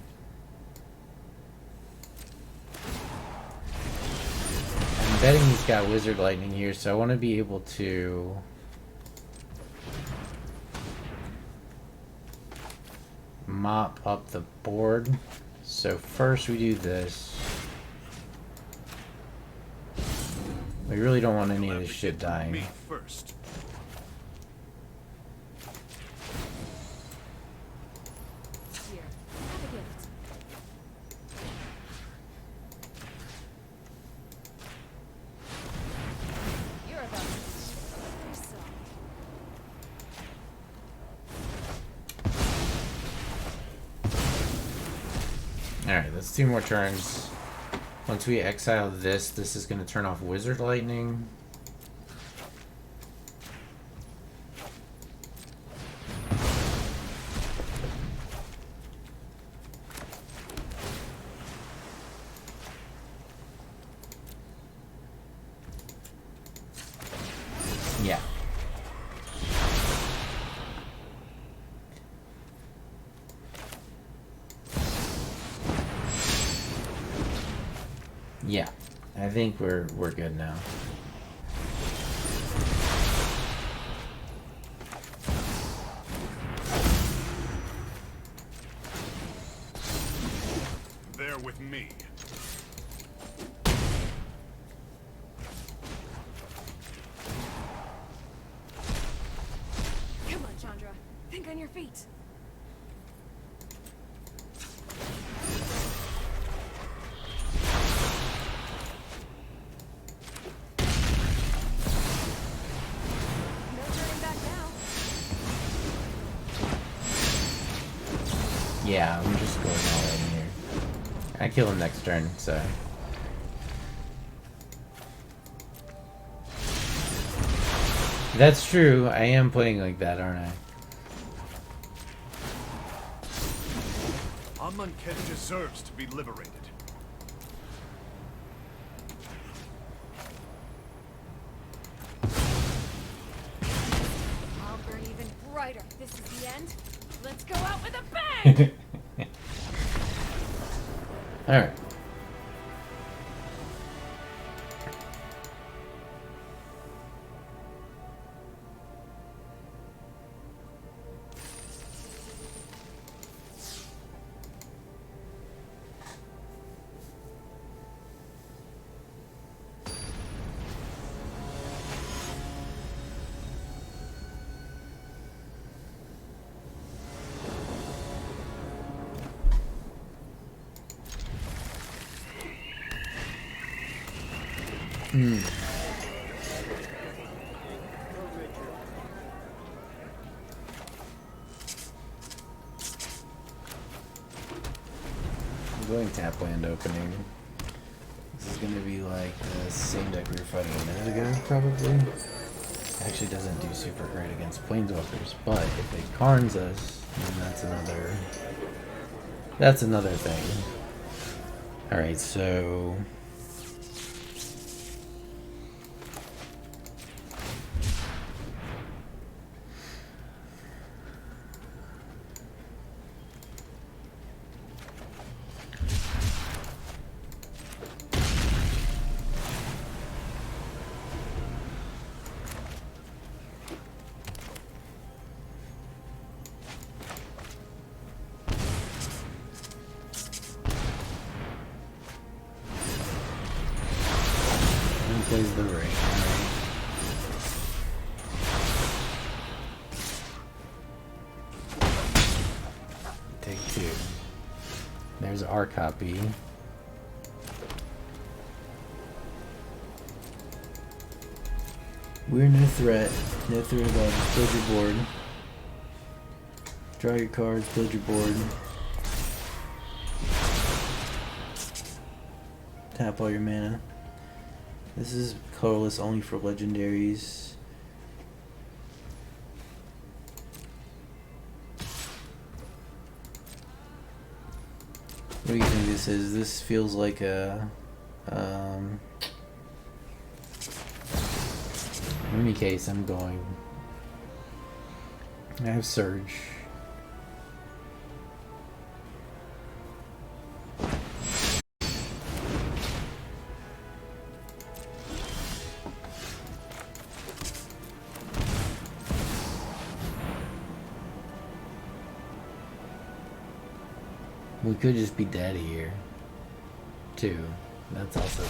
I'm betting he's got Wizard Lightning here, so I want to be able to mop up the board. So first we do this. We really don't want any of this shit dying. Me first. Here, have a gift. You're about to destroy yourself. Alright, that's 2 more turns. Once we exile this, this is going to turn off Wizard Lightning. Yeah. Yeah, I think we're good now. There with me. Come on, Chandra. Think on your feet. No turning back now. Yeah, I'm just going all in here. I kill him next turn, so. That's true, I am playing like that, aren't I? Amonkhet deserves to be liberated. I'll burn even brighter. This is the end. Let's go out with a bang! Alright. I'm going tap land opening. This is gonna be like the same deck we were fighting a minute ago, probably. Actually doesn't do super great against planeswalkers, but if it Karns us, then that's another thing. Alright, so plays the ring. Alright. Take two. There's our copy. We're no threat. No threat at all. Just build your board. Draw your cards, build your board. Tap all your mana. This is colorless only for legendaries. What do you think this is? This feels like a in any case, I'm going. I have Surge. We could just be dead here, too. That's also good.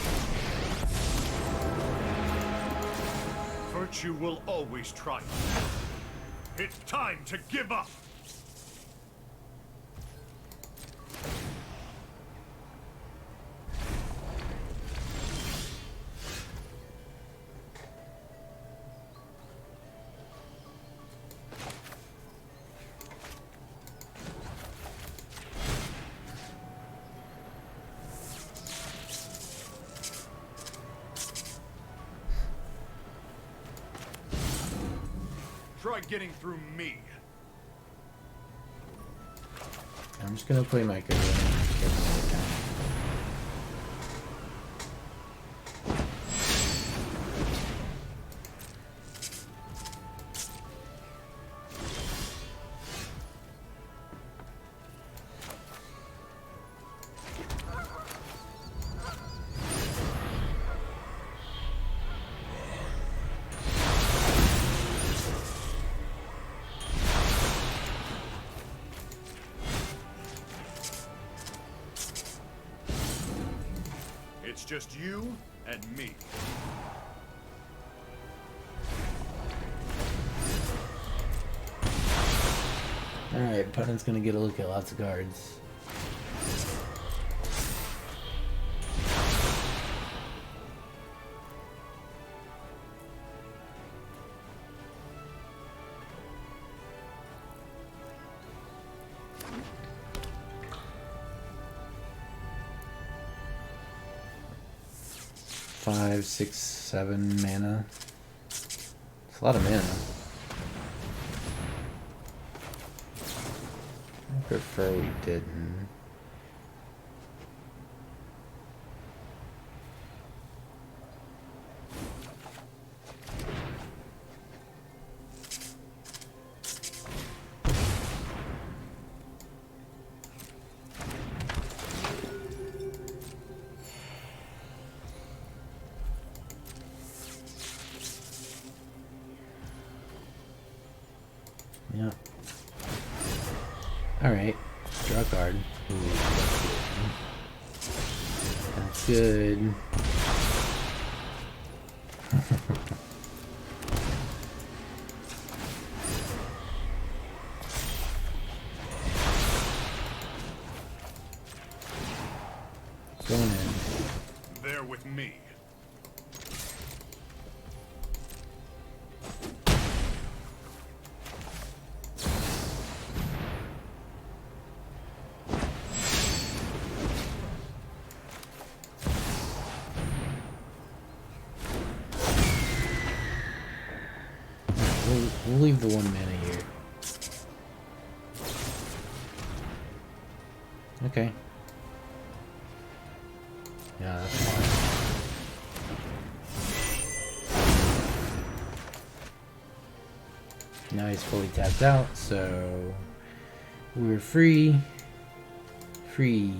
Virtue will always triumph. It's time to give up! Try getting through me. I'm just gonna play my card. It's just you and me. Alright, opponent's gonna get a look at lots of cards. Five, 6, 7 mana. It's a lot of mana. I prefer we didn't. Yeah. Alright. Draw a card. Ooh, that's good. Going in. There with me. leave the 1 mana here. Okay. Yeah, that's fine. Now he's fully tapped out, so we're free. Free.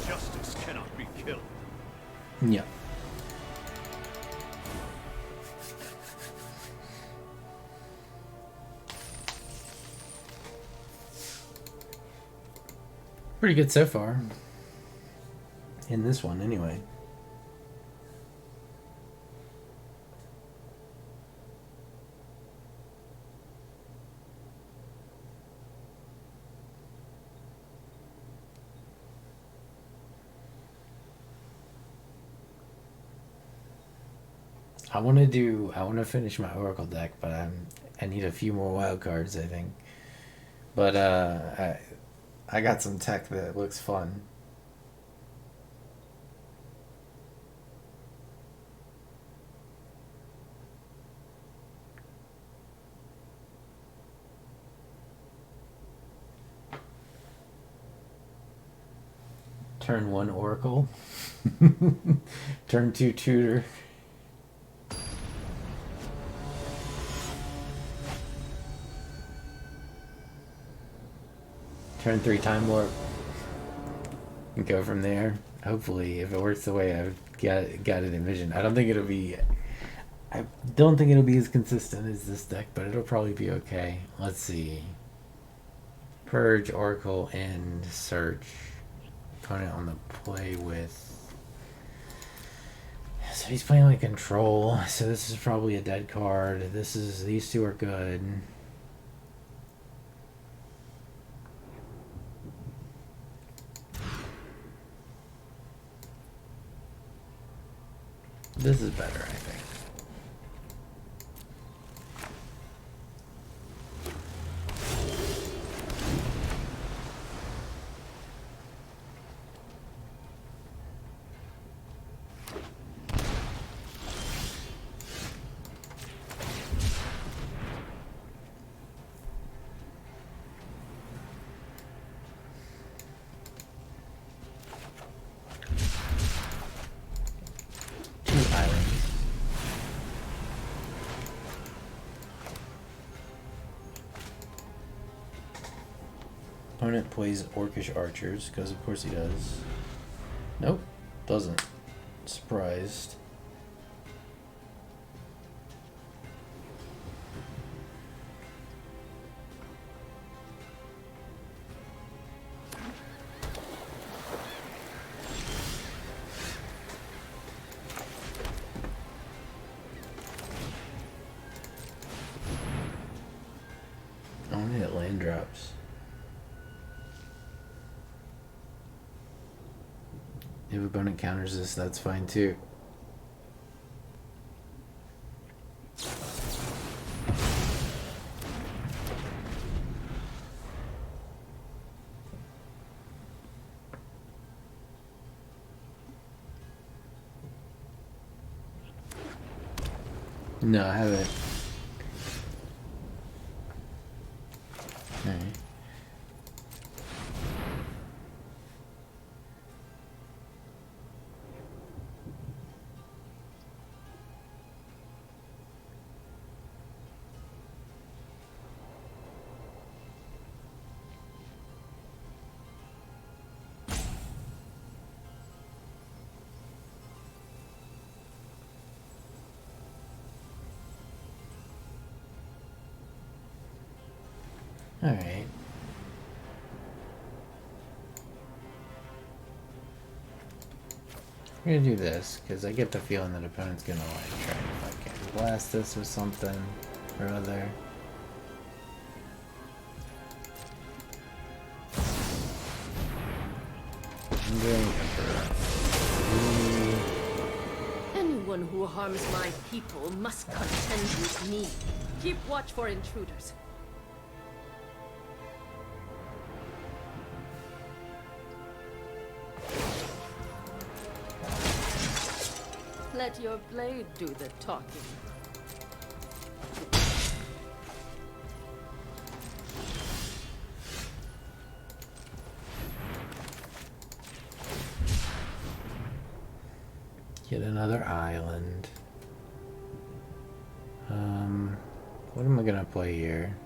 Justice cannot be killed. Yeah. Pretty good so far. In this one, anyway. I want to finish my Oracle deck, but I need a few more wild cards, I think. But I got some tech that looks fun. Turn 1 Oracle. Turn 2 Tutor. Turn 3 Time Warp. And go from there. Hopefully, if it works the way I've got it envisioned. I don't think it'll be as consistent as this deck, but it'll probably be okay. Let's see. Purge, Oracle, and Search. Opponent on the play with. So he's playing like Control. So this is probably a dead card. These two are good. This is better, I think. Opponent plays Orcish Archers, because of course he does. Nope, doesn't. Surprised. I want to hit land drops. If opponent counters this, that's fine too. No, I haven't. Alright. Alright. I'm gonna do this, because I get the feeling that opponent's gonna like try to fucking blast this with something or other. I'm doing Emperor. Anyone who harms my people must contend with me. Keep watch for intruders. Let your blade do the talking. Get another island. What am I gonna play here?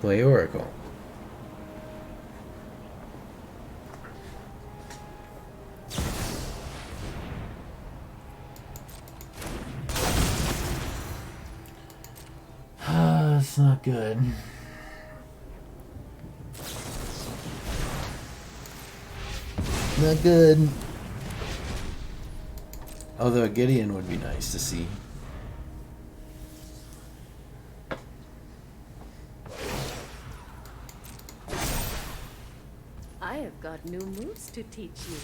Play Oracle. That's not good. Not good. Although a Gideon would be nice to see. I have got new moves to teach you.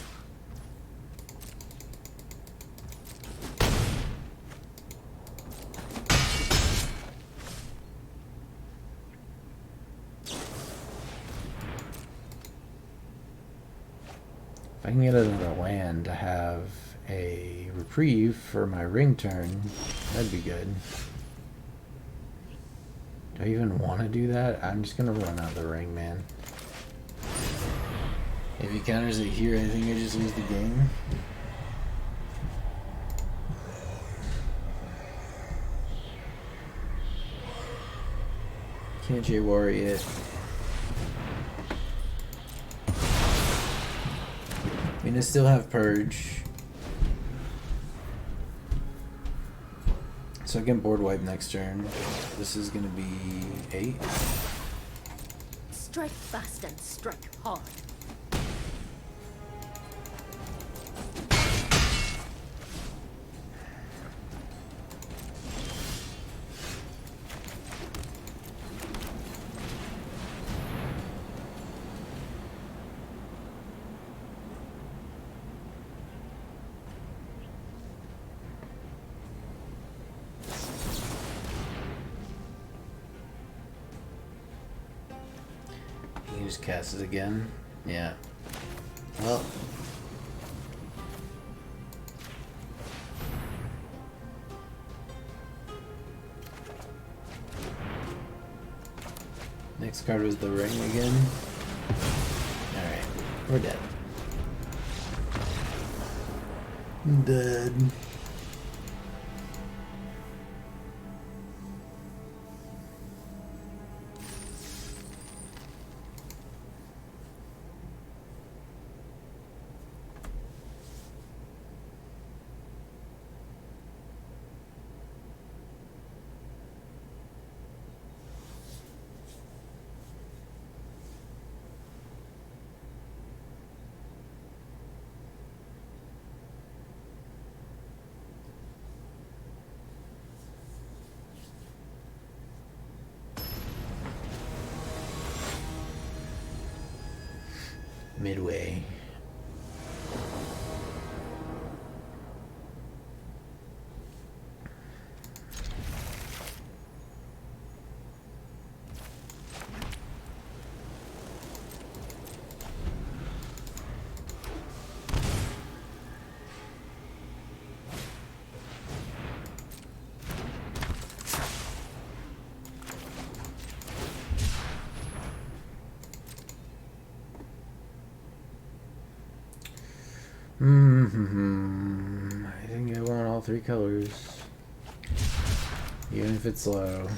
If I can get another land to have a reprieve for my ring turn, that'd be good. Do I even want to do that? I'm just gonna run out of the ring, man. If he counters it here, I think I just lose the game. Can't J-Worry it. I mean, I still have Purge. So I can board wipe next turn. This is gonna be 8. Strike fast and strike hard. He just casts it again. Yeah. Well. Next card was the ring again. Alright. We're dead. Dead. Midway. I think I want all 3 colors. Even if it's low.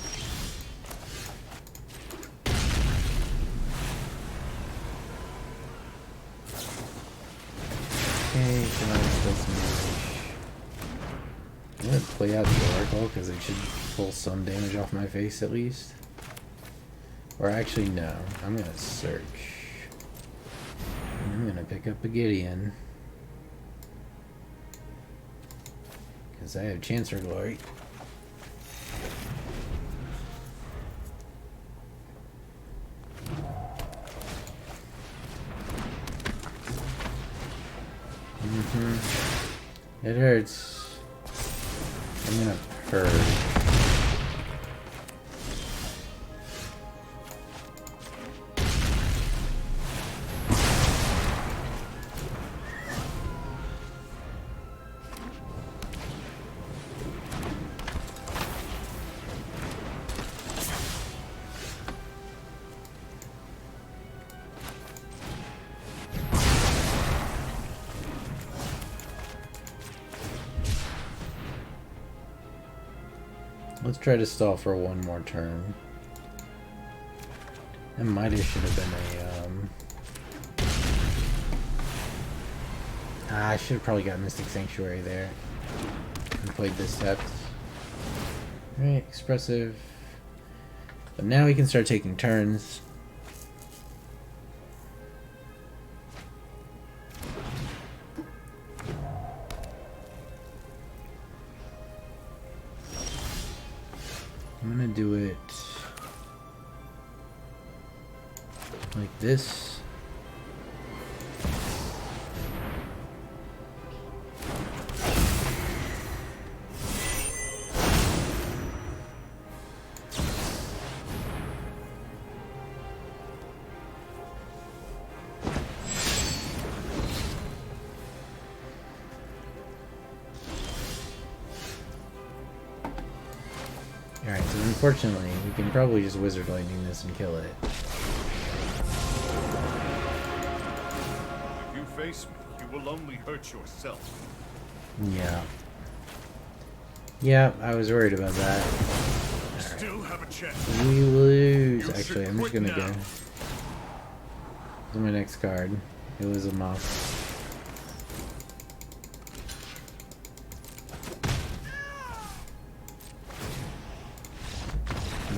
Okay, can I still some damage? I'm gonna play out the Oracle because it should pull some damage off my face at least. Or actually, no. I'm gonna search. I'm gonna pick up a Gideon. Because I have Chance for Glory. It hurts. I'm gonna purge. Let's try to stall for one more turn. That might have should have been a I should have probably got Mystic Sanctuary there and played this steps. Alright, expressive. But now we can start taking turns. I'm gonna do it like this. Alright, so unfortunately, you can probably just Wizard Lightning this and kill it. If you face me, you will only hurt yourself. Yeah. Yeah, I was worried about that. Still have a chance. We lose. You Actually, should I'm just quit gonna now. go. This is my next card. It was a mouse.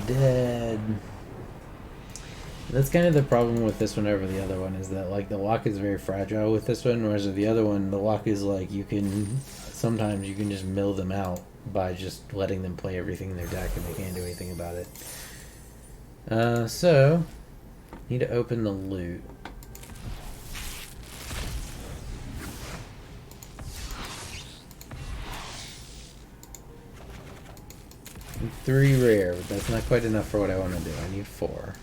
Dead. That's kind of the problem with this one over the other one, is that like the lock is very fragile with this one, whereas with the other one the lock is like sometimes you can just mill them out by just letting them play everything in their deck and they can't do anything about it. So need to open the loot. Need 3 rare, but that's not quite enough for what I want to do. I need 4.